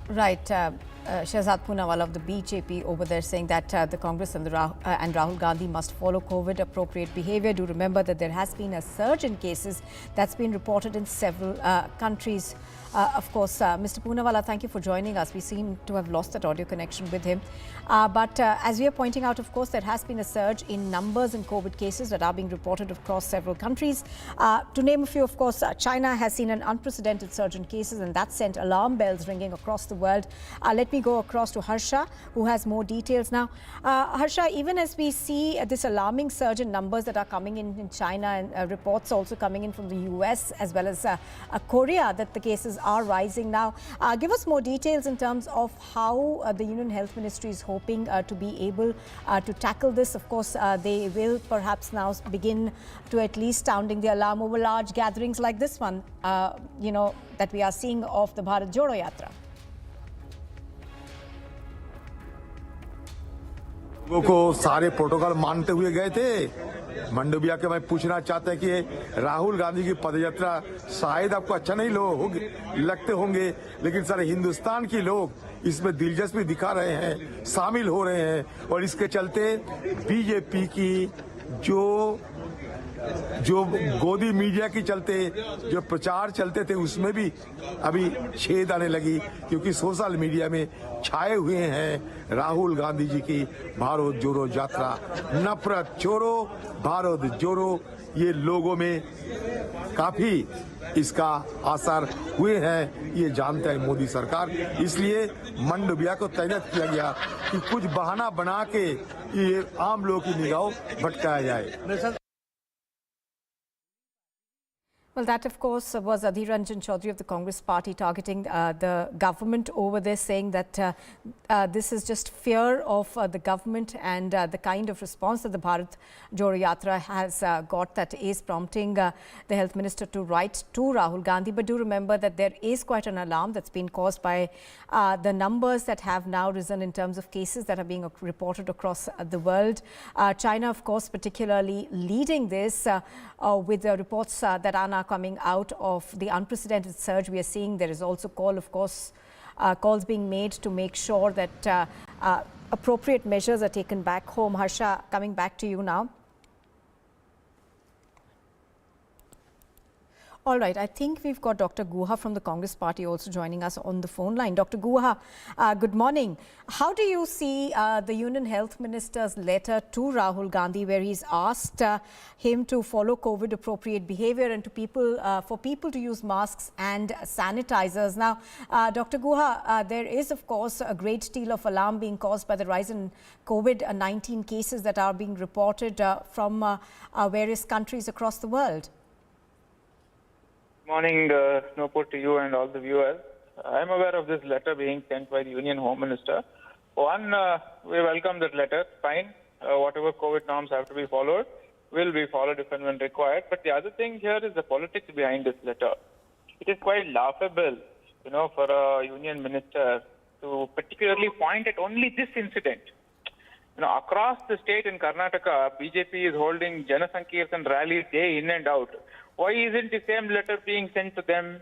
Right. Shehzad Poonawalla of the BJP over there saying that the Congress and Rahul Gandhi must follow COVID appropriate behavior. Do remember that there has been a surge in cases that's been reported in several countries. Of course, Mr. Poonawalla, thank you for joining us. We seem to have lost that audio connection with him. But as we are pointing out, of course, there has been a surge in numbers in COVID cases that are being reported across several countries. To name a few, of course, China has seen an unprecedented surge in cases, and that sent alarm bells ringing across the world. Let me me go across to Harsha, who has more details now. Harsha, even as we see this alarming surge in numbers that are coming in China, and reports also coming in from the US as well as Korea that the cases are rising now. Give us more details in terms of how the Union Health Ministry is hoping to be able to tackle this. Of course, they will perhaps now begin to at least sounding the alarm over large gatherings like this one, that we are seeing of the Bharat Jodo Yatra. लोगों को सारे protocol मानते हुए गए थे। मंडोविया के मैं पूछना चाहता है कि राहुल गांधी की पदयात्रा शायद आपको अच्छा नहीं लगते होंगे, लेकिन सारे हिंदुस्तान के लोग इसमें दिलचस्पी दिखा रहे हैं, शामिल हो रहे हैं, और इसके चलते बीजेपी की जो गोदी मीडिया की चलते जो प्रचार चलते थे उसमें भी अभी छेद आने लगी, क्योंकि सोशल मीडिया में छाए हुए हैं राहुल गांधी जी की भारत जोड़ो यात्रा, नफरत छोड़ो भारत जोड़ो, ये लोगों में काफी इसका असर हुए हैं, ये जानता है मोदी सरकार। इसलिए मंडोविया को तैनात किया गया कि कुछ बहाना बना के ये आम लोगों की निगाह भटकाया जाए। Well, that, of course, was Adhir Ranjan Chaudhary of the Congress Party targeting the government over this, saying that this is just fear of the government and the kind of response that the Bharat Jodo Yatra has got that is prompting the Health Minister to write to Rahul Gandhi. But do remember that there is quite an alarm that's been caused by the numbers that have now risen in terms of cases that are being reported across the world. China, of course, particularly leading this with the reports that are now coming out of the unprecedented surge we are seeing. There is also calls being made to make sure that appropriate measures are taken back home. Harsha, coming back to you now. All right, I think we've got Dr. Guha from the Congress Party also joining us on the phone line. Dr. Guha, good morning. How do you see the Union Health Minister's letter to Rahul Gandhi, where he's asked him to follow COVID-appropriate behavior and for people to use masks and sanitizers? Now, Dr. Guha, there is, of course, a great deal of alarm being caused by the rise in COVID-19 cases that are being reported from various countries across the world. Morning, Nopur, to you and all the viewers. I'm aware of this letter being sent by the Union Home Minister. One, we welcome that letter, fine. Whatever COVID norms have to be followed will be followed if and when required. But the other thing here is the politics behind this letter. It is quite laughable, for a Union Minister to particularly point at only this incident. Across the state in Karnataka, BJP is holding Janasankirtan rallies day in and out. Why isn't the same letter being sent to them?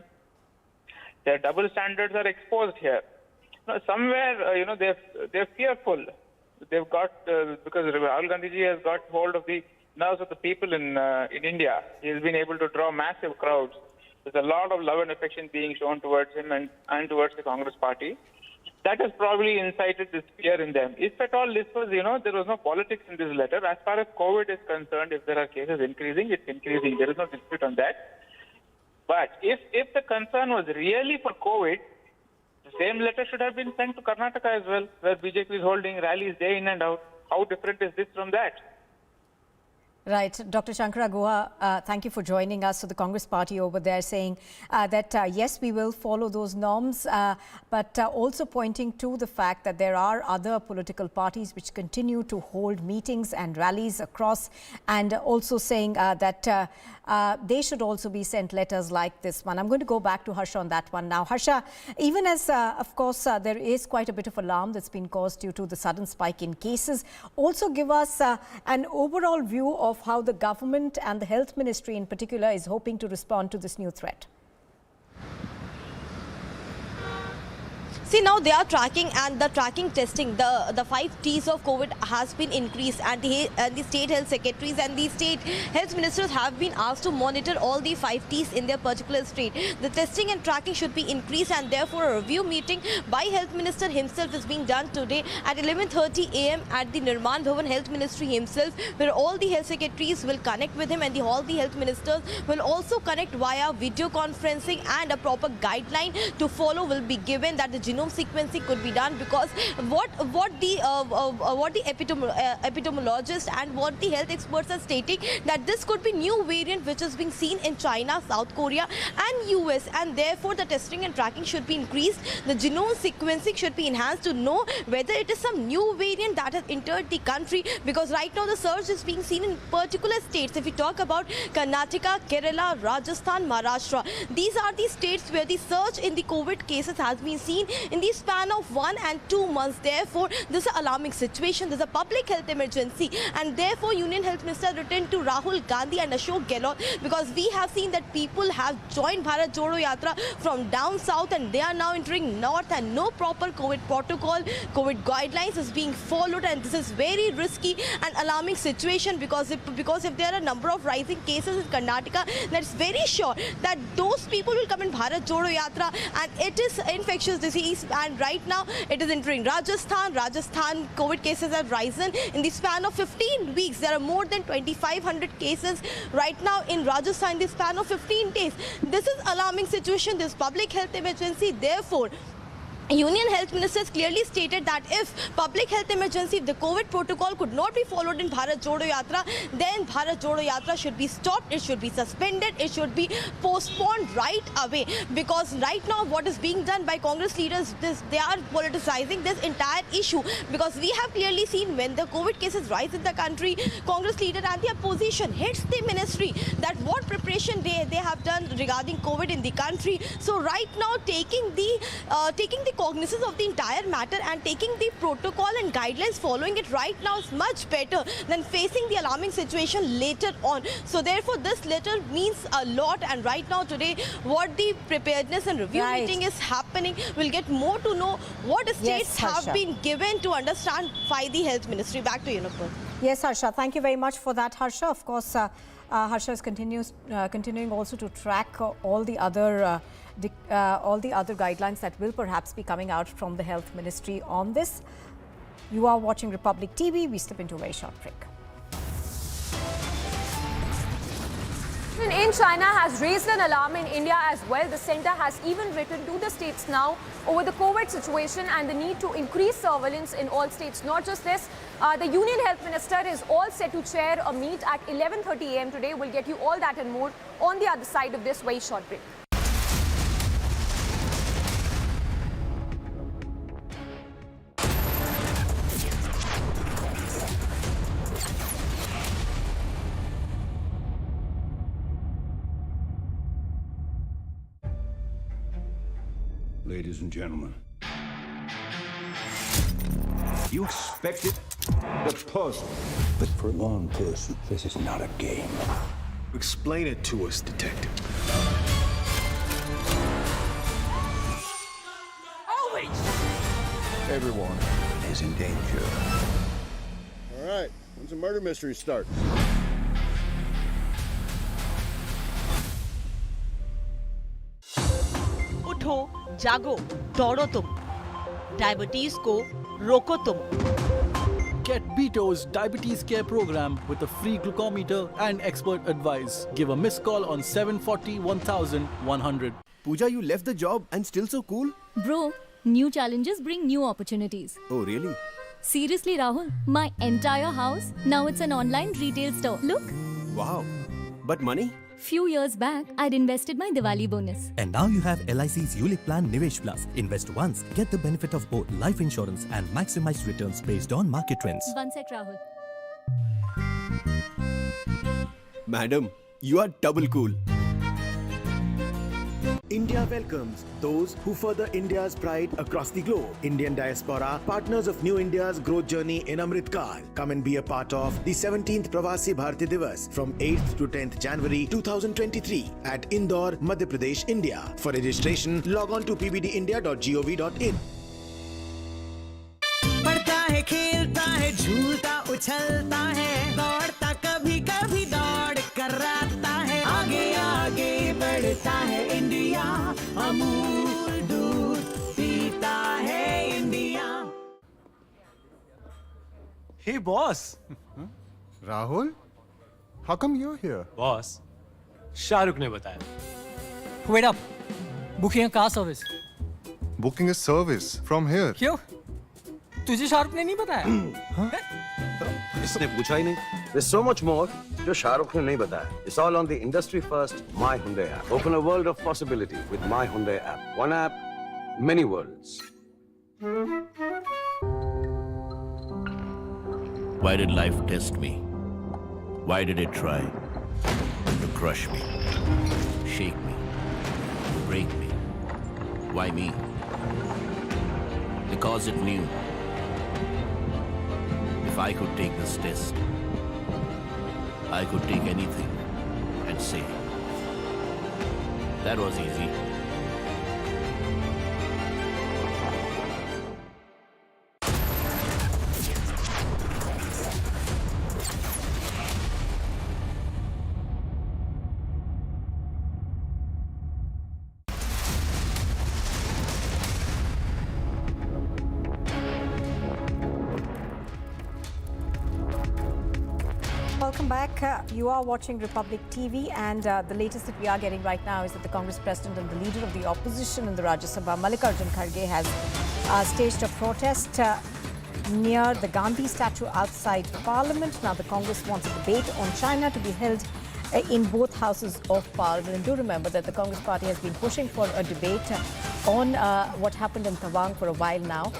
Their double standards are exposed here. Somewhere, they're fearful. They've got, because Rahul Gandhi has got hold of the nerves of the people in India. He has been able to draw massive crowds. There's a lot of love and affection being shown towards him and towards the Congress Party. That has probably incited this fear in them. If at all this was, there was no politics in this letter. As far as COVID is concerned, if there are cases increasing, it's increasing. There is no dispute on that. But if the concern was really for COVID, the same letter should have been sent to Karnataka as well, where BJP is holding rallies day in and out. How different is this from that? Right. Dr. Shankara Guha, thank you for joining us. So the Congress Party over there saying that, yes, we will follow those norms, but also pointing to the fact that there are other political parties which continue to hold meetings and rallies across, and also saying that they should also be sent letters like this one. I'm going to go back to Harsha on that one now. Harsha, even as, of course, there is quite a bit of alarm that's been caused due to the sudden spike in cases, also give us an overall view of how the government and the health ministry in particular is hoping to respond to this new threat. See, now they are tracking, and the tracking testing, the 5 T's of COVID has been increased, and the state health secretaries and the state health ministers have been asked to monitor all the 5 T's in their particular state. The testing and tracking should be increased, and therefore a review meeting by health minister himself is being done today at 11:30 a.m. at the Nirman Bhavan Health Ministry himself, where all the health secretaries will connect with him, and all the health ministers will also connect via video conferencing, and a proper guideline to follow will be given, that the genome sequencing could be done, because what the epidemiologists and what the health experts are stating, that this could be new variant which is being seen in China, South Korea and US, and therefore the testing and tracking should be increased. The genome sequencing should be enhanced to know whether it is some new variant that has entered the country, because right now the surge is being seen in particular states. If we talk about Karnataka, Kerala, Rajasthan, Maharashtra, these are the states where the surge in the COVID cases has been seen in the span of 1 and 2 months. Therefore, this is an alarming situation. This is a public health emergency, and therefore Union Health Minister returned to Rahul Gandhi and Ashok Gehlot, because we have seen that people have joined Bharat Jodo Yatra from down south and they are now entering north, and no proper COVID protocol, COVID guidelines is being followed, and this is very risky and alarming situation, because if there are a number of rising cases in Karnataka, that's very sure that those people will come in Bharat Jodo Yatra, and it is infectious disease, and right now it is entering Rajasthan. Rajasthan COVID cases have risen in the span of 15 weeks. There are more than 2,500 cases right now in Rajasthan in the span of 15 days. This is alarming situation. This public health emergency. Therefore, Union Health Ministers clearly stated that if public health emergency, if the COVID protocol could not be followed in Bharat Jodo Yatra, then Bharat Jodo Yatra should be stopped, it should be suspended, it should be postponed right away. Because right now what is being done by Congress leaders, they are politicizing this entire issue. Because we have clearly seen when the COVID cases rise in the country, Congress leader and the opposition hits the ministry that what preparation they have done regarding COVID in the country. So right now taking the cognizance of the entire matter and taking the protocol and guidelines, following it right now is much better than facing the alarming situation later on. So therefore this letter means a lot, and right now today what the preparedness and review meeting is happening, we'll get more to know what states have been given to understand by the health ministry. Back to you, Nupur. Yes, Harsha, thank you very much for that, Harsha. Of course, Harsha is continuing also to track all the other guidelines that will perhaps be coming out from the Health Ministry on this. You are watching Republic TV. We step into a very short break. In China has raised an alarm in India as well. The centre has even written to the states now over the COVID situation and the need to increase surveillance in all states. Not just this, the Union Health Minister is all set to chair a meet at 11:30 a.m. today. We'll get you all that and more on the other side of this very short break. Ladies and gentlemen, you expected the puzzle, but for a one person, this is not a game. Explain it to us, detective. Everyone is in danger. All right, when's the murder mystery start? उठो, जागो, दौड़ो तुम। Diabetes को रोको तुम। Get Beto's Diabetes Care Program with a free glucometer and expert advice. Give a missed call on 740 1100. Pooja, you left the job and still so cool? Bro, new challenges bring new opportunities. Oh, really? Seriously, Rahul, my entire house, now it's an online retail store. Look. Wow. But money? Few years back, I'd invested my Diwali bonus. And now you have LIC's ULIP plan Nivesh Plus. Invest once, get the benefit of both life insurance and maximized returns based on market trends. One sec, Rahul. Madam, you are double cool. India welcomes those who further India's pride across the globe. Indian diaspora, partners of New India's growth journey in Amrit Kaal. Come and be a part of the 17th Pravasi Bharati Divas from 8th to 10th January 2023 at Indore, Madhya Pradesh, India. For registration, log on to pbdindia.gov.in. पढ़ता है, खेलता है, झूलता उछलता है, दौड़ता कभी कभी दौड़ कराता है, आगे आगे बढ़ता है इंडिया, अमूल दूध पीता है India. Hey boss. Rahul, how come you're here? Boss, Shahrukh ने बताया. Wait up. Booking a car service. booking a service from here. क्यों? तुझे शाहरुख ने नहीं बताया? इसने पूछा ही नहीं. There's so much more जो शाहरुख ने नहीं बताया. It's all on the industry first My Hyundai app. Open a world of possibility with My Hyundai app. One app, many worlds. Why did life test me? Why did it try to crush me, shake me, break me? Why me? Because it knew if I could take this test, I could take anything and say, that was easy. Welcome back. You are watching Republic TV, and the latest that we are getting right now is that the Congress President and the leader of the opposition in the Rajya Sabha, Mallikarjun Kharge, has staged a protest near the Gandhi statue outside Parliament. Now, the Congress wants a debate on China to be held in both houses of Parliament. And do remember that the Congress party has been pushing for a debate on what happened in Tawang for a while now.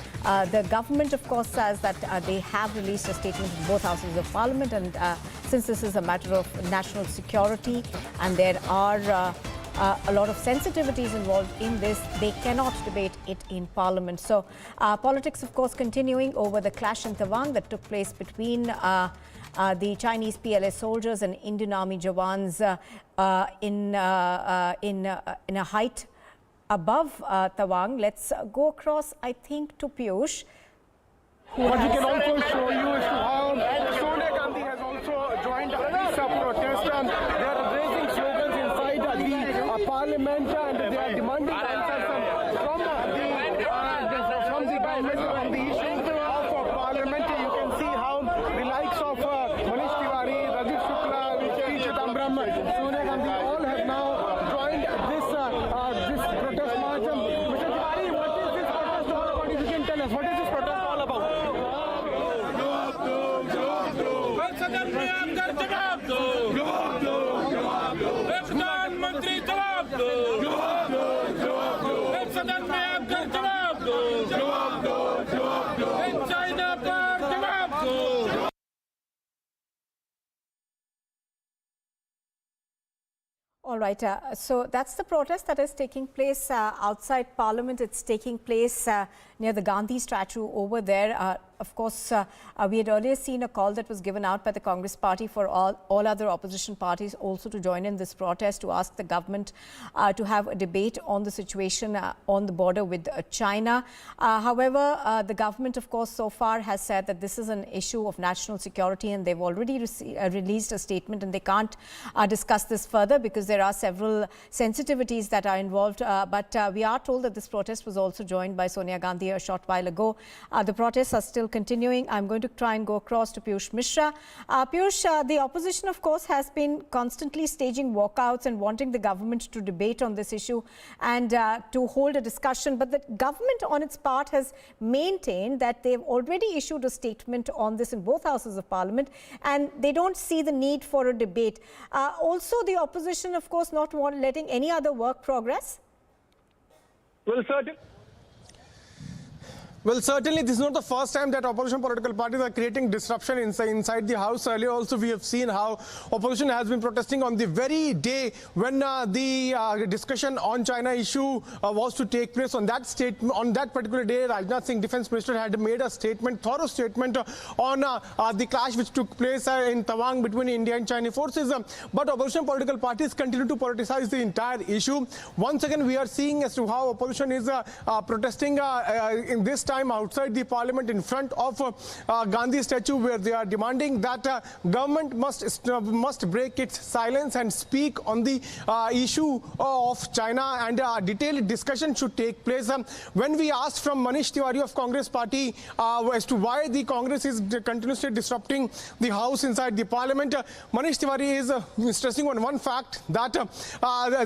The government, of course, says that they have released a statement in both houses of Parliament, and since this is a matter of national security and there are a lot of sensitivities involved in this, they cannot debate it in Parliament. So politics, of course, continuing over the clash in Tawang that took place between the Chinese PLA soldiers and Indian Army Jawans in a height above Tawang. Let's go across, I think, to Piyush. What we can also show you is how Sonia Gandhi has also joined this protest, and they are raising slogans inside the Parliament, and they are demanding answers from the government on the issue of Parliament. You can see how the likes of Manish Tiwari, Rajiv Shukla, P. Chidambaram, Sonia Gandhi all have now joined this protest march. Mr. Tiwari, what is this protest all about? If you can tell us, what is this protest all about? प्रधानमंत्री जवाब दो, सदन में आकर जवाब दो, China पर जवाब दो। All right, so that's the protest that is taking place outside Parliament. It's taking place near the Gandhi statue over there. Of course, we had earlier seen a call that was given out by the Congress party for all other opposition parties also to join in this protest, to ask the government to have a debate on the situation on the border with China. However, the government, of course, so far has said that this is an issue of national security, and they've already released a statement, and they can't discuss this further because there are several sensitivities that are involved. But we are told that this protest was also joined by Sonia Gandhi a short while ago. The protests are still continuing. I'm going to try and go across to Piyush Mishra. Piyush, the opposition, of course, has been constantly staging walkouts and wanting the government to debate on this issue and to hold a discussion. But the government, on its part, has maintained that they've already issued a statement on this in both houses of Parliament, and they don't see the need for a debate. Also, the opposition, of course, not letting any other work progress. Well, certainly this is not the first time that opposition political parties are creating disruption inside the House. Earlier also we have seen how opposition has been protesting on the very day when the discussion on China issue was to take place. On that particular day, Rajnath Singh, Defence Minister, had made a thorough statement on the clash which took place in Tawang between India and Chinese forces. But opposition political parties continue to politicize the entire issue. Once again, we are seeing as to how opposition is protesting in this time time outside the parliament in front of Gandhi statue, where they are demanding that government must break its silence and speak on the issue of China, and a detailed discussion should take place. When we asked from Manish Tiwari of Congress Party as to why the Congress is continuously disrupting the house inside the parliament, Manish Tiwari is stressing on one fact, that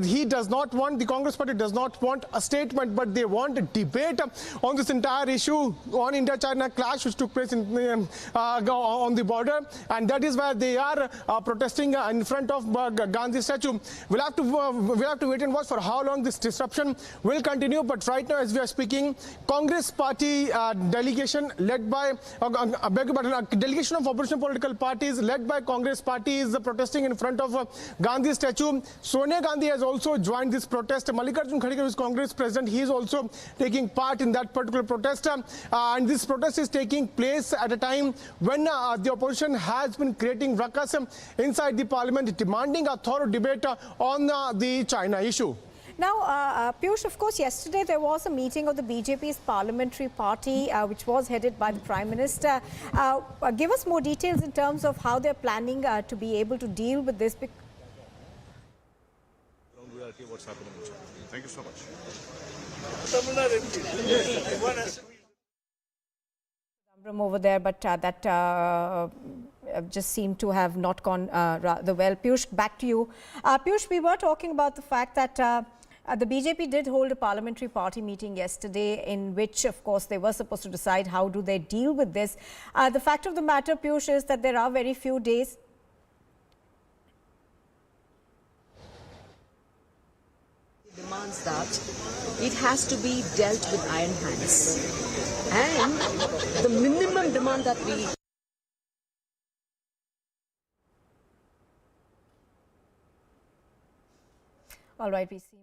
he does not want, the Congress Party does not want a statement, but they want a debate on this entire issue on India-China clash which took place on the border, and that is why they are protesting in front of Gandhi statue. We'll have to wait and watch for how long this disruption will continue. But right now, as we are speaking, Congress Party delegation led by delegation of opposition political parties led by Congress Party is protesting in front of Gandhi statue. Sonia Gandhi has also joined this protest. Mallikarjun Kharge, who is Congress president, he is also taking part in that particular protest. And this protest is taking place at a time when the opposition has been creating ruckus inside the parliament, demanding a thorough debate on the China issue. Now, Piyush, of course, yesterday there was a meeting of the BJP's parliamentary party, which was headed by the Prime Minister. Give us more details in terms of how they're planning to be able to deal with this. What's happening in China. Thank you so much. Over there, but that just seemed to have not gone rather well. Piyush, back to you. Piyush, we were talking about the fact that the BJP did hold a parliamentary party meeting yesterday, in which, of course, they were supposed to decide how do they deal with this. The fact of the matter, Piyush, is that there are very few days. Demands that it has to be dealt with iron hands, and the minimum demand that we all right, we seem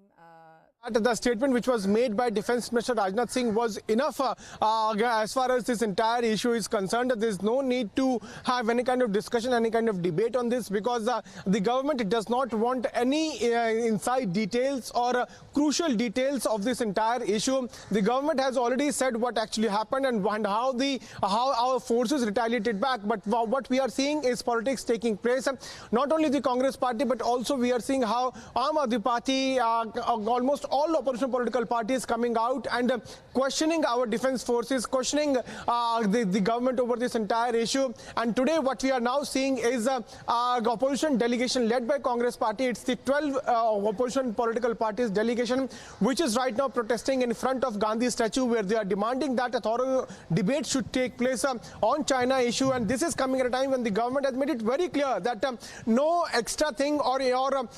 the statement which was made by Defence Minister Rajnath Singh was enough as far as this entire issue is concerned. There is no need to have any kind of discussion, any kind of debate on this, because the government does not want any inside details or crucial details of this entire issue. The government has already said what actually happened and how our forces retaliated back. But what we are seeing is politics taking place. Not only the Congress Party, but also we are seeing how Aam Aadmi Party, almost all opposition political parties coming out and questioning our defense forces, questioning the government over this entire issue. And today what we are now seeing is opposition delegation led by Congress Party. It's the 12 opposition political parties delegation which is right now protesting in front of Gandhi statue, where they are demanding that a thorough debate should take place on China issue. And this is coming at a time when the government has made it very clear that no extra thing or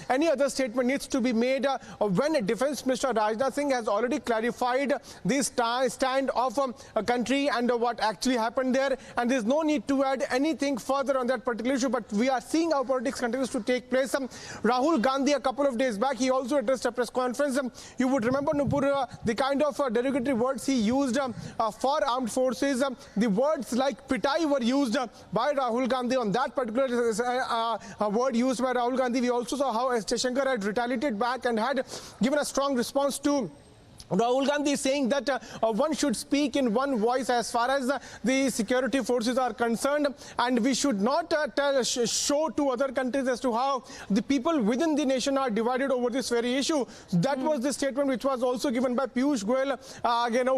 any other statement needs to be made when a Defence Minister Rajnath Singh has already clarified this stand of a country and what actually happened there, and there is no need to add anything further on that particular issue. But we are seeing how politics continues to take place. Rahul Gandhi, a couple of days back, he also addressed a press conference. You would remember, Nupur, the kind of derogatory words he used for armed forces. The words like pitai were used by Rahul Gandhi. On that particular word used by Rahul Gandhi, we also saw how S. Jaishankar had retaliated back and had given a strong response to Rahul Gandhi is saying that one should speak in one voice as far as the security forces are concerned, and we should not show to other countries as to how the people within the nation are divided over this very issue. That was the statement which was also given by Piyush Goyal,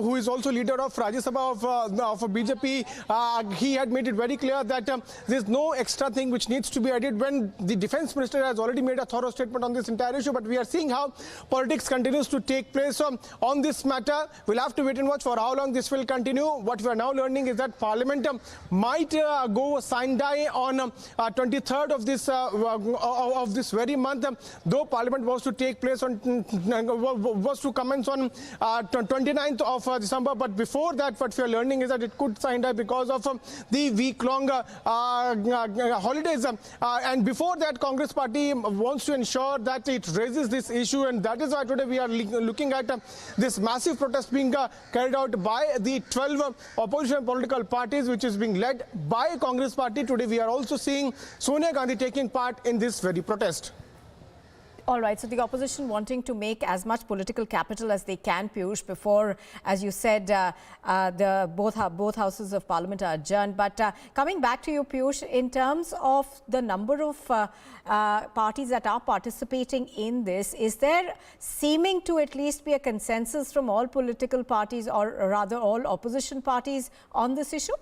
who is also leader of Rajya Sabha of BJP. He had made it very clear that there is no extra thing which needs to be added when the defense minister has already made a thorough statement on this entire issue. But we are seeing how politics continues to take place on this matter. We'll have to wait and watch for how long this will continue. What we are now learning is that Parliament might go sine-die on 23rd of this very month, though Parliament was to take place on was to commence on 29th of December. But before that, what we are learning is that it could sine-die because of the week-long holidays. And before that, Congress Party wants to ensure that it raises this issue, and that is why today we are looking at this massive protest being carried out by the 12 opposition political parties, which is being led by Congress Party. Today we are also seeing Sonia Gandhi taking part in this very protest. All right, so the opposition wanting to make as much political capital as they can, Piyush, before, as you said, both houses of parliament are adjourned. But coming back to you, Piyush, in terms of the number of parties that are participating in this, is there seeming to at least be a consensus from all political parties, or rather all opposition parties, on this issue?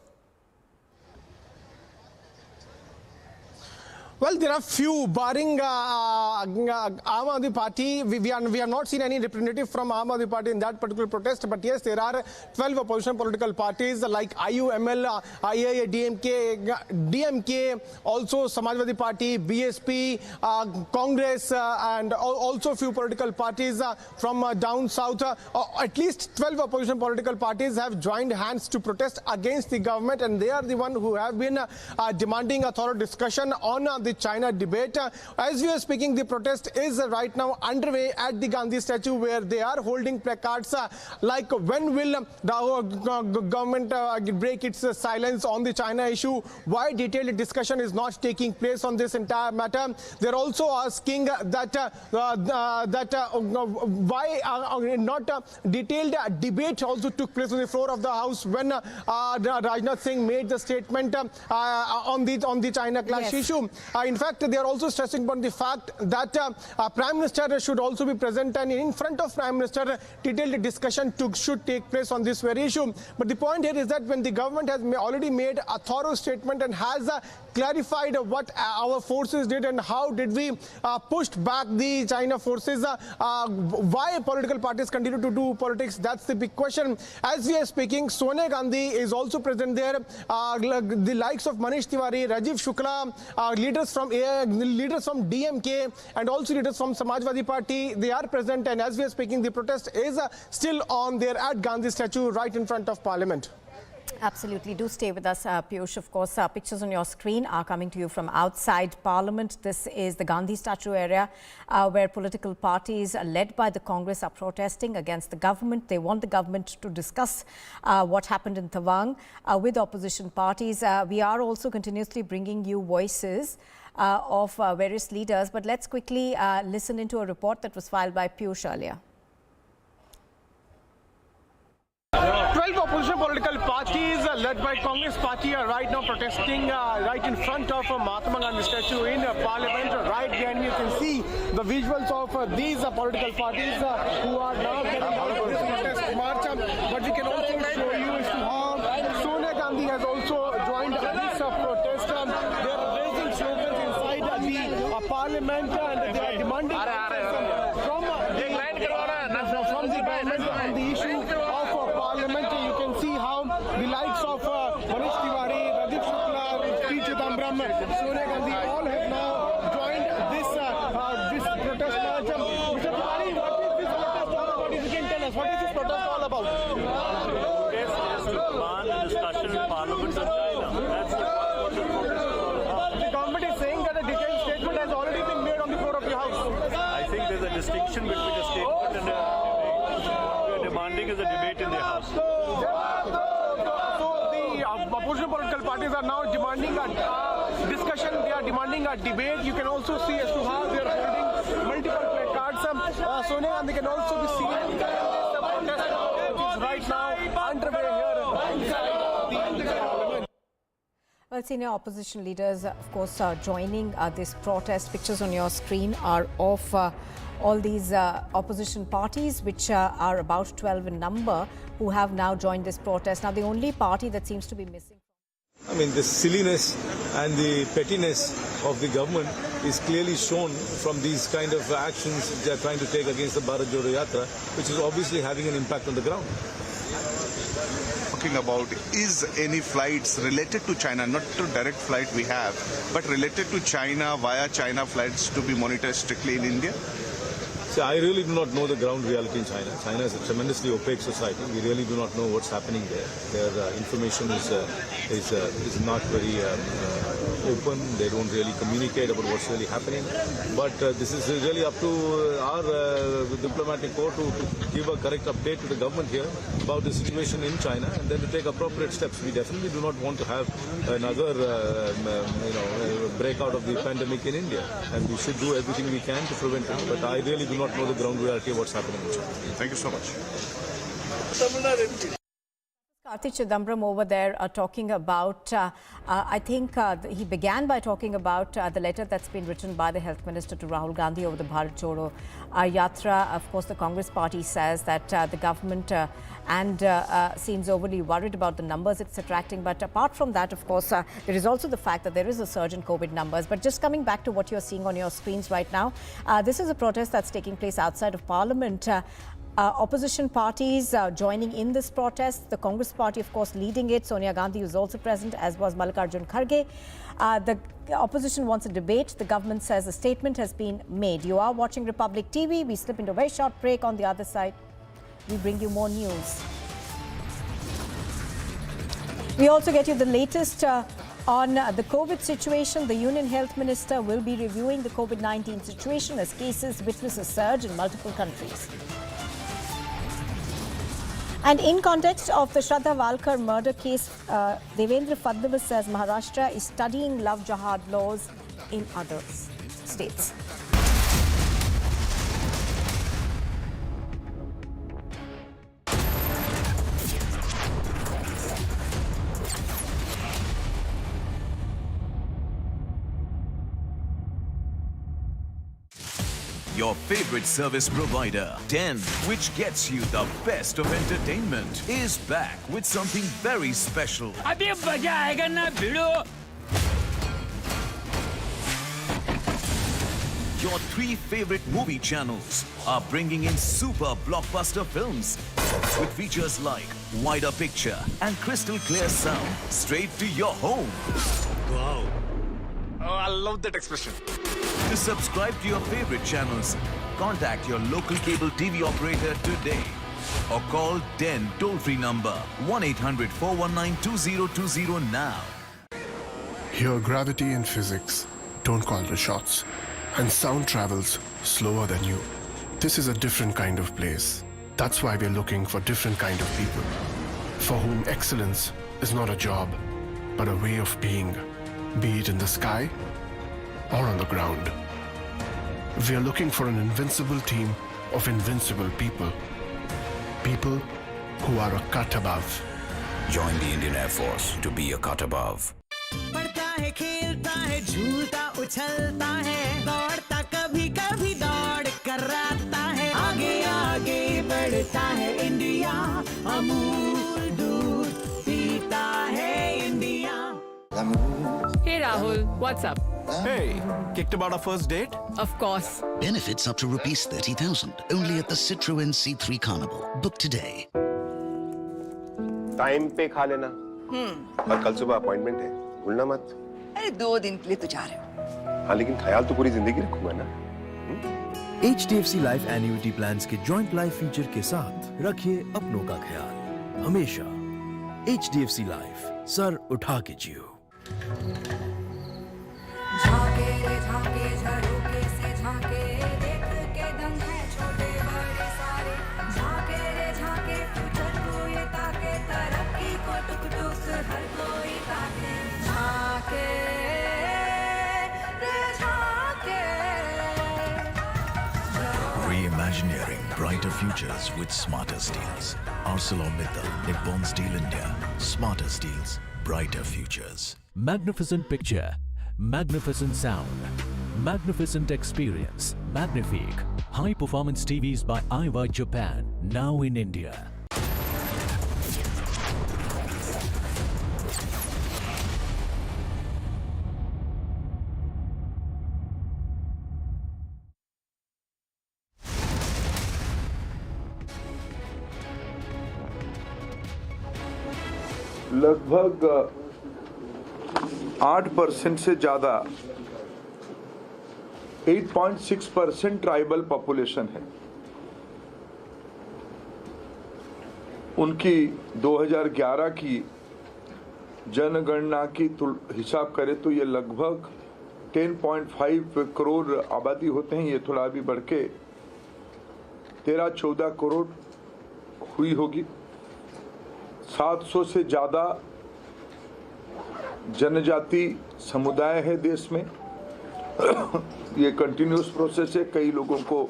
Well, there are few, barring Aam Aadmi Party. We have not seen any representative from Aam Aadmi Party in that particular protest. But yes, there are 12 opposition political parties like IUML, IAA, DMK, also Samajwadi Party, BSP, Congress, and also few political parties from down south. At least 12 opposition political parties have joined hands to protest against the government, and they are the one who have been demanding a thorough discussion on the China debate. As we are speaking, the protest is right now underway at the Gandhi statue, where they are holding placards like, when will the government break its silence on the China issue? Why detailed discussion is not taking place on this entire matter? They're also asking that why not detailed debate also took place on the floor of the House when Rajnath Singh made the statement on the China clash issue. In fact, they are also stressing upon the fact that Prime Minister should also be present, and in front of Prime Minister, detailed discussion should take place on this very issue. But the point here is that when the government has already made a thorough statement and has clarified what our forces did and how did we pushed back the China forces, why political parties continue to do politics, that's the big question. As we are speaking, Sonia Gandhi is also present there. The likes of Manish Tiwari, Rajiv Shukla, leaders from DMK, and also leaders from Samajwadi Party, they are present. And as we are speaking, the protest is still on there at Gandhi statue right in front of Parliament. Absolutely. Do stay with us, Piyush. Of course, pictures on your screen are coming to you from outside Parliament. This is the Gandhi statue area where political parties led by the Congress are protesting against the government. They want the government to discuss what happened in Tawang with opposition parties. We are also continuously bringing you voices of various leaders. But let's quickly listen into a report that was filed by Piyush earlier. 12 opposition political parties led by Congress Party are right now protesting right in front of Mahatma Gandhi statue in Parliament. Right behind me you can see the visuals of these political parties who are now getting out of this protest march. But we can also show you as to how Sonia Gandhi has also joined this protest. They are raising slogans inside the Parliament, and they are demanding from the government on the issue of Parliament. You can see how the likes of Manish Tiwari, Rajiv Shukla, P. Chidambaram, Sonia Gandhi all have now joined this protest march. Mr. Tiwari, what is this protest all about? If you can tell us, what is this protest all about? Yes, to demand a discussion in Parliament on China. That's the government is saying that a detailed statement has already been made on the floor of your house. I think there's a distinction between a statement and a demanding is a debate in the House. So the opposition political parties are now demanding a discussion. They are demanding a debate. You can also see as to how they are holding multiple placards. Sonia Gandhi can also be seen in this protest, which is right now underway here inside the Parliament. Well, senior opposition leaders, of course, are joining this protest. Pictures on your screen are of all these opposition parties, which are about 12 in number, who have now joined this protest. Now, the only party that seems to be missing. I mean, the silliness and the pettiness of the government is clearly shown from these kind of actions they are trying to take against the Bharat Jodo Yatra, which is obviously having an impact on the ground. Talking about, is any flights related to China, not to direct flight we have, but related to China via China flights to be monitored strictly in India? See, I really do not know the ground reality in China. China is a tremendously opaque society. We really do not know what's happening there. Their information is not very open. They don't really communicate about what's really happening. But this is really up to our diplomatic corps to give a correct update to the government here about the situation in China and then to take appropriate steps. We definitely do not want to have another breakout of the pandemic in India, and we should do everything we can to prevent it. But I really do not know the ground reality of what's happening in China. Thank you so much. Karthi Chidambaram over there talking about, I think he began by talking about the letter that's been written by the Health Minister to Rahul Gandhi over the Bharat Jodo Yatra. Of course, the Congress party says that the government seems overly worried about the numbers it's attracting. But apart from that, of course, there is also the fact that there is a surge in COVID numbers. But just coming back to what you're seeing on your screens right now, this is a protest that's taking place outside of Parliament. Opposition parties joining in this protest. The Congress party, of course, leading it. Sonia Gandhi was also present, as was Mallikarjun Kharge. The opposition wants a debate. The government says a statement has been made. You are watching Republic TV. We slip into a very short break. On the other side, we bring you more news. We also get you the latest on the COVID situation. The Union Health Minister will be reviewing the COVID-19 situation as cases witness a surge in multiple countries. And in context of the Shraddha Walkar murder case, Devendra Fadnavis says Maharashtra is studying love jihad laws in other states. Your favorite service provider, 10, which gets you the best of entertainment, is back with something very special. अभी मजा आएगा ना भिड़ो. Your 3 favorite movie channels are bringing in super blockbuster films with features like wider picture and crystal clear sound straight to your home. Wow. Oh, I love that expression. To subscribe to your favorite channels, contact your local cable TV operator today or call 10 toll-free number 1-800-419-2020 now. Here, gravity and physics don't call the shots, and sound travels slower than you. This is a different kind of place. That's why we're looking for different kind of people, for whom excellence is not a job, but a way of being, be it in the sky or on the ground. We are looking for an invincible team of invincible people. People who are a cut above. Join the Indian Air Force to be a cut above. पढ़ता है, खेलता है, झूलता उछलता है, दौड़ता कभी कभी दौड़ कराता है, आगे आगे बढ़ता है इंडिया, अमूल दूध पीता है India. Hey Rahul, what's up? Hey, kicked about our first date? Of course. Benefits up to rupees 30,000 only at the Citroën C3 Carnival. Book today. Time पे खा लेना. और कल सुबह अपॉइंटमेंट है, भूलना मत. अरे 2 दिन के लिए तो जा रहे हो. हाँ, लेकिन ख्याल तो पूरी जिंदगी रखूंगा ना. HDFC Life Annuity Plans के Joint Life Feature के साथ रखिए अपनों का ख्याल हमेशा. HDFC Life, सर उठा के जियो. झाके रे झाके झरोके से झाके, देख के दम है छोटे बड़े सारे, झाके रे झाके फ्यूचर को ये ताके, तरक्की को टुक टुक हर कोई ताके, झाके रे झाके. Reimagineering brighter futures with smarter steels. ArcelorMittal, Nippon Steel India. Smarter steels, brighter futures. Magnificent picture, magnificent sound, magnificent experience. Magnifique. High performance TVs by iWide Japan. Now in India. लगभग 8% से ज़्यादा 8.6% ट्राइबल पॉपुलेशन है. उनकी 2011 की जनगणना की हिसाब करें तो ये लगभग 10.5 करोड़ आबादी होते हैं. ये थोड़ा अभी बढ़ के 13-14 करोड़ हुई होगी. 700 से ज़्यादा जनजाति समुदाय है देश में. ये कंटिन्यूस प्रोसेस है. कई लोगों को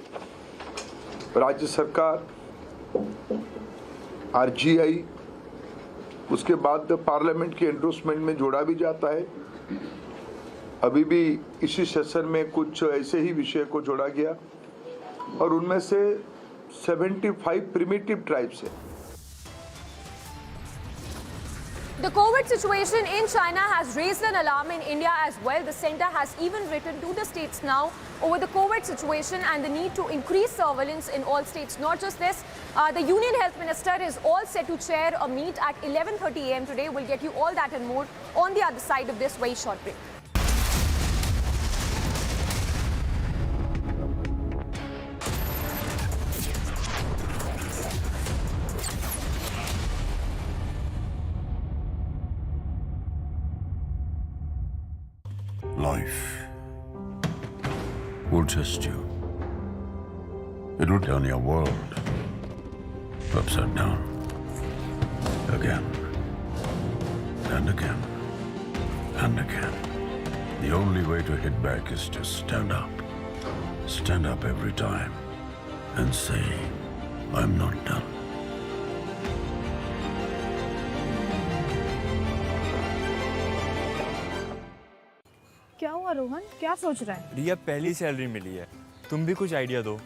राज्य सरकार, RGI, उसके बाद पार्लियामेंट के एंडोर्समेंट में जोड़ा भी जाता है. अभी भी इसी सेशन में कुछ ऐसे ही विषय को जोड़ा गया और उनमें से 75 प्रिमिटिव ट्राइब्स है. The COVID situation in China has raised an alarm in India as well. The centre has even written to the states now over the COVID situation and the need to increase surveillance in all states. Not just this, the Union Health Minister is all set to chair a meet at 11:30 AM today. We'll get you all that and more on the other side of this very short break. Life will test you. It will turn your world upside down. Again. And again. And again. The only way to hit back is to stand up. Stand up every time. And say, I'm not done. क्या हुआ रोहन, क्या सोच रहा है? रिया, पहली salary मिली है, तुम भी कुछ आइडिया दो.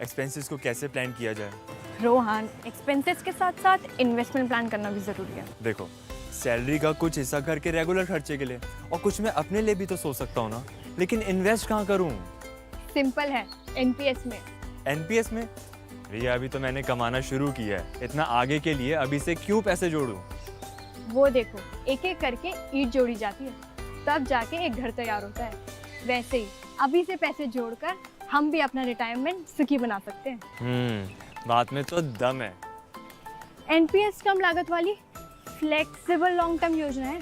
एक्सपेंसेस को कैसे प्लान किया जाए? रोहन, एक्सपेंसेस के साथ साथ इन्वेस्टमेंट प्लान करना भी जरूरी है. देखो, सैलरी का कुछ हिस्सा घर के रेगुलर खर्चे के लिए और कुछ मैं अपने लिए भी तो सोच सकता हूँ ना. लेकिन इन्वेस्ट कहाँ करूँ? सिंपल है, एनपीएस में. एनपीएस में? रिया, अभी तो मैंने कमाना शुरू किया है. इतना आगे के लिए अभी से क्यों पैसे जोड़ूं? वो देखो, एक एक करके ईंट जोड़ी जाती है, तब जाके एक घर तैयार होता है. वैसे ही अभी से पैसे जोड़कर हम भी अपना रिटायरमेंट सुखी बना सकते हैं. बात में तो दम है. एनपीएस कम लागत वाली फ्लेक्सिबल लॉन्ग टर्म योजना है,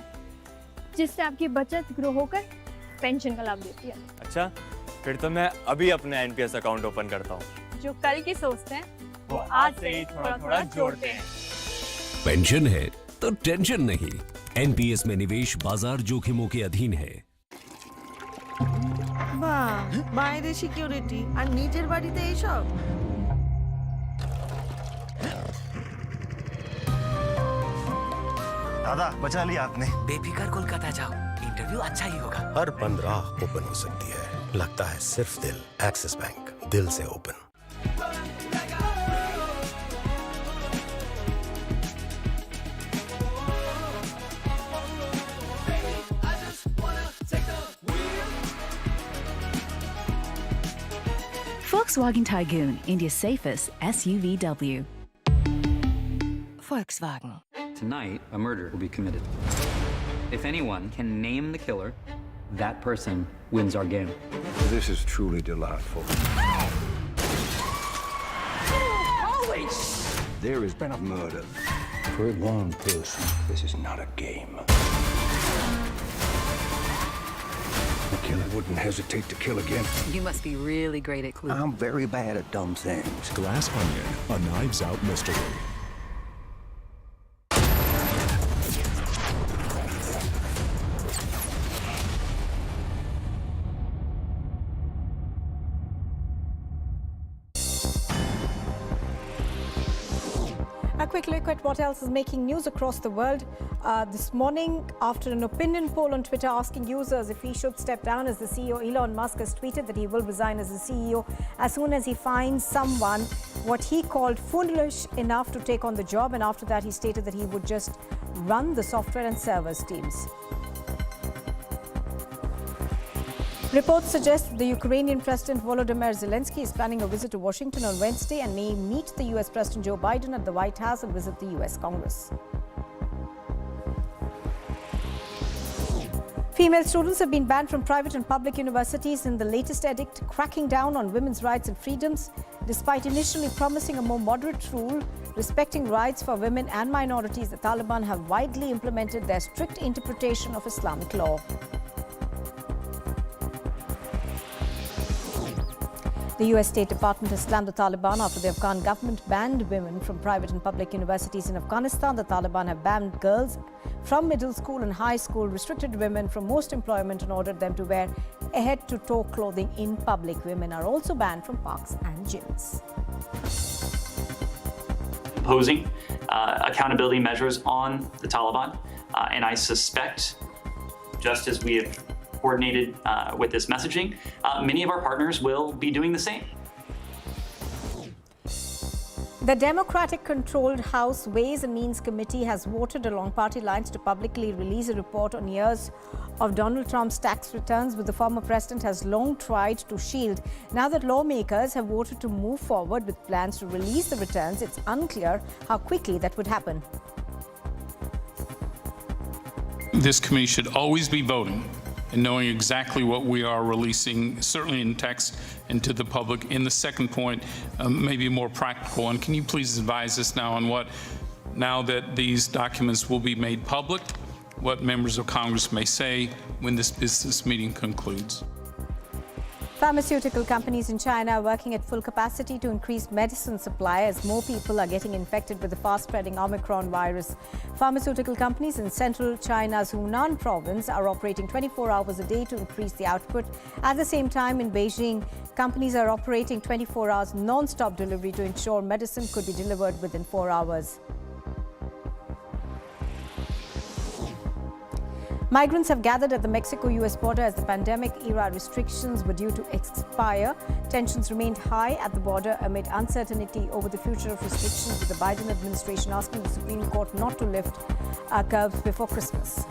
जिससे आपकी बचत ग्रो होकर पेंशन का लाभ देती है. अच्छा, फिर तो मैं अभी अपना एनपीएस अकाउंट ओपन करता हूँ. जो कल की सोचते हैं वो आज से ही थोड़ा थोड़ा जोड़ते हैं. पेंशन है तो टेंशन नहीं. एनपीएस में निवेश बाजार जोखिमों के अधीन है. বাহ, বাইরে সিকিউরিটি আর নিজের বাড়িতে এইসব. दादा, बचा लिया आपने. बेफिक्र कोलकाता जाओ, इंटरव्यू अच्छा ही होगा. हर बंद राह ओपन हो सकती है. लगता है सिर्फ दिल. एक्सिस बैंक, दिल से open. Volkswagen Tygoon, India's safest SUVW. Volkswagen. Tonight, a murder will be committed. If anyone can name the killer, that person wins our game. This is truly delightful. Holy There has been a murder. For one person, this is not a game. The killer wouldn't hesitate to kill again. You must be really great at clues. I'm very bad at dumb things. Glass Onion, a Knives Out mystery. A quick look at what else is making news across the world. This morning, after an opinion poll on Twitter asking users if he should step down as the CEO, Elon Musk has tweeted that he will resign as the CEO as soon as he finds someone what he called foolish enough to take on the job. And after that, he stated that he would just run the software and servers teams. Reports suggest that the Ukrainian President Volodymyr Zelensky is planning a visit to Washington on Wednesday and may meet the US President Joe Biden at the White House and visit the US Congress. Female students have been banned from private and public universities in the latest edict cracking down on women's rights and freedoms. Despite initially promising a more moderate rule respecting rights for women and minorities, the Taliban have widely implemented their strict interpretation of Islamic law. The US State Department has slammed the Taliban after the Afghan government banned women from private and public universities in Afghanistan. The Taliban have banned girls from middle school and high school, restricted women from most employment and ordered them to wear head-to-toe clothing in public. Women are also banned from parks and gyms. Imposing accountability measures on the Taliban, and I suspect, just as we have coordinated with this messaging, many of our partners will be doing the same. The Democratic-controlled House Ways and Means Committee has voted along party lines to publicly release a report on years of Donald Trump's tax returns, which the former president has long tried to shield. Now that lawmakers have voted to move forward with plans to release the returns, it's unclear how quickly that would happen. This committee should always be voting and knowing exactly what we are releasing, certainly in text and to the public. In the second point, maybe more practical, and can you please advise us now on what, now that these documents will be made public, what members of Congress may say when this business meeting concludes? Pharmaceutical companies in China are working at full capacity to increase medicine supply as more people are getting infected with the fast-spreading Omicron virus. Pharmaceutical companies in central China's Hunan province are operating 24 hours a day to increase the output. At the same time, in Beijing, companies are operating 24 hours non-stop delivery to ensure medicine could be delivered within 4 hours. Migrants have gathered at the Mexico-US border as the pandemic-era restrictions were due to expire. Tensions remained high at the border amid uncertainty over the future of restrictions, with the Biden administration asking the Supreme Court not to lift curbs before Christmas.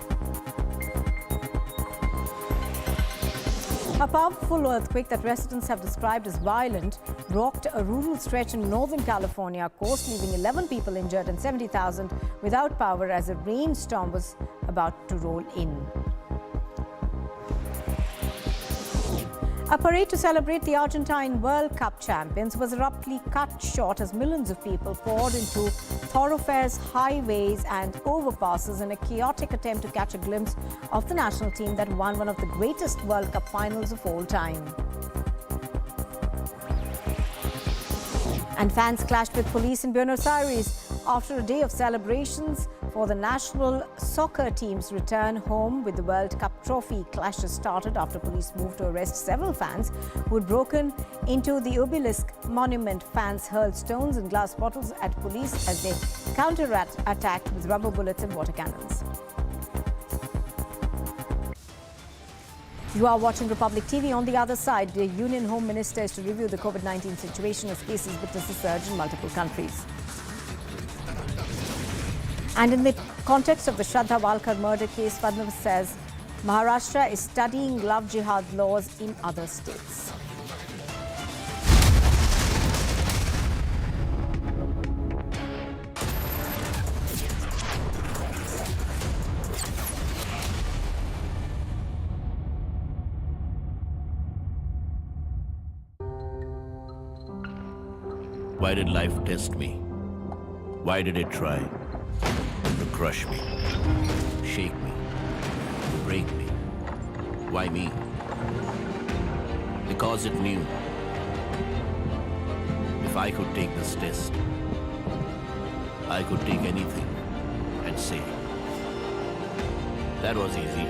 A powerful earthquake that residents have described as violent rocked a rural stretch in Northern California coast, leaving 11 people injured and 70,000 without power as a rainstorm was about to roll in. A parade to celebrate the Argentine World Cup champions was abruptly cut short as millions of people poured into thoroughfares, highways and overpasses in a chaotic attempt to catch a glimpse of the national team that won one of the greatest World Cup finals of all time. And fans clashed with police in Buenos Aires after a day of celebrations for the national soccer team's return home with the World Cup trophy. Clashes started after police moved to arrest several fans who had broken into the obelisk monument. Fans hurled stones and glass bottles at police as they counter-attacked with rubber bullets and water cannons. You are watching Republic TV. On the other side, the Union Home Minister is to review the COVID-19 situation as cases witness a surge in multiple countries. And in the context of the Shraddha Walkar murder case, Fadnavis says Maharashtra is studying love jihad laws in other states. Why did life test me? Why did it try to crush me, shake me, break me? Why me? Because it knew if I could take this test, I could take anything and say, that was easy.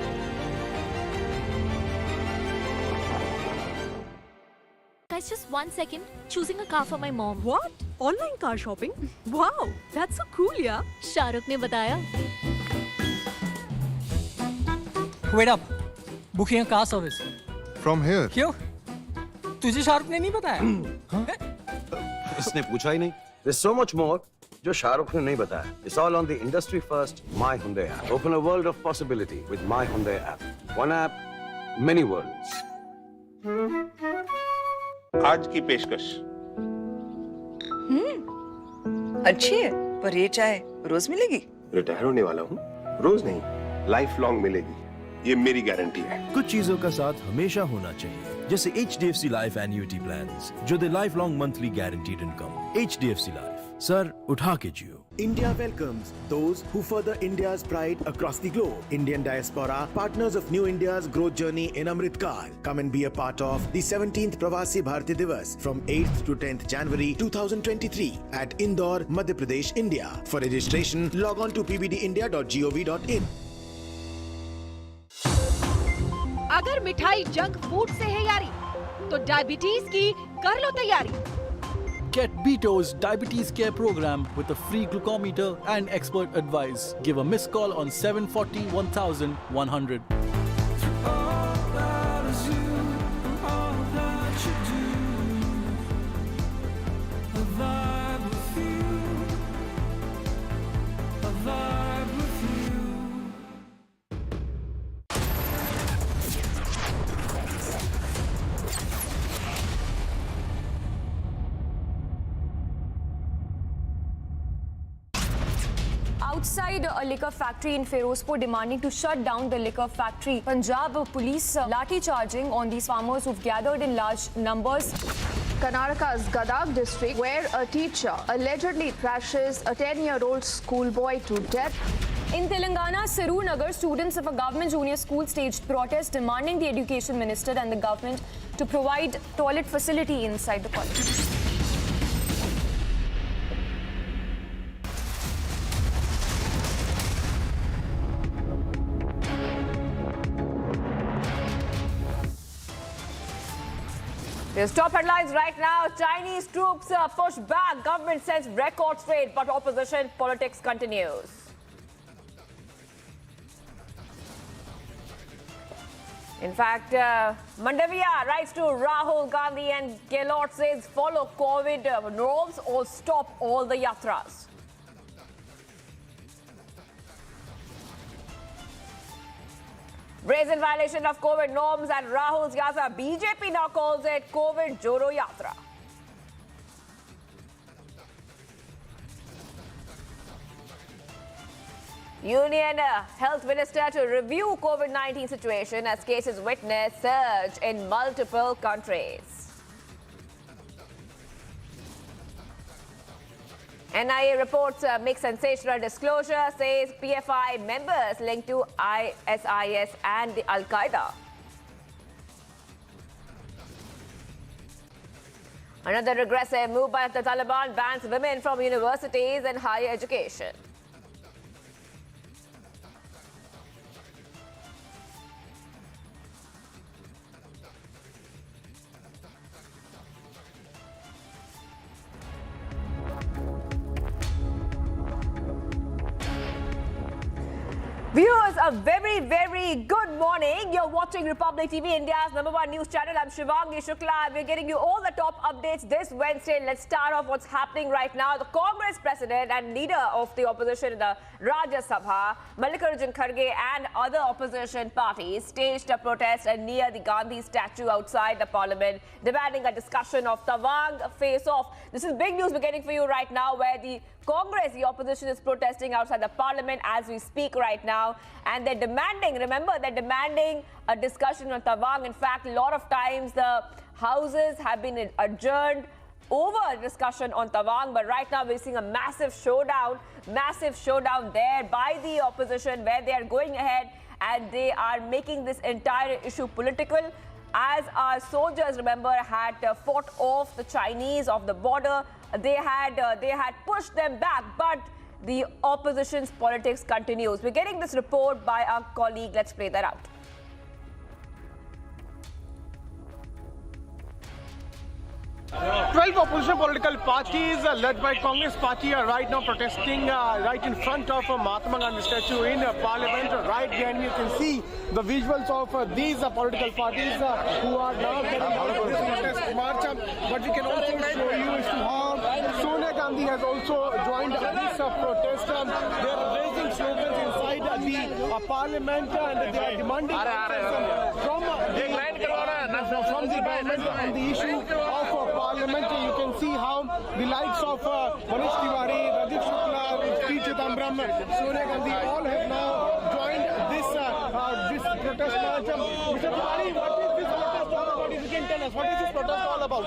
Guys, just 1 second. Choosing a car for my mom. What? Online car shopping? Wow, that's so cool, yeah. Shahrukh ने बताया. Wait up. Booking a car service. From here. क्यों? तुझे शाहरुख ने नहीं बताया? इसने पूछा ही नहीं. There's so much more जो शाहरुख ने नहीं बताया. It's all on the industry first My Hyundai app. Open a world of possibility with My Hyundai app. One app, many worlds. आज की पेशकश अच्छी है, पर ये चाय रोज मिलेगी? रिटायर होने वाला हूँ, रोज नहीं, लाइफ लॉन्ग मिलेगी. ये मेरी गारंटी है। कुछ चीजों का साथ हमेशा होना चाहिए, जैसे HDFC Life Annuity Plans, जो दे lifelong monthly guaranteed income. HDFC Life, सर उठा के जियो. India welcomes those who further India's pride across the globe. Indian diaspora, partners of New India's growth journey in Amrit Kaal. Come and be a part of the 17th Pravasi Bharati Divas from 8th to 10th January 2023 at Indore, Madhya Pradesh, India. For registration, log on to pbdindia.gov.in. अगर मिठाई junk food से है यारी, तो diabetes की कर लो तैयारी. Get Beto's Diabetes Care Program with a free glucometer and expert advice. Give a missed call on 740 1100. Outside a liquor factory in Ferozpur demanding to shut down the liquor factory. Punjab police lathi charging on these farmers who've gathered in large numbers. Karnataka's Gadag district, where a teacher allegedly thrashes a 10-year-old schoolboy to death. In Telangana, Sirinagar, students of a government junior school staged protest demanding the education minister and the government to provide toilet facility inside the college. There's top headlines right now. Chinese troops push back. Government sends record raid, but opposition politics continues. In fact, Mandavia writes to Rahul Gandhi and Gehlot says follow COVID norms or stop all the yatras. Brazen violation of COVID norms and Rahul's Gaza. BJP now calls it COVID Joro Yatra. Union Health Minister to review COVID-19 situation as cases witness surge in multiple countries. NIA reports make sensational disclosure, says PFI members linked to ISIS and the Al-Qaeda. Another regressive move by the Taliban bans women from universities and higher education. Viewers, a very, very good morning. You're watching Republic TV, India's #1 news channel. I'm Shivangi Shukla. We're getting you all the top updates this Wednesday. Let's start off what's happening right now. The Congress president and leader of the opposition in the Rajya Sabha, Mallikarjun Kharge, and other opposition parties staged a protest near the Gandhi statue outside the parliament, demanding a discussion of Tawang face-off. This is big news we're getting for you right now, where the Congress, the opposition, is protesting outside the parliament as we speak right now. And they're demanding, remember, they're demanding a discussion on Tawang. In fact, a lot of times the houses have been adjourned over discussion on Tawang. But right now we're seeing a massive showdown there by the opposition, where they are going ahead and they are making this entire issue political. As our soldiers, remember, had fought off the Chinese off the border, they had pushed them back, but the opposition's politics continues. We're getting this report by our colleague. Let's play that out. 12 opposition political parties led by Congress party are right now protesting right in front of Mahatma Gandhi statue in Parliament. Right behind me you can see the visuals of these political parties who are now getting out of this protest march. But we can also show you as to how Sonia Gandhi has also joined this protest. They are raising slogans inside the Parliament and they are demanding from the government on the issue of Parliament. You can see how the likes of Manish Tiwari, Rajiv Shukla, P. Chidambaram, Sonia Gandhi all have now joined this this protest march. Mr. Tiwari, what is this protest all about? If you can tell us, what is this protest all about?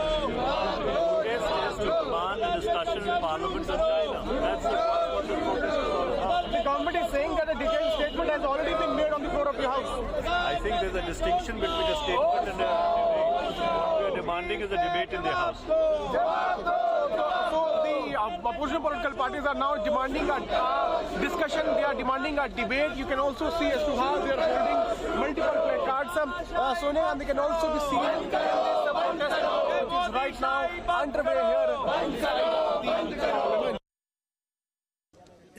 Protest is to demand a discussion in Parliament on China. That's what the protest is all about. The government is saying that a detailed statement has already been made on the floor of your house. I think there's a distinction between a statement and a debate. What we are demanding is a debate in the House. So the opposition political parties are now demanding a discussion. They are demanding a debate. You can also see as to how they are holding multiple placards. Sonia Gandhi can also be seen. The protest which is right now underway here inside the Parliament.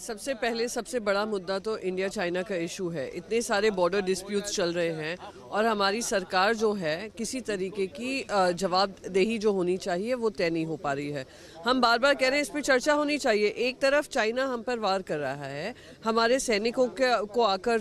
सबसे पहले सबसे बड़ा मुद्दा तो India China का issue है। इतने सारे बॉर्डर डिस्प्यूट्स चल रहे हैं और हमारी सरकार जो है किसी तरीके की जवाबदेही जो होनी चाहिए वो तय नहीं हो पा रही है। हम बार बार कह रहे हैं इस पर चर्चा होनी चाहिए। एक तरफ चाइना हम पर वार कर रहा है, हमारे सैनिकों को आकर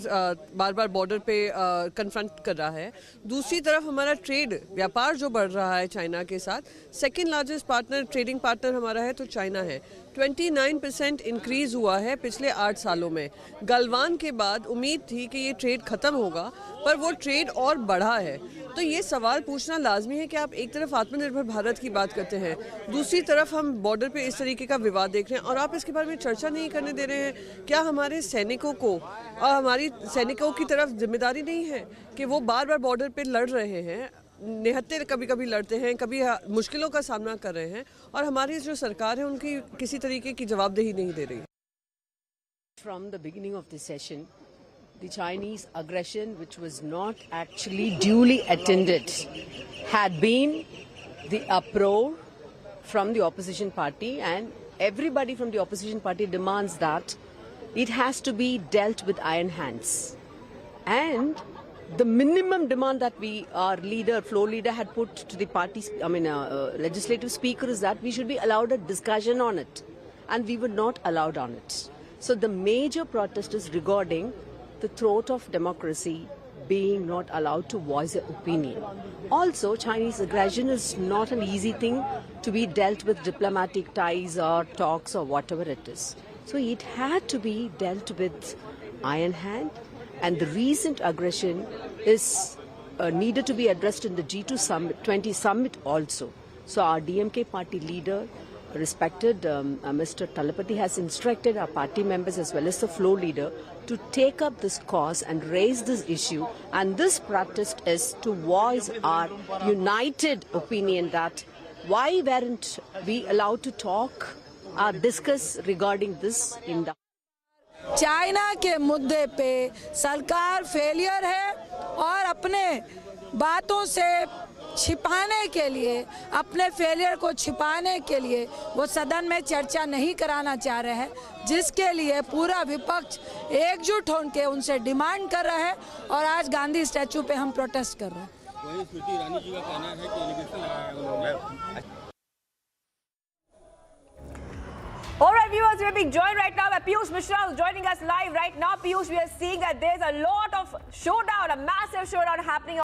बार बार बॉर्डर पे कन्फ्रंट कर रहा है। दूसरी तरफ हमारा ट्रेड व्यापार जो बढ़ रहा है चाइना के साथ, second largest partner trading partner हमारा है तो चाइना है। 29% इंक्रीज़ हुआ है पिछले 8 सालों में। गलवान के बाद उम्मीद थी कि ये ट्रेड ख़त्म होगा, पर वो ट्रेड और बढ़ा है। तो ये सवाल पूछना लाजमी है कि आप एक तरफ आत्मनिर्भर भारत की बात करते हैं, दूसरी तरफ हम बॉर्डर पे इस तरीके का विवाद देख रहे हैं और आप इसके बारे में चर्चा नहीं करने दे रहे हैं। क्या हमारे सैनिकों को और हमारी सैनिकों की तरफ जिम्मेदारी नहीं है कि वो बार बार बॉर्डर पे लड़ रहे हैं, निहत्ते कभी कभी लड़ते हैं, कभी मुश्किलों का सामना कर रहे हैं और हमारी जो सरकार है उनकी किसी तरीके की जवाबदेही नहीं दे रही। From the beginning of the session, the Chinese aggression, which was not actually duly attended, had been the uproar from the opposition party, and everybody from the opposition party demands that it has to be dealt with iron hands. And the minimum demand that our floor leader had put to the party, legislative speaker, is that we should be allowed a discussion on it, and we were not allowed on it. So the major protest is regarding the throat of democracy being not allowed to voice their opinion. Also, Chinese aggression is not an easy thing to be dealt with diplomatic ties or talks or whatever it is. So it had to be dealt with iron hand. And the recent aggression is needed to be addressed in the G20 summit also. So our DMK party leader, respected Mr. Talapati, has instructed our party members as well as the floor leader to take up this cause and raise this issue. And this protest is to voice our united opinion that why weren't we allowed to talk or discuss regarding this in the China के मुद्दे पे सरकार failure है और अपने बातों से छिपाने के लिए, अपने फेलियर को छिपाने के लिए वो सदन में चर्चा नहीं कराना चाह रहे हैं, जिसके लिए पूरा विपक्ष एकजुट होकर उनसे डिमांड कर रहा है और आज गांधी स्टैचू पे हम प्रोटेस्ट कर रहे हैं। वहीं स्मृति ईरानी जी का कहना है कि एलिगेशन लगाया है उन्होंने। All right, viewers, we are being joined right now by Piyush Mishra, who's joining us live right now. Piyush, we are seeing that there's a lot of showdown, a massive showdown happening